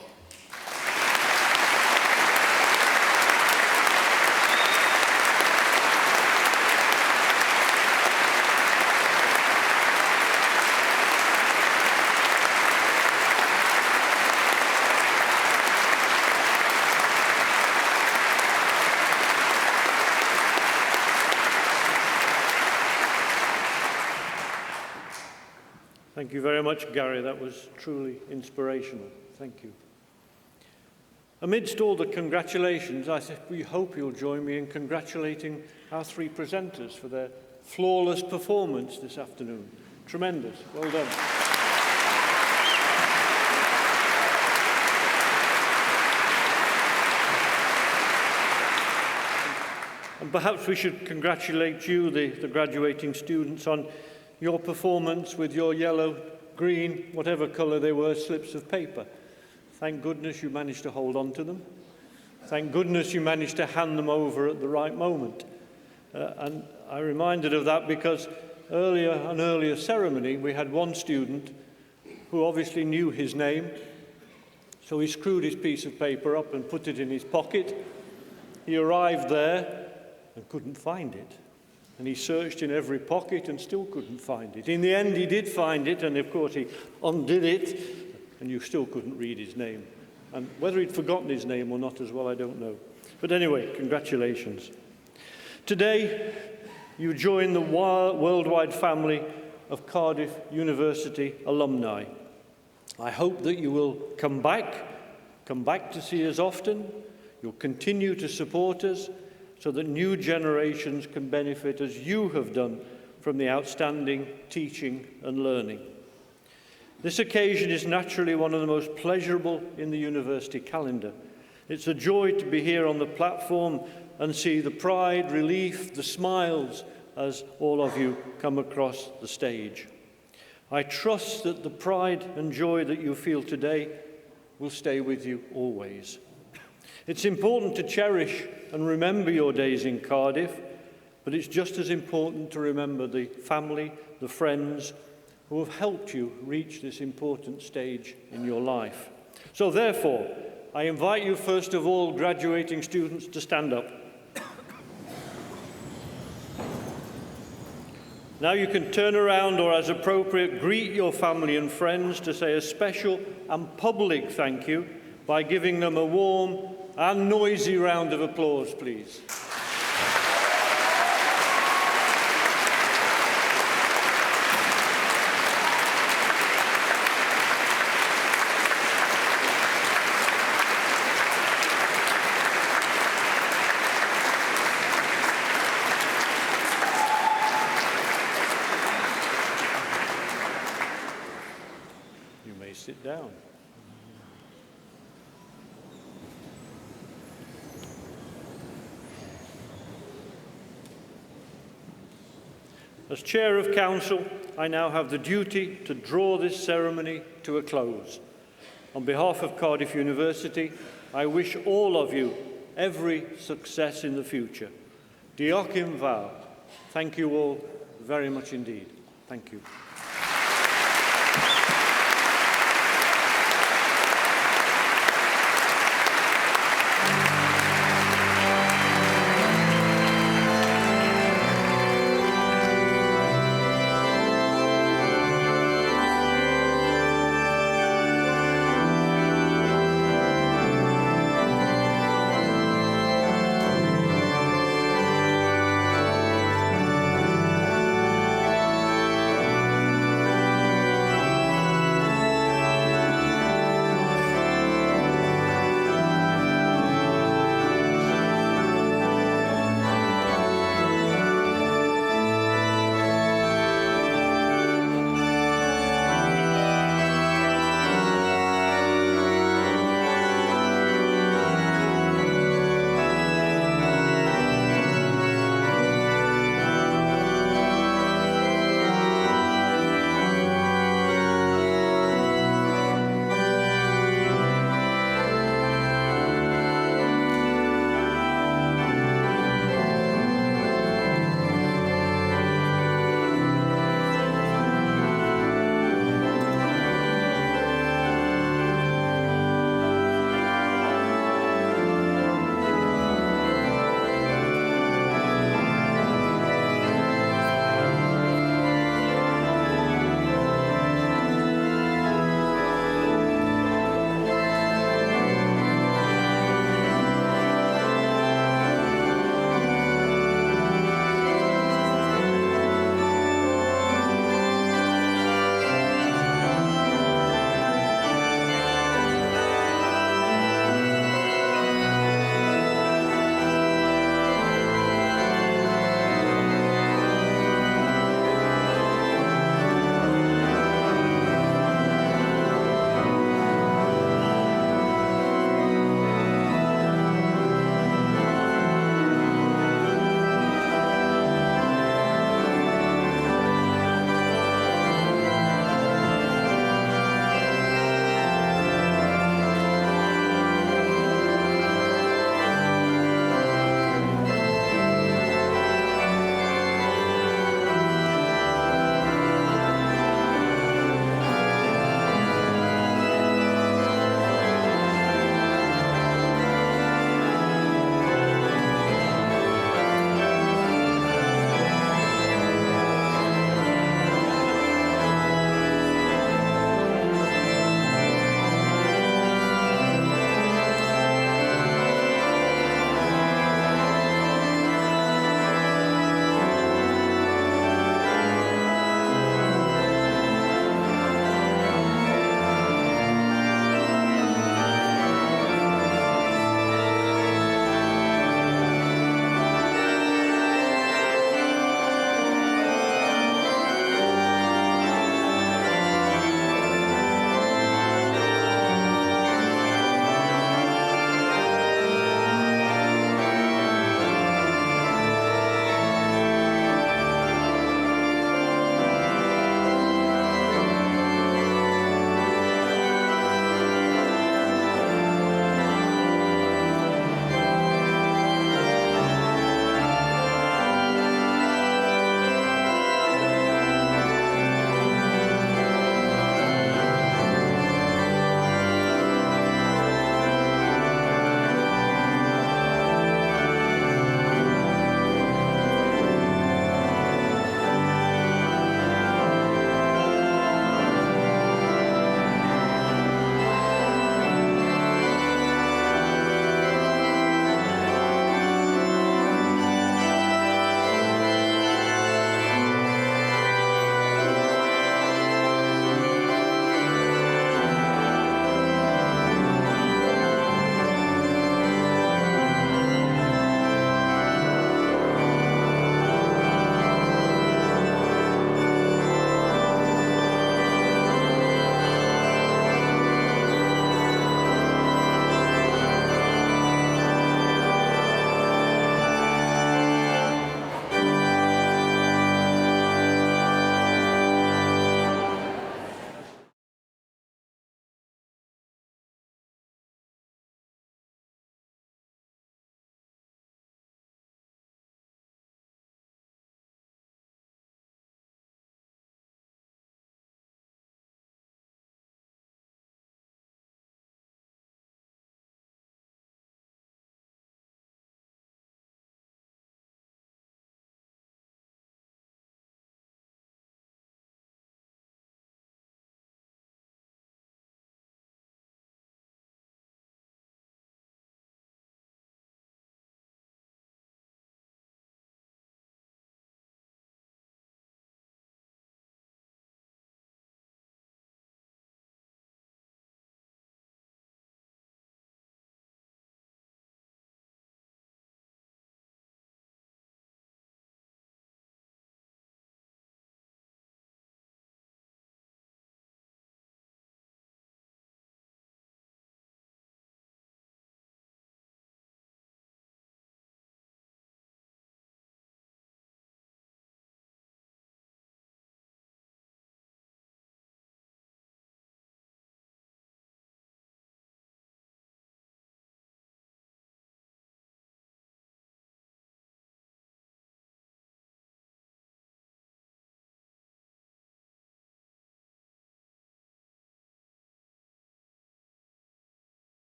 Thank you very much, Gary. That was truly inspirational. Thank you. Amidst all the congratulations, we hope you'll join me in congratulating our 3 presenters for their flawless performance this afternoon. Tremendous. Well done. And perhaps we should congratulate you, the graduating students, on your performance with your yellow, green, whatever colour they were, slips of paper. Thank goodness you managed to hold on to them. Thank goodness you managed to hand them over at the right moment. And I'm reminded of that because an earlier ceremony, we had one student who obviously knew his name, so he screwed his piece of paper up and put it in his pocket. He arrived there and couldn't find it. And he searched in every pocket and still couldn't find it. In the end, he did find it, and of course he undid it, and you still couldn't read his name. And whether he'd forgotten his name or not as well, I don't know. But anyway, congratulations. Today, you join the worldwide family of Cardiff University alumni. I hope that you will come back to see us often. You'll continue to support us so that new generations can benefit as you have done from the outstanding teaching and learning. This occasion is naturally one of the most pleasurable in the university calendar. It's a joy to be here on the platform and see the pride, relief, the smiles as all of you come across the stage. I trust that the pride and joy that you feel today will stay with you always. It's important to cherish and remember your days in Cardiff, but it's just as important to remember the family, the friends who have helped you reach this important stage in your life. So therefore, I invite you first of all, graduating students, to stand up. Now you can turn around or, as appropriate, greet your family and friends to say a special and public thank you by giving them a warm and noisy round of applause, please. Sit down. As Chair of Council, I now have the duty to draw this ceremony to a close. On behalf of Cardiff University, I wish all of you every success in the future. Diolch yn fawr. Thank you all very much indeed. Thank you.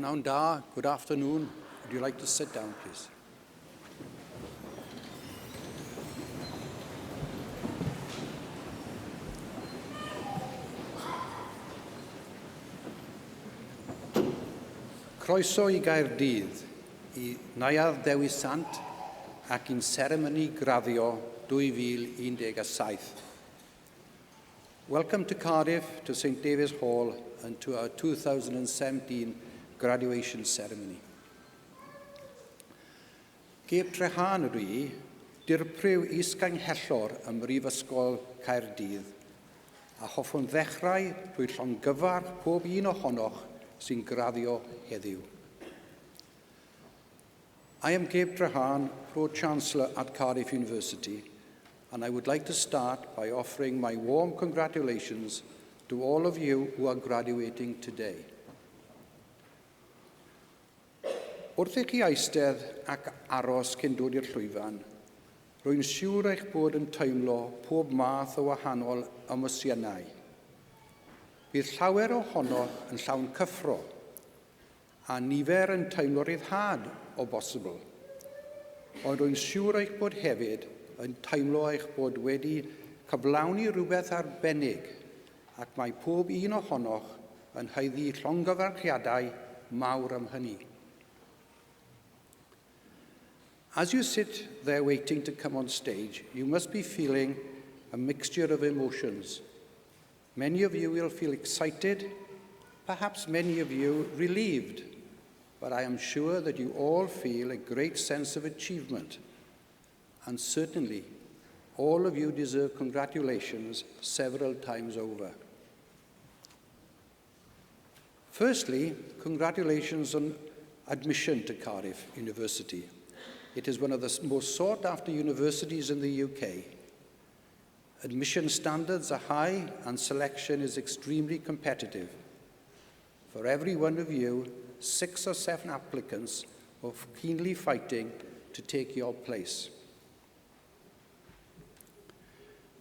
Pnawn da, good afternoon. Would you like to sit down, please? Croeso I Gaerdydd, I Neuadd Dewi Sant ac i'n seremoni graddio 2017. Welcome to Cardiff, to St David's Hall, and to our 2017 graduation ceremony. Geir trehan ydw I, dirpriw isganghellor ym Mhrifysgol Caerdydd, a hoffwn ddechrau drwy llongyfarch pob un ohonoch sy'n graddio heddiw. I am Gabe Trehan, Pro-Chancellor at Cardiff University, and I would like to start by offering my warm congratulations to all of you who are graduating today. Wrth i chi eistedd ac aros cyn dod i'r llwyfan, rwy'n siŵr eich bod yn teimlo pob math o wahanol emosiynau. Bydd llawer ohonoch yn llawn cyffro, a nifer yn teimlo ryddhad o bosibl. Ond rwy'n siŵr eich bod hefyd yn teimlo eich bod wedi cyflawni rhywbeth arbennig, ac mae pob un ohonoch yn haeddu llongyfarchiadau mawr am hynny. As you sit there waiting to come on stage, you must be feeling a mixture of emotions. Many of you will feel excited, perhaps many of you relieved, but I am sure that you all feel a great sense of achievement, and certainly all of you deserve congratulations several times over. Firstly, congratulations on admission to Cardiff University. It is one of the most sought-after universities in the UK. Admission standards are high and selection is extremely competitive. For every one of you, 6 or 7 applicants are keenly fighting to take your place.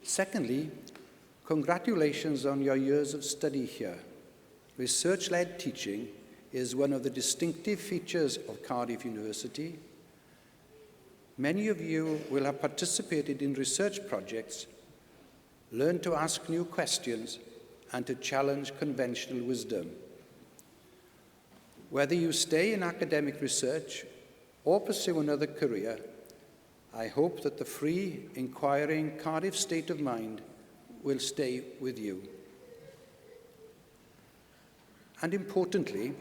Secondly, congratulations on your years of study here. Research-led teaching is one of the distinctive features of Cardiff University. Many of you will have participated in research projects, learned to ask new questions, and to challenge conventional wisdom. Whether you stay in academic research or pursue another career, I hope that the free, inquiring Cardiff state of mind will stay with you. And importantly,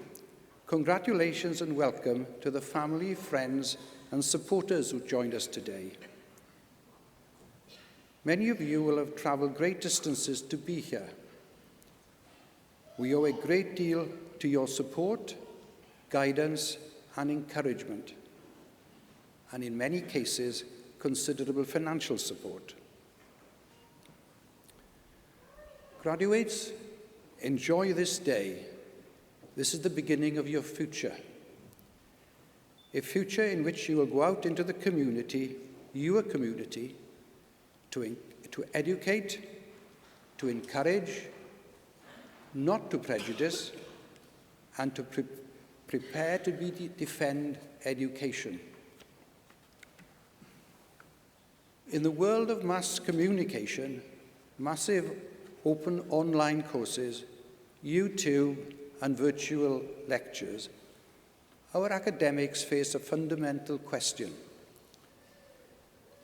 congratulations and welcome to the family, friends, and supporters who joined us today. Many of you will have travelled great distances to be here. We owe a great deal to your support, guidance, and encouragement, and in many cases, considerable financial support. Graduates, enjoy this day. This is the beginning of your future. A future in which you will go out into the community, your community, to educate, to encourage, not to prejudice, and to prepare to defend education. In the world of mass communication, massive open online courses, YouTube, and virtual lectures, our academics face a fundamental question.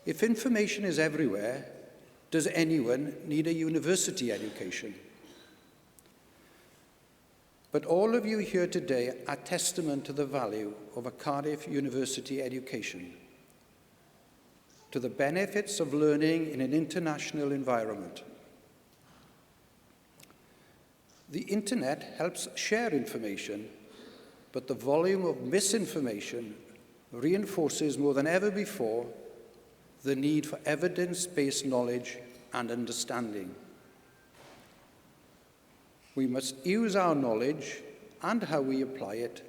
If information is everywhere, does anyone need a university education? But all of you here today are testament to the value of a Cardiff University education, to the benefits of learning in an international environment. The internet helps share information, but the volume of misinformation reinforces more than ever before the need for evidence-based knowledge and understanding. We must use our knowledge and how we apply it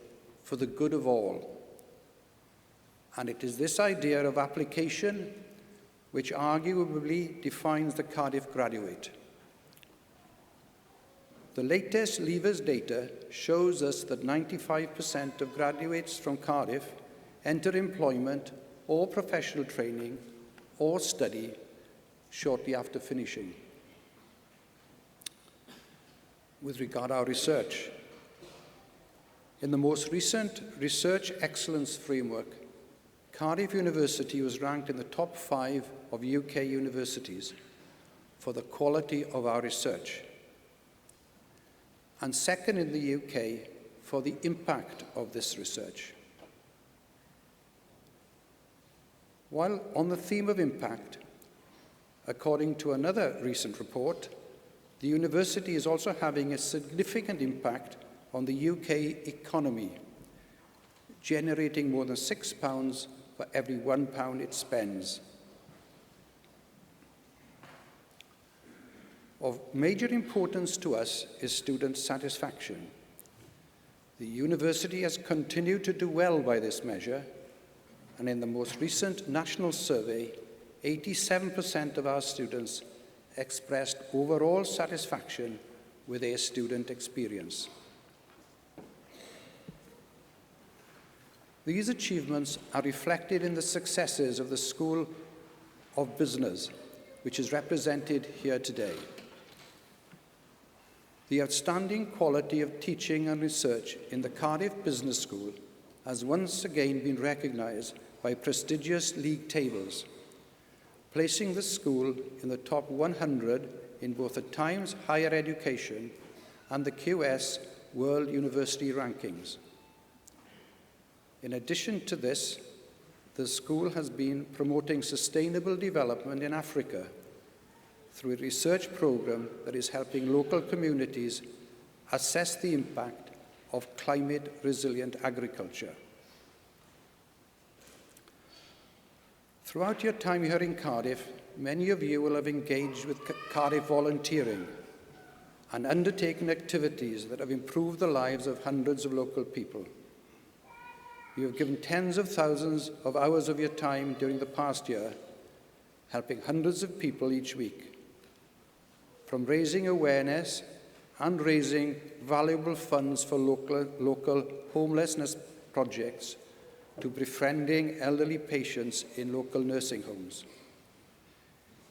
for the good of all. And it is this idea of application which arguably defines the Cardiff graduate. The latest Leavers data shows us that 95% of graduates from Cardiff enter employment or professional training or study shortly after finishing. With regard to our research, in the most recent Research Excellence Framework, Cardiff University was ranked in the top 5 of UK universities for the quality of our research, and second in the UK for the impact of this research. While on the theme of impact, according to another recent report, the university is also having a significant impact on the UK economy, generating more than £6 for every £1 it spends. Of major importance to us is student satisfaction. The university has continued to do well by this measure, and in the most recent national survey, 87% of our students expressed overall satisfaction with their student experience. These achievements are reflected in the successes of the School of Business, which is represented here today. The outstanding quality of teaching and research in the Cardiff Business School has once again been recognised by prestigious league tables, placing the school in the top 100 in both the Times Higher Education and the QS World University Rankings. In addition to this, the school has been promoting sustainable development in Africa through a research program that is helping local communities assess the impact of climate-resilient agriculture. Throughout your time here in Cardiff, many of you will have engaged with Cardiff volunteering and undertaken activities that have improved the lives of hundreds of local people. You have given tens of thousands of hours of your time during the past year, helping hundreds of people each week. From raising awareness and raising valuable funds for local homelessness projects to befriending elderly patients in local nursing homes.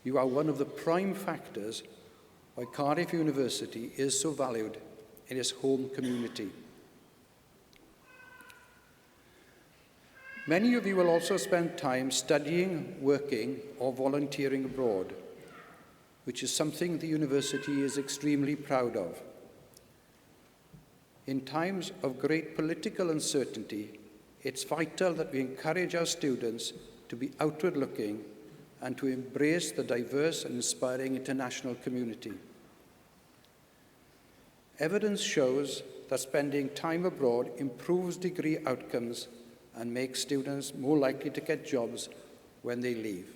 You are one of the prime factors why Cardiff University is so valued in its home community. Many of you will also spend time studying, working, or volunteering abroad, which is something the university is extremely proud of. In times of great political uncertainty, it's vital that we encourage our students to be outward-looking and to embrace the diverse and inspiring international community. Evidence shows that spending time abroad improves degree outcomes and makes students more likely to get jobs when they leave.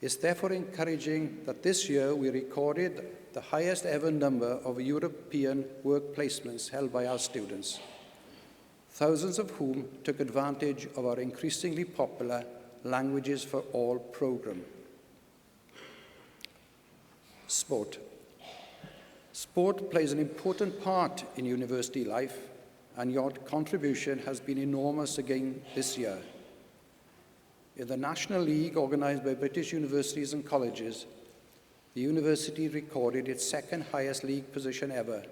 It's therefore encouraging that this year we recorded the highest ever number of European work placements held by our students, thousands of whom took advantage of our increasingly popular Languages for All program. Sport. Sport plays an important part in university life, and your contribution has been enormous again this year. In the National League organised by British universities and colleges, the university recorded its second highest league position ever,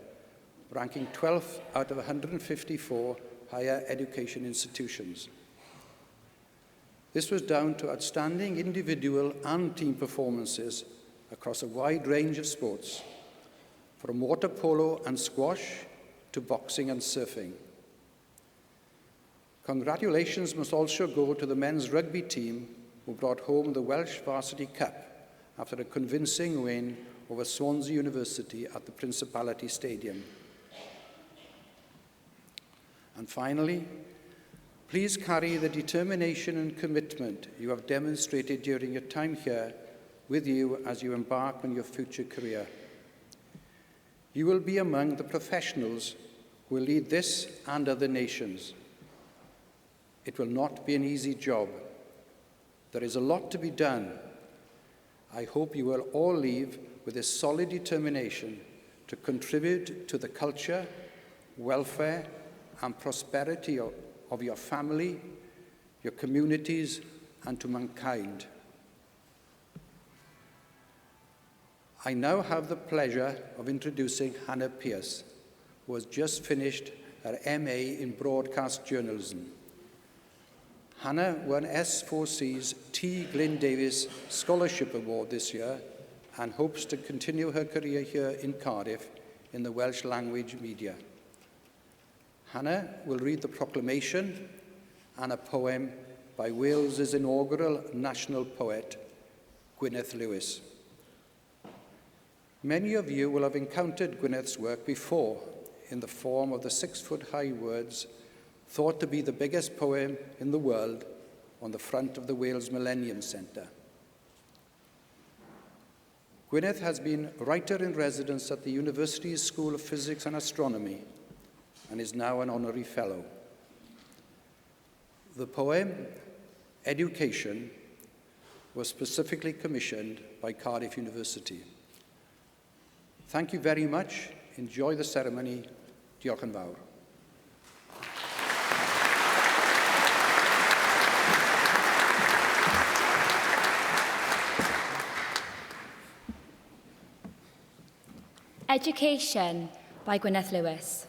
ranking 12th out of 154 higher education institutions. This was down to outstanding individual and team performances across a wide range of sports, from water polo and squash to boxing and surfing. Congratulations must also go to the men's rugby team who brought home the Welsh Varsity Cup after a convincing win over Swansea University at the Principality Stadium. And finally, please carry the determination and commitment you have demonstrated during your time here with you as you embark on your future career. You will be among the professionals who will lead this and other nations. It will not be an easy job. There is a lot to be done, I hope you will all leave with a solid determination to contribute to the culture, welfare, and prosperity of your family, your communities, and to mankind. I now have the pleasure of introducing Hannah Pearce, who has just finished her MA in Broadcast Journalism. Hannah won S4C's T. Glyn Davis Scholarship Award this year and hopes to continue her career here in Cardiff in the Welsh language media. Hannah will read the proclamation and a poem by Wales's inaugural national poet, Gwyneth Lewis. Many of you will have encountered Gwyneth's work before in the form of the 6-foot-high words thought to be the biggest poem in the world on the front of the Wales Millennium Centre. Gwyneth has been writer-in-residence at the University's School of Physics and Astronomy and is now an honorary fellow. The poem, Education, was specifically commissioned by Cardiff University. Thank you very much. Enjoy the ceremony. Diolch yn fawr. Education by Gwyneth Lewis.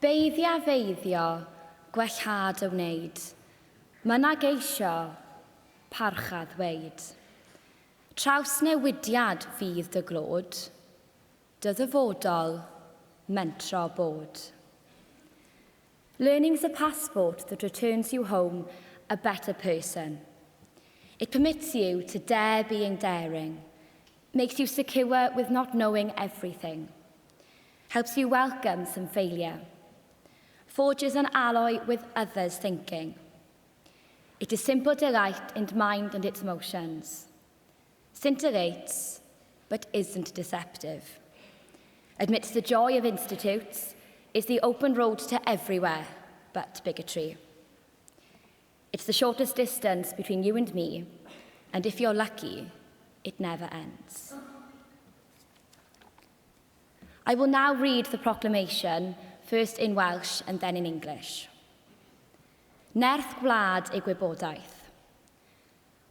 Feiddio, gwellhad o wneud. Myna geisio, parchad weid. Trawsnewidiad fydd dy glod, dy ddyfodol, mentro bod. Learning is a passport that returns you home a better person. It permits you to dare being daring, makes you secure with not knowing everything, helps you welcome some failure, forges an alloy with others' thinking. It is simple delight in mind and its motions, scintillates, but isn't deceptive, admits the joy of institutes, is the open road to everywhere but bigotry. It's the shortest distance between you and me, and if you're lucky, it never ends. I will now read the proclamation, first in Welsh and then in English. Nerth gwlad ei gwybodaeth.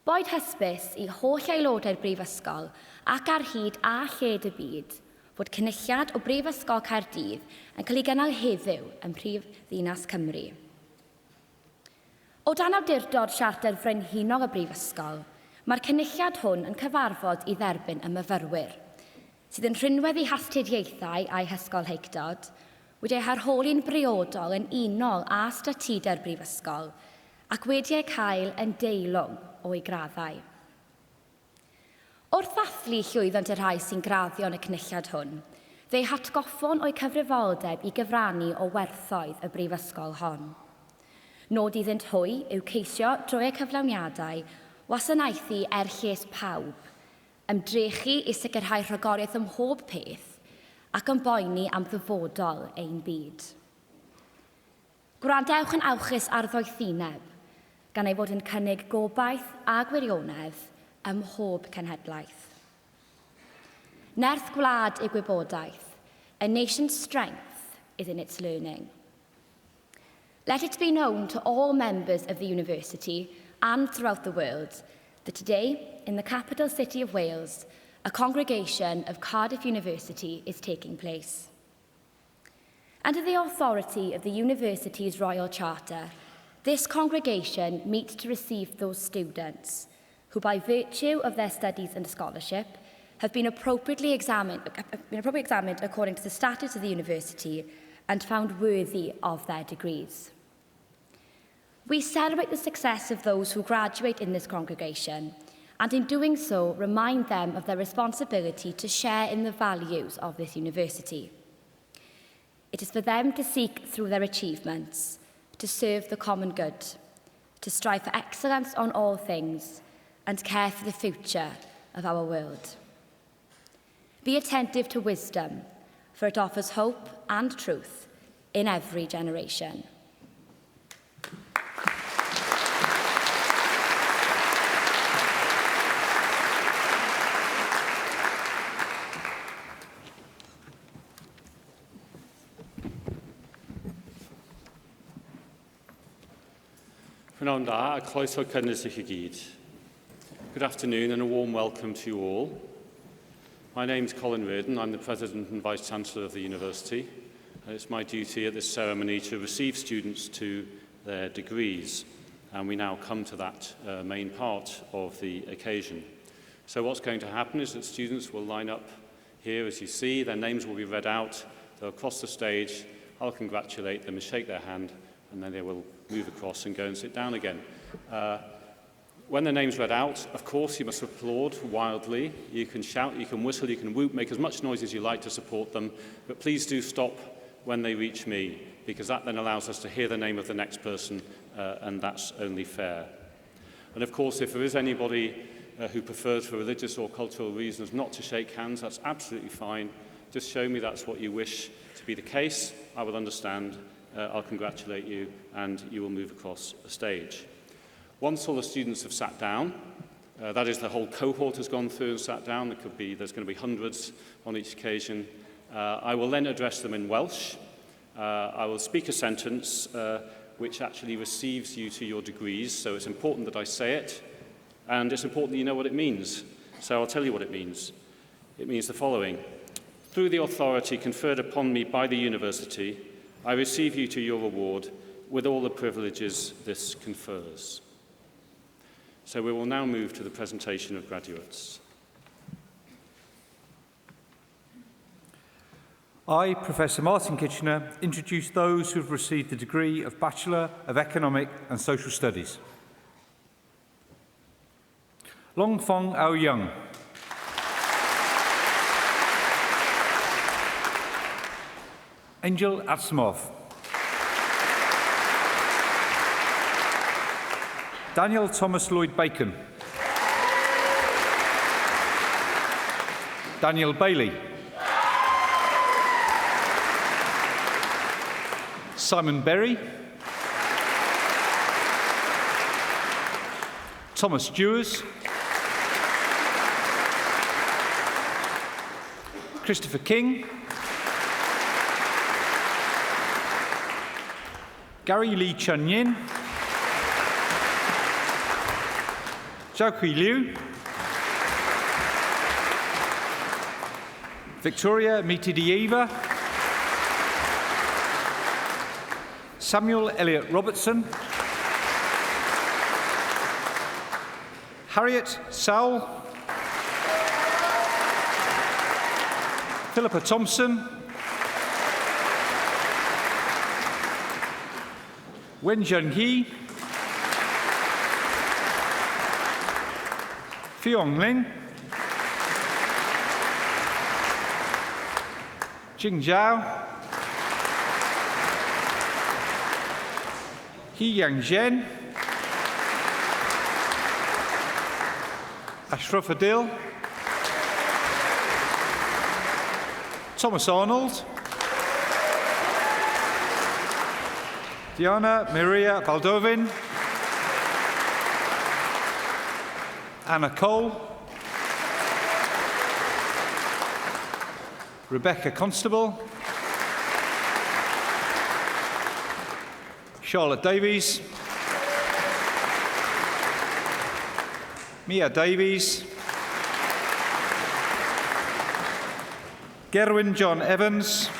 Boed hysbys i holl aelodau'r Brifysgol ac ar hyd a lled y byd fod cynulliad o Brifysgol Caerdydd yn cael ei gynnal heddiw yn Prif Ddinas Cymru. O dan awdurdod siarter frenhinol y Brifysgol, mae'r cynulliad hwn yn cyfarfod i dderbyn y myfyrwyr, sydd yn rhinwedd i hastudiaethau a'i hysgol heicdod, wedi'i harholi'n briodol yn unol a statudau'r Brifysgol, ac wedi'i cael yn deilwng o'i graddau. Wrth ddathlu llwyddant y rhai sy'n graddio yn y cynulliad hwn, fe'i hatgoffon o'i cyfrifoldeb i gyfrannu o werthoedd y Brifysgol hon. Nod iddynt hwy yw ceisio drwy y cyflawniadau wasanaethu lles pawb, ymdrechu i sicrhau rhagoriaeth ym mhob peth ac yn boeni am ddyfodol ein byd. Gwrandewch yn awchus ar ddoethineb, gan ei fod yn cynnig gobaith a gwirionedd ym mhob cenhedlaeth. Nerth gwlad ei gwybodaeth, a nation's strength is in its learning. Let it be known to all members of the university and throughout the world that today, in the capital city of Wales, a congregation of Cardiff University is taking place. Under the authority of the university's Royal Charter, this congregation meets to receive those students who, by virtue of their studies and scholarship, have been appropriately examined according to the statutes of the university and found worthy of their degrees. We celebrate the success of those who graduate in this congregation, and in doing so, remind them of their responsibility to share in the values of this university. It is for them to seek through their achievements, to serve the common good, to strive for excellence on all things, and care for the future of our world. Be attentive to wisdom, for it offers hope and truth in every generation. Prynawn da, a croeso cynnes I chi gyd. Good afternoon and a warm welcome to you all. My name's Colin Reardon. I'm the President and Vice-Chancellor of the University. And it's my duty at this ceremony to receive students to their degrees. And we now come to that main part of the occasion. So what's going to happen is that students will line up here, as you see. Their names will be read out. They'll cross the stage. I'll congratulate them and shake their hand, and then they will move across and go and sit down again. When the name's read out, of course, you must applaud wildly. You can shout, you can whistle, you can whoop, make as much noise as you like to support them, but please do stop when they reach me, because that then allows us to hear the name of the next person, and that's only fair. And of course, if there is anybody who prefers for religious or cultural reasons not to shake hands, that's absolutely fine. Just show me that's what you wish to be the case. I will understand. I'll congratulate you, and you will move across the stage. Once all the students have sat down, that is, the whole cohort has gone through and sat down. There's going to be hundreds on each occasion. I will then address them in Welsh. I will speak a sentence which actually receives you to your degrees, so it's important that I say it, and it's important that you know what it means. So I'll tell you what it means. It means the following. Through the authority conferred upon me by the university, I receive you to your award with all the privileges this confers. So we will now move to the presentation of graduates. I, Professor Martin Kitchener, introduce those who have received the degree of Bachelor of Economic and Social Studies. Long Fong Ao Young. Angel Asimov. Daniel Thomas Lloyd Bacon. Daniel Bailey. Simon Berry. Thomas Dewars. Christopher King. Gary Lee Chun Yin. Zhaohui Liu. Victoria Mitidieva. Samuel Elliott Robertson. Harriet Sowell. Philippa Thompson. Wen Zhenghe. Fiong Ling. Jing Zhao. He Yang Zhen. Ashraf Adil. Thomas Arnold. Diana Maria Baldovin. Anna Cole. Rebecca Constable. Charlotte Davies. Mia Davies. Gerwin John Evans.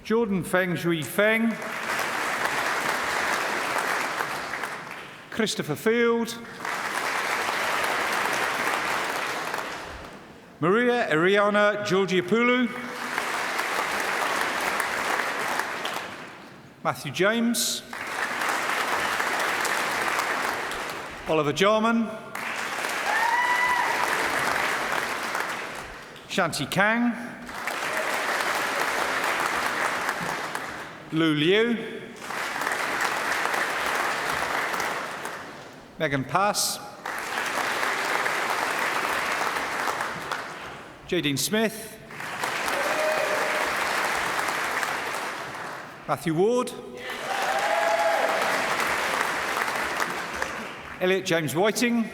Jordan Feng Zhui Feng. Christopher Field. Maria Ariana Georgiapoulou. Matthew James. Oliver Jarman. Shanti Kang. Lu Liu. Megan Pass. Jadine Smith. Matthew Ward. Elliot James Whiting.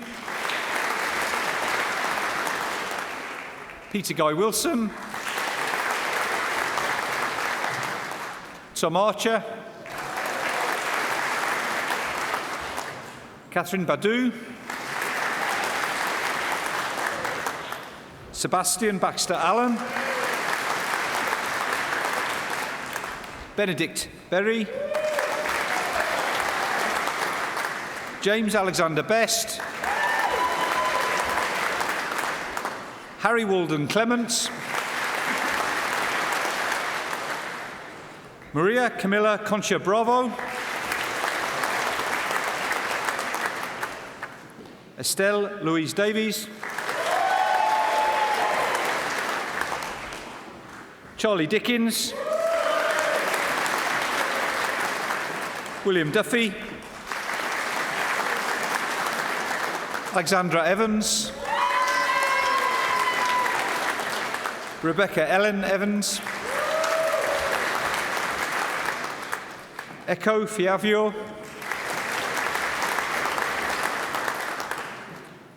Peter Guy Wilson. Tom Archer. Catherine Badu. Sebastian Baxter-Allen. Benedict Berry. James Alexander Best. Harry Walden Clements. Maria Camilla Concha Bravo. Estelle Louise Davies. Charlie Dickens. William Duffy. Alexandra Evans. Rebecca Ellen Evans. Echo Fiavio.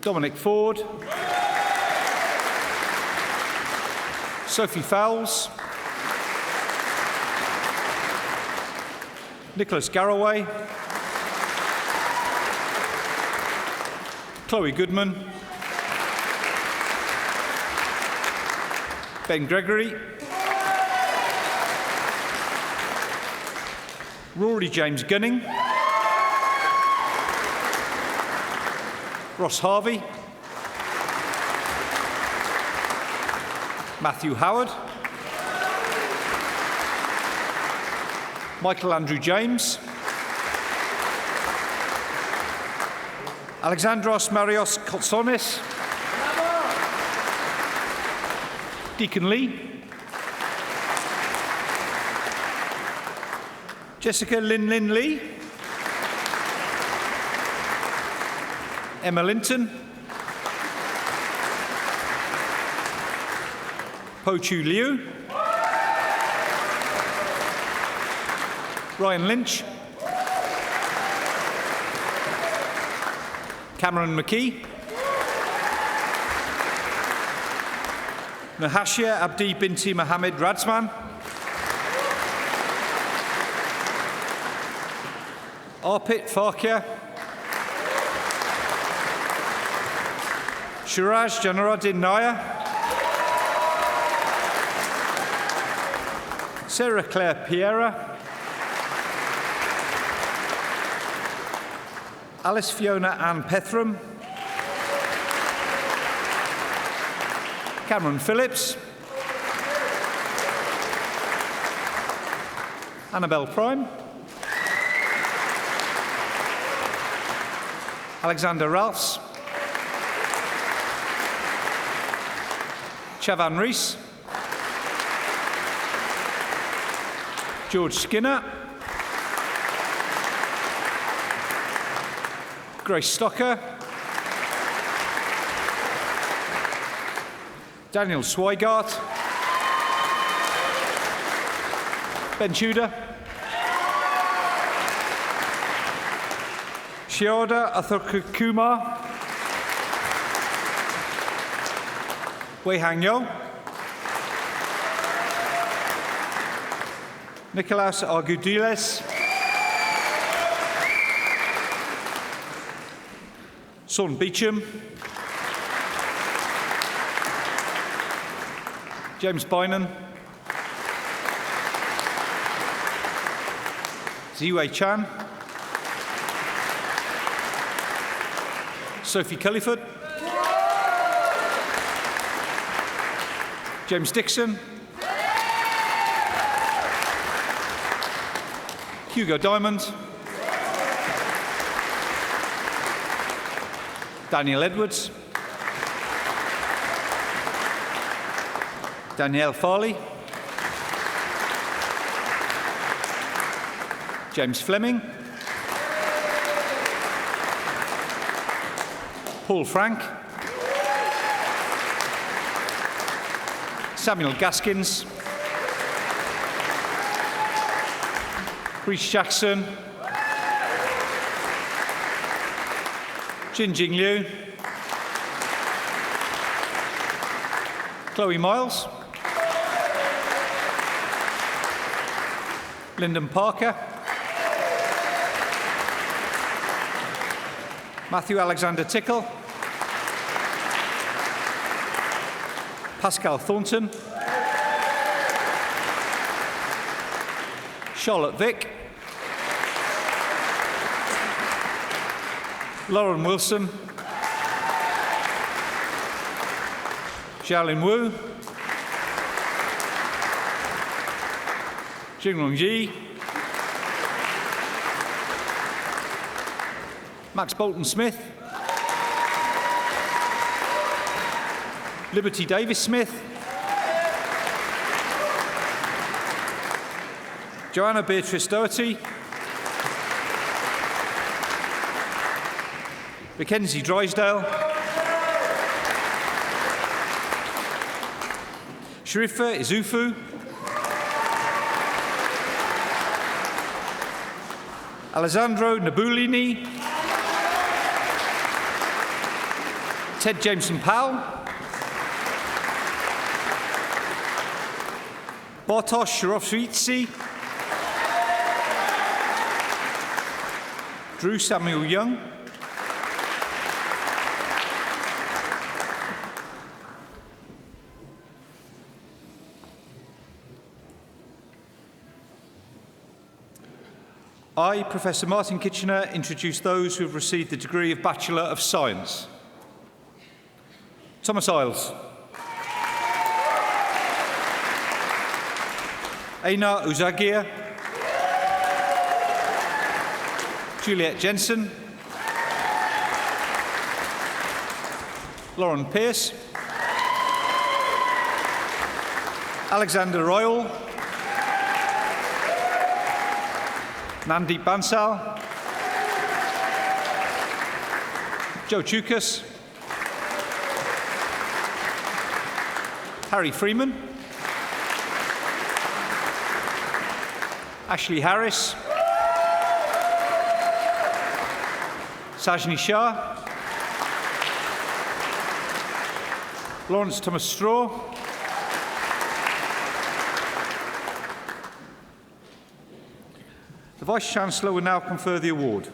Dominic Ford. Sophie Fowles. Nicholas Garraway. Chloe Goodman. Ben Gregory. Rory James Gunning. Ross Harvey. Matthew Howard. Michael Andrew James. Alexandros Marios Kotsonis. Deacon Lee. Jessica Lin Lee. Emma Linton. Po Chu Liu. Ryan Lynch. Cameron McKee. Nahashia Abdi Binti Mohammed Radsman. Arpit Farkia. Shiraj Janaruddin Nair. Sarah Claire Piera. Alice Fiona Ann Pethram. Cameron Phillips. Annabelle Prime. Alexander Ralphs. Chavan Rees. George Skinner. Grace Stocker. Daniel Swigart. Ben Tudor. Shioda Athurkumar. Wei Hang Yo. Nicolas Argudiles. Son Beecham. James Bynan. Ziwei Chan. Sophie Culliford. James Dixon. Hugo Diamond. Daniel Edwards. Danielle Farley. James Fleming. Paul Frank. Samuel Gaskins. Reece Jackson. Jinjing Liu. Chloe Miles. Lyndon Parker. Matthew Alexander Tickle. Pascal Thornton. Charlotte Vick. Lauren Wilson. Xiaolin Wu. Jinglong Yi. Max Bolton-Smith. Liberty Davis-Smith. Joanna Beatrice Doherty. Mackenzie Drysdale. Sharifa Izufu. Alessandro Nabulini. Ted Jameson Powell. Bartosz Shirofsvitsi. Drew Samuel Young. I, Professor Martin Kitchener, introduce those who have received the degree of Bachelor of Science. Thomas Isles. Einar Uzagia. Juliet Jensen. Lauren Pearce. Alexander Royal. Nandeep Bansal. Joe Chukas. Harry Freeman. Ashley Harris. Sajni Shah. Lawrence Thomas Straw. The Vice-Chancellor will now confer the award.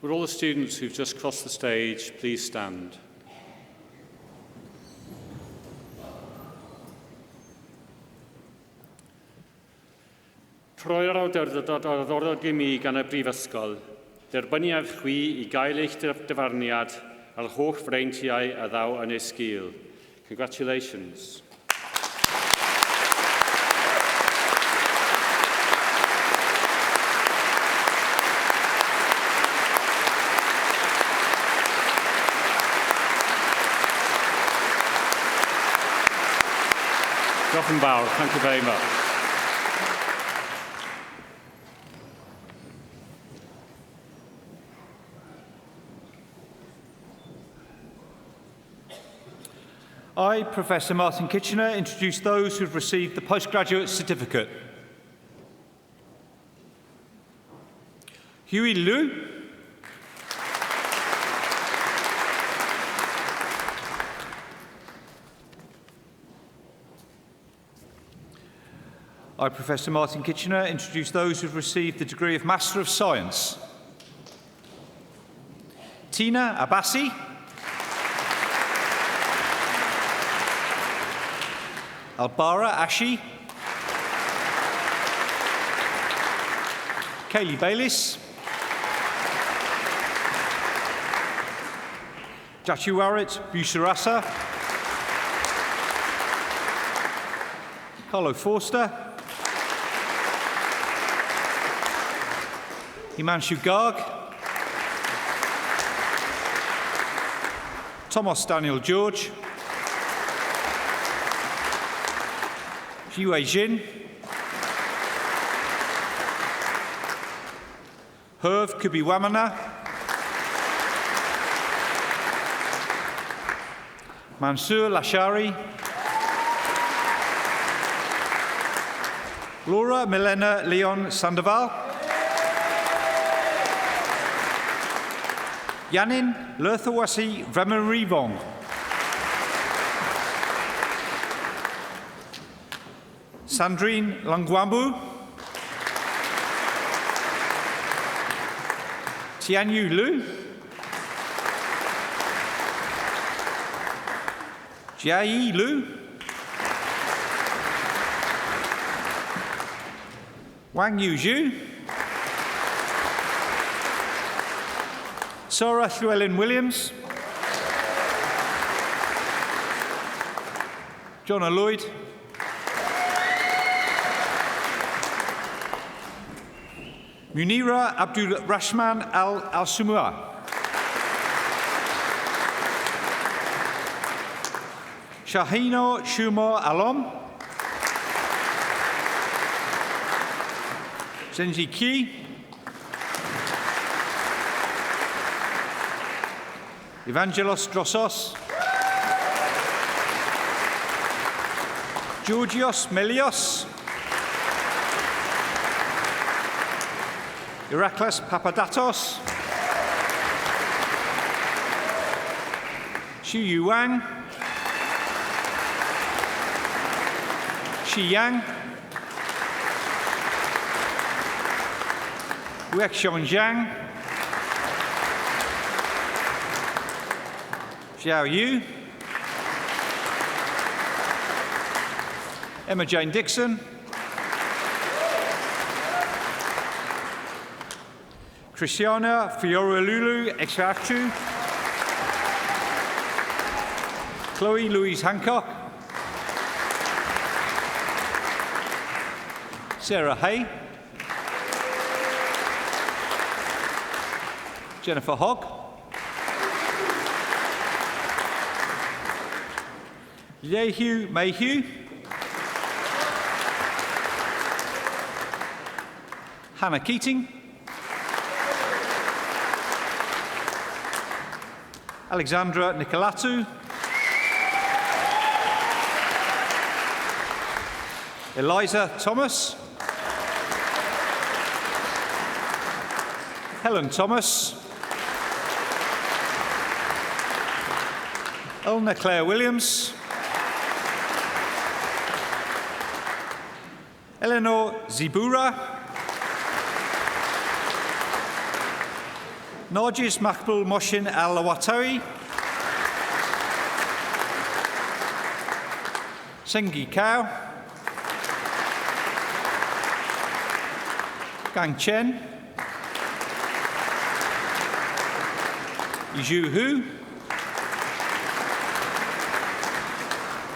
Would all the students who've just crossed the stage please stand? Troi'r awdurdod I mi gan y Brifysgol, derbyniad chwi I gael eich dyfarniad a'r holl freintiau a ddaw yn ei sgil. Congratulations. Diolch yn fawr. Thank you very much. I, Professor Martin Kitchener, introduce those who have received the postgraduate certificate. Huey Liu. I, Professor Martin Kitchener, introduce those who have received the degree of Master of Science. Tina Abassi. Albara Ashi. Kaylee Bayliss. Jachuwarit Busarasa. Carlo Forster. Himanshu Garg. Thomas Daniel George. Jiwei Jin. Herv Kubiwamana. Mansoor Lashari. Laura Milena Leon Sandoval. Yanin Lerthawasi Vremarivong. Sandrine Langwambu. Tianyu Lu. Jiayi Lu. Wang Yuzhu. Sarah Llewellyn Williams. John Lloyd. Munira Abdul Rashman Al Sumua. Shahino Shumar Alom. Zenji Ki. Evangelos Drossos. Georgios Melios. Iraklis Papadatos. Xu Yuang. Shi Yang. Wexiong Zhang. Xiao Yu. Emma Jane Dixon. Christiana Fiorelulu Exarchu. Chloe Louise Hancock. Sarah Hay. Jennifer Hogg. Yehu Mayhew. Hannah Keating. Alexandra Nicolatu. Eliza Thomas. Helen Thomas. Elna Claire Williams. Eleanor Zibura. Narjis Makbul Moshin Al-Lawatawi. Sengi Kao. Gang Chen. Zhu Hu.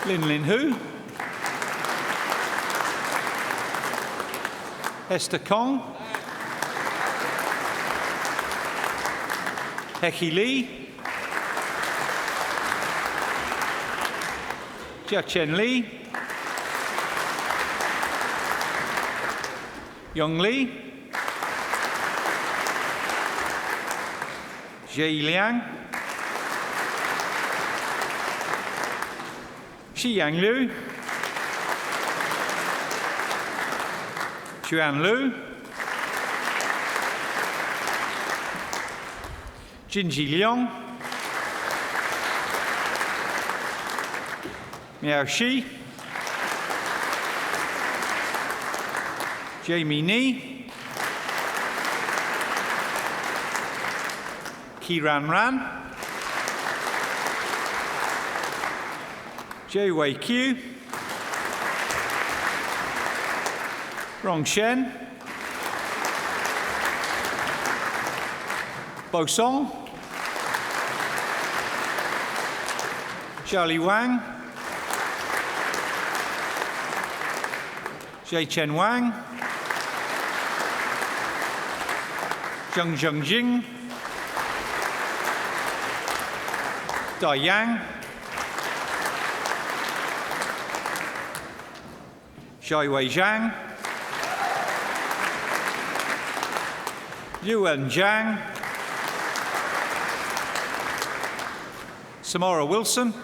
Lin Hu. Esther Kong. Heki Lee. Jia Chen Lee. Yong Li. Zhe Liang. Shi Yang Liu. Xuan Lu. Jinji Liang. Miao Shi. Jamie Ni. Kiran Ran. Jay Wei Q. Rong Shen. Bo Song. Charlie Wang. Jay Chen Wang. Zheng Zheng Jing. Dai Yang. Xiaowei Zhang. Yuan Zhang. Samara Wilson.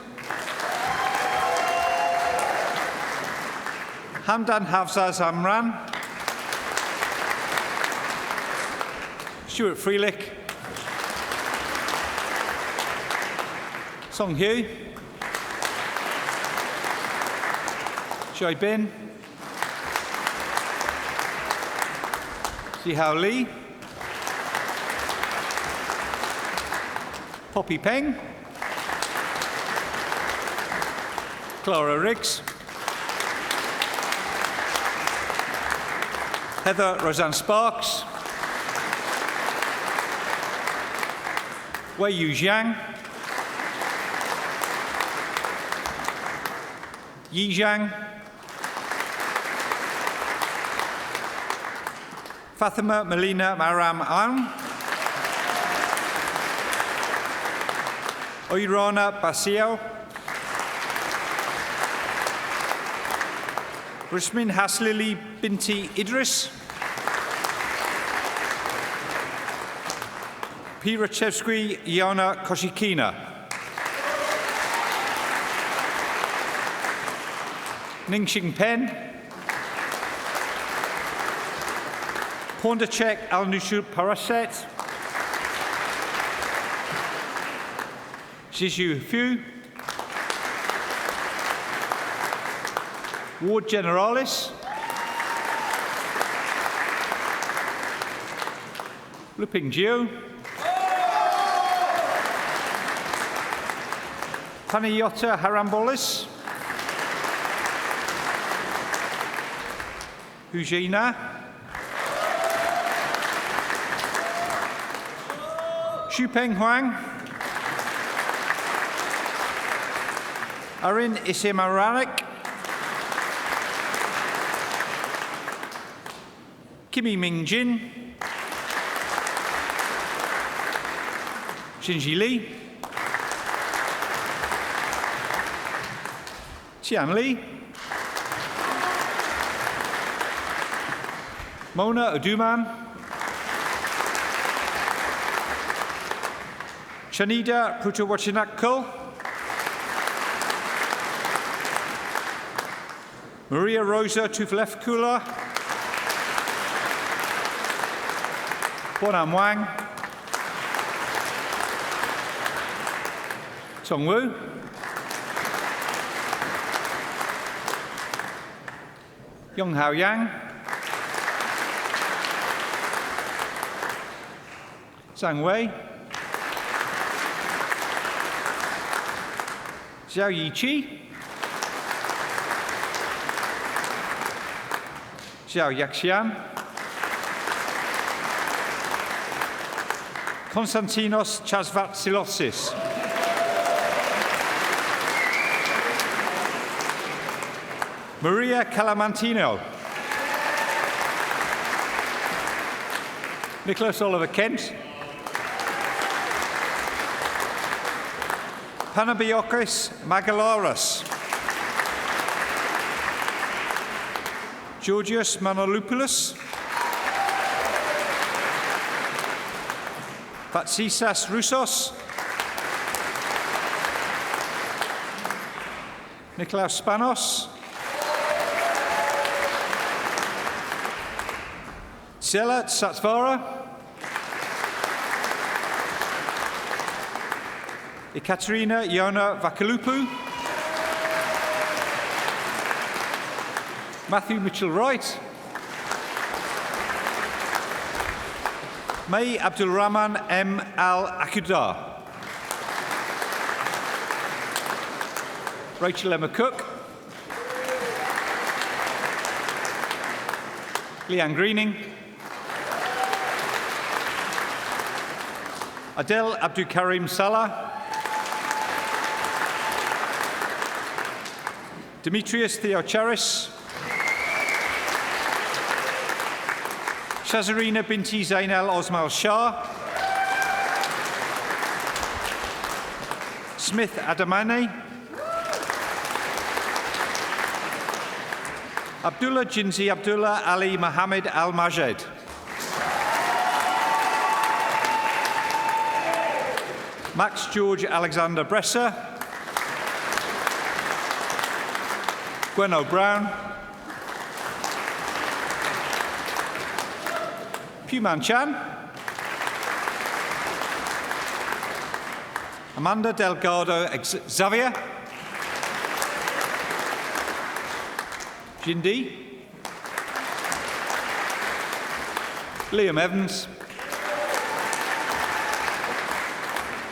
Hamdan Hafsaz Amran, Stuart Freelick, Song Hu, Joy Bin, Zihao Li, Poppy Peng, Clara Riggs, Heather Roseanne Sparks, Wei Yu Zhang, Yi Zhang, Fatima Melina Maram Ang, Oirana Basio, Rusmin Haslili Binti Idris, Pirachevsky Iona Koshikina, Ningxing Pen, Pondacek Al-Nushur Paraset, Zizhu Fu, Ward Generalis, Luping Jiu, Taniyota Harambolis, Hujina, Xupeng Huang, Arin Isimaranik, Kimi Mingjin, Xinji Li, Xian Li, Mona Aduman, Chanida Putawachinakul, Maria Rosa Tuflefkula, Bonam Wang, Song Wu, Yong Hao Yang, Zhang Wei, Zhao Yiqi, Zhao Yaxian, Konstantinos Chasvatsilosis, Maria Calamantino, Nicholas Oliver Kent, Panabiokis Magalaras, Georgios Manolopoulos, Vatsisas Roussos, Nikolaos Spanos, Sela Satsvara, Ekaterina Iona Vakalupu, Matthew Mitchell-Wright, May Abdulrahman M. Al-Akudar, Rachel Emma Cook, Leanne Greening, Adel Abdukarim Salah, Demetrius Theocharis, Shazarina Binti Zainal Osmal Shah, Smith Adamani, Abdullah Jinzi Abdullah Ali Mohammed Al-Majed, Max George Alexander Bresser, Gwen O'Brown, Puman Chan. Amanda Delgado Xavier. Jindy. Liam Evans.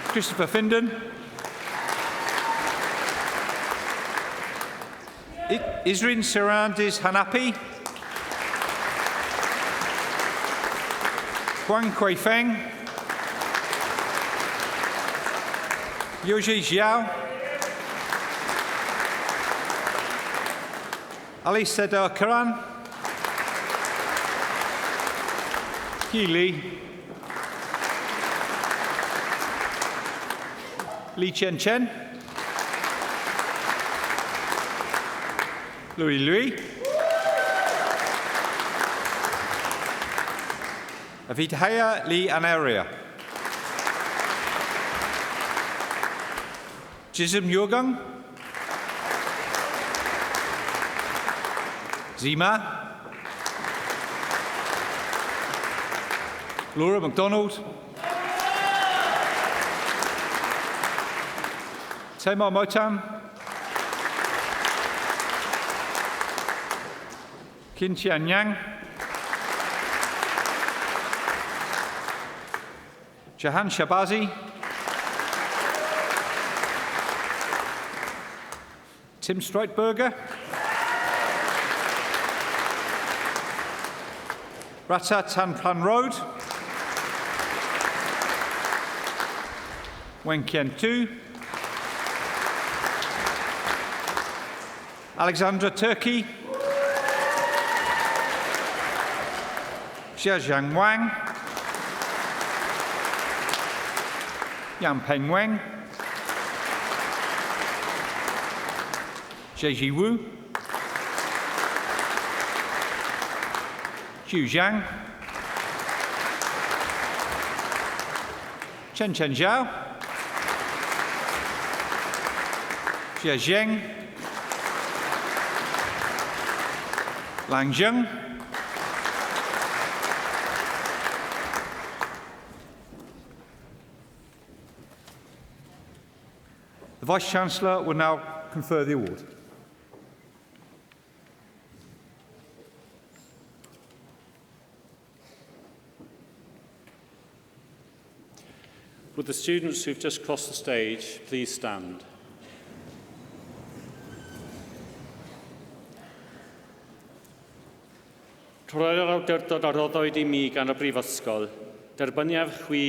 Christopher Findon. Isrin Sarandis Hanapi. Huang Kui Feng. Yoji Xiao. Ali Sedar Karan. Hugh Lee. Li Chen Chen. Louis. Avithaya Lee Anaria. Jism Yogang. Zima. Laura MacDonald. Tamar Motam. Kin Tian Yang. Jahan Shabazi. Tim Streitberger. Rata Tanplan Road. Wen Kien Tu. Alexandra Turkey. Xiaozhang Wang. Yan Peng Weng. Zheji Wu. Xu Zhang. Chen Zhao. Xia Zheng. Lang Zheng. The Vice-Chancellor will now confer the award. Would the students who've just crossed the stage please stand? Troi'r awdurdodoedd I mi gan y Brifysgol, derbyniaf chwi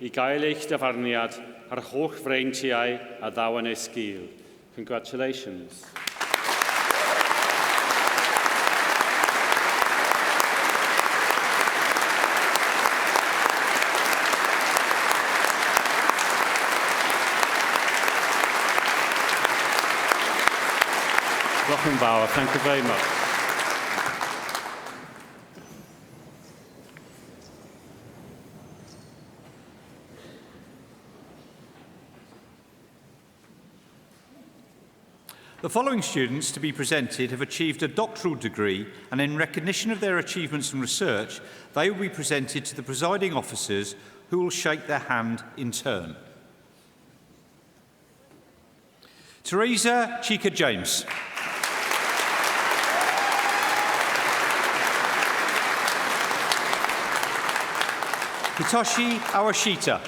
I gael eich dyfarniad ar holl freintiau a ddaw yn ei sgil. Congratulations. Rochenbauer, thank you very much. The following students to be presented have achieved a doctoral degree, and in recognition of their achievements and research, they will be presented to the presiding officers, who will shake their hand in turn. Teresa Chika James. Hitoshi Awashita.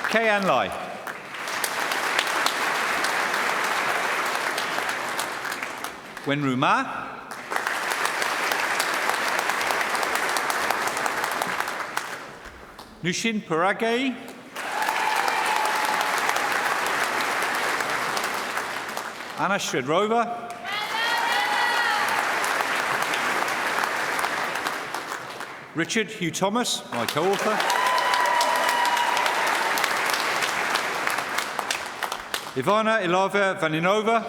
Kei-Ann Lai. Wenru Ma. Nushin Paragay. Anna Shredrova. Richard Hugh Thomas, my co-author. Ivana Ilava Vaninova.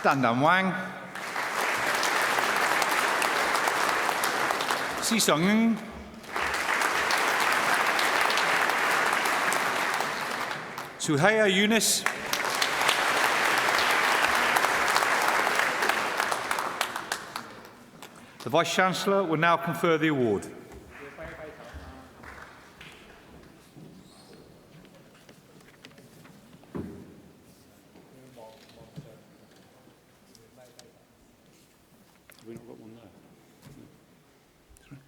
Dandan Wang. Si Sung Ng. Suhaya Yunus. The Vice-Chancellor will now confer the award. Have we not got one there?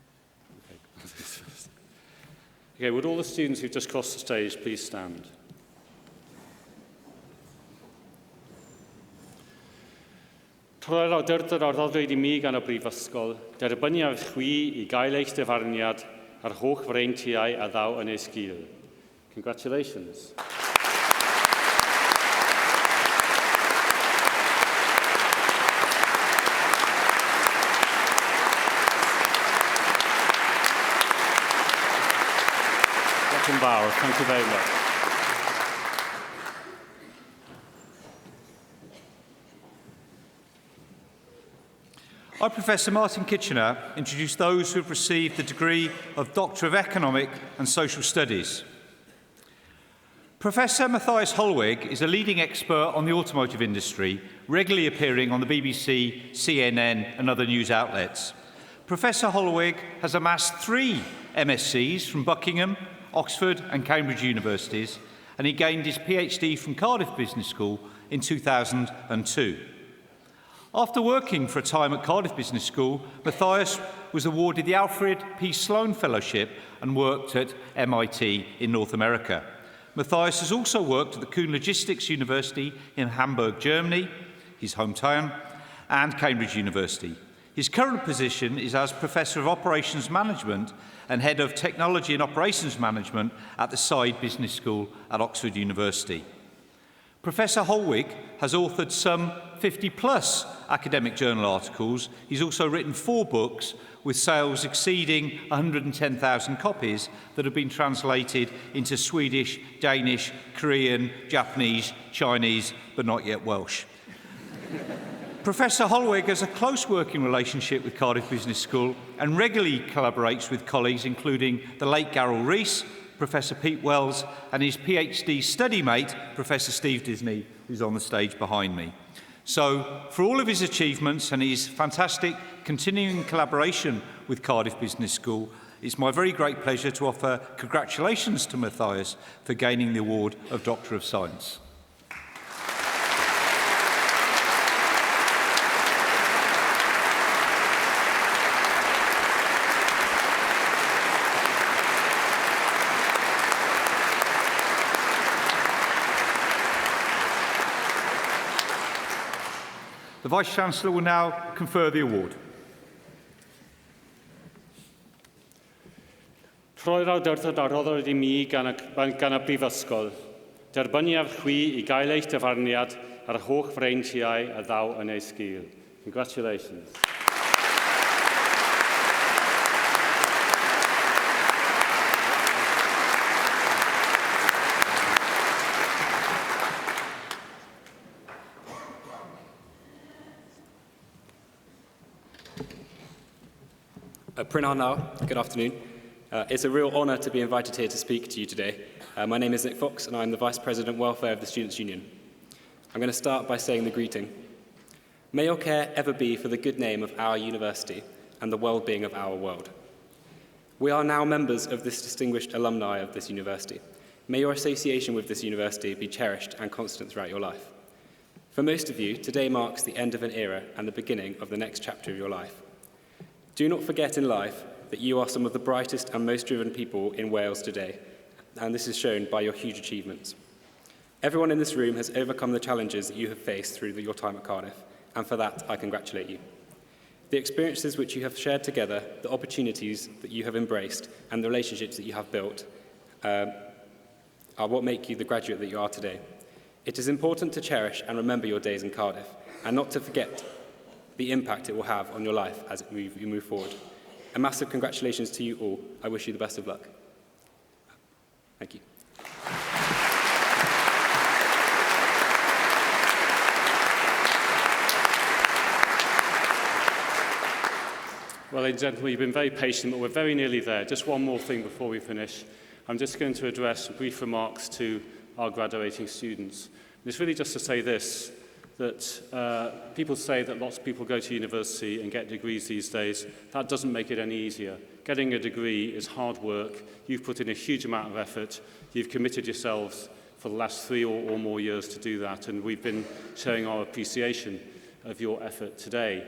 Okay, would all the students who've just crossed the stage please stand? Troi'r awdurdod orddoddwyd I mi gan y Brifysgol, derbyniaf chwi I gael eich dyfarniad ar holl freintiau a ddaw yn ei sgil. Congratulations. Thank you very much. I, Professor Martin Kitchener, introduce those who have received the degree of Doctor of Economic and Social Studies. Professor Matthias Holwig is a leading expert on the automotive industry, regularly appearing on the BBC, CNN and other news outlets. Professor Holwig has amassed 3 MScs from Buckingham, Oxford and Cambridge universities, and he gained his PhD from Cardiff Business School in 2002. After working for a time at Cardiff Business School, Matthias was awarded the Alfred P. Sloan Fellowship and worked at MIT in North America. Matthias has also worked at the Kuhn Logistics University in Hamburg, Germany, his hometown, and Cambridge University. His current position is as Professor of Operations Management and Head of Technology and Operations Management at the Side Business School at Oxford University. Professor Holwig has authored some 50-plus academic journal articles. He's also written 4 books with sales exceeding 110,000 copies that have been translated into Swedish, Danish, Korean, Japanese, Chinese, but not yet Welsh. Professor Holwig has a close working relationship with Cardiff Business School and regularly collaborates with colleagues including the late Garel Rees, Professor Pete Wells and his PhD study mate, Professor Steve Disney, who's on the stage behind me. So, for all of his achievements and his fantastic continuing collaboration with Cardiff Business School, it's my very great pleasure to offer congratulations to Matthias for gaining the award of Doctor of Science. The Vice-Chancellor will now confer the award. Troi'r awdurdod orddoddwyd I mi gan y Brifysgol, derbyniaf chwi I gael eich dyfarniad ar holl freintiau a ddaw yn ei sgil. Congratulations. Prynawn now, good afternoon. It's a real honour to be invited here to speak to you today. My name is Nick Fox and I'm the Vice President Welfare of the Students' Union. I'm going to start by saying the greeting. May your care ever be for the good name of our university and the well-being of our world. We are now members of this distinguished alumni of this university. May your association with this university be cherished and constant throughout your life. For most of you, today marks the end of an era and the beginning of the next chapter of your life. Do not forget in life that you are some of the brightest and most driven people in Wales today, and this is shown by your huge achievements. Everyone in this room has overcome the challenges that you have faced through your time at Cardiff, and for that I congratulate you. The experiences which you have shared together, the opportunities that you have embraced, and the relationships that you have built are what make you the graduate that you are today. It is important to cherish and remember your days in Cardiff, and not to forget the impact it will have on your life as you move forward. A massive congratulations to you all. I wish you the best of luck. Thank you. Well, ladies and gentlemen, you've been very patient, but we're very nearly there. Just one more thing before we finish. I'm just going to address brief remarks to our graduating students. And it's really just to say this. that people say that lots of people go to university and get degrees these days. That doesn't make it any easier. Getting a degree is hard work. You've put in a huge amount of effort. You've committed yourselves for the last 3 or more years to do that, and we've been showing our appreciation of your effort today.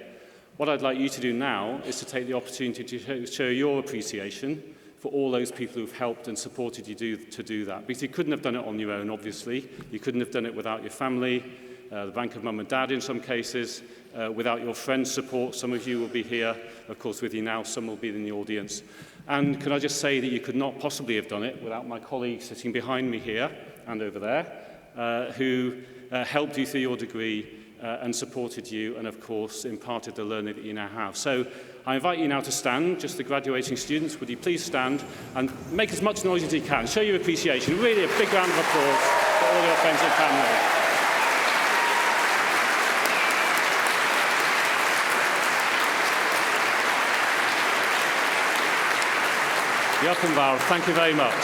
What I'd like you to do now is to take the opportunity to show your appreciation for all those people who've helped and supported you to do that. Because you couldn't have done it on your own, obviously. You couldn't have done it without your family, the bank of mum and dad in some cases, without your friends' support. Some of you will be here, of course, with you now. Some will be in the audience. And can I just say that you could not possibly have done it without my colleagues sitting behind me here and over there, who helped you through your degree and supported you and, of course, imparted the learning that you now have. So I invite you now to stand, just the graduating students. Would you please stand and make as much noise as you can? Show your appreciation. Really a big round of applause for all your friends and family. Diolch, thank you very much.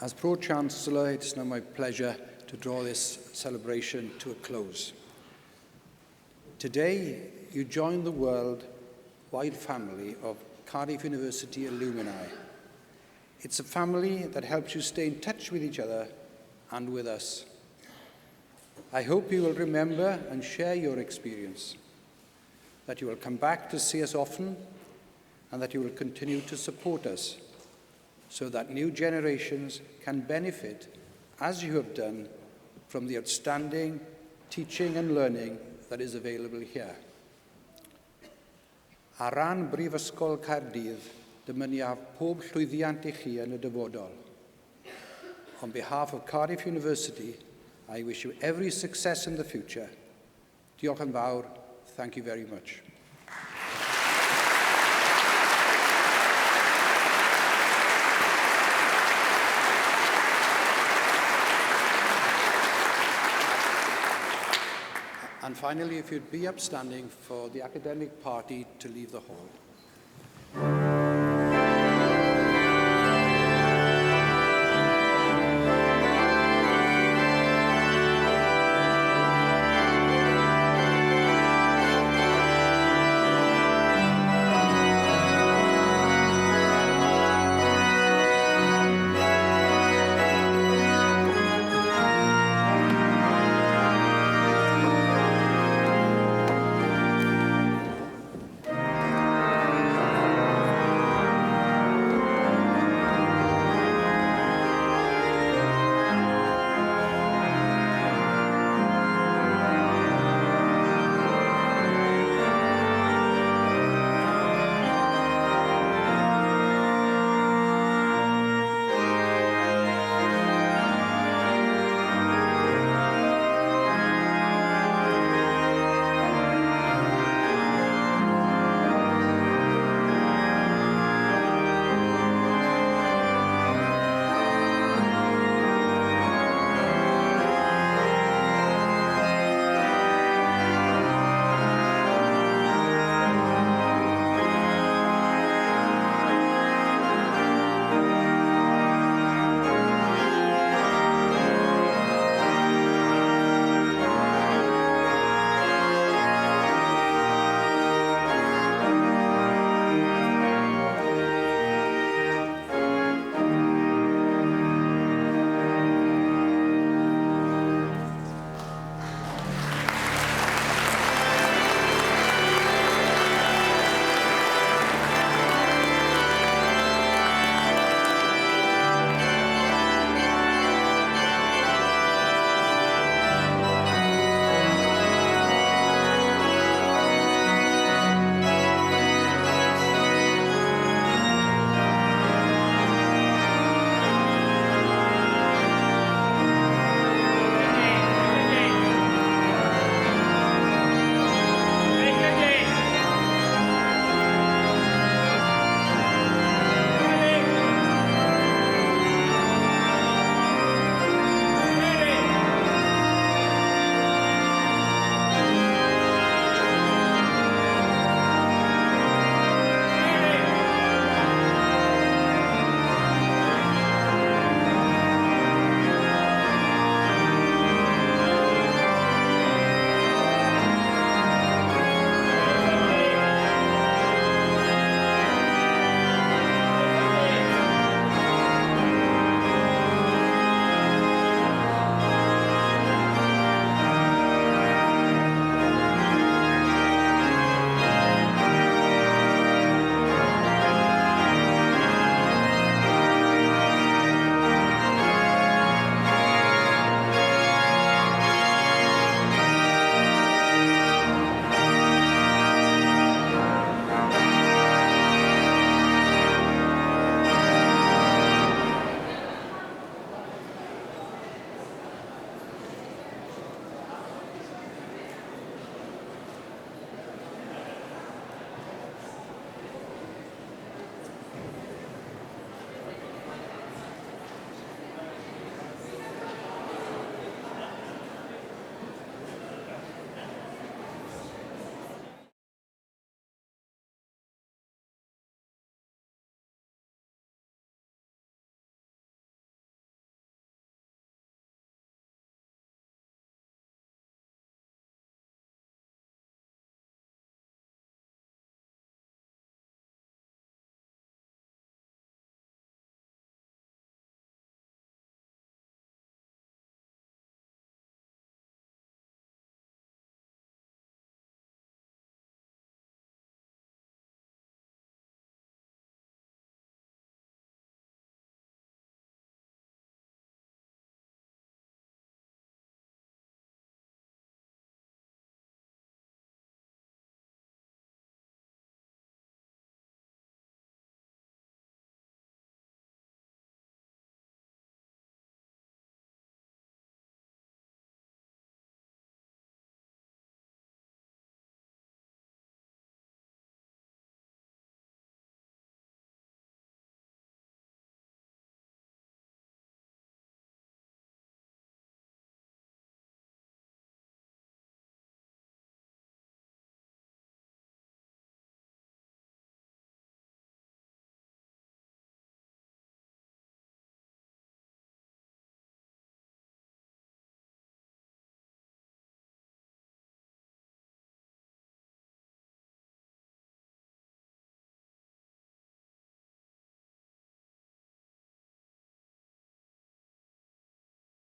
As Pro-Chancellor, it's now my pleasure to draw this celebration to a close. Today, you join the world-wide family of Cardiff University alumni. It's a family that helps you stay in touch with each other and with us. I hope you will remember and share your experience, that you will come back to see us often, and that you will continue to support us, so that new generations can benefit, as you have done, from the outstanding teaching and learning that is available here. Ar ran Brifysgol Cardiff, dymuniaf pob llwyddiant I chi yn y dyfodol. On behalf of Cardiff University, I wish you every success in the future. Diolch yn fawr. Thank you very much. And finally, if you'd be upstanding for the academic party to leave the hall.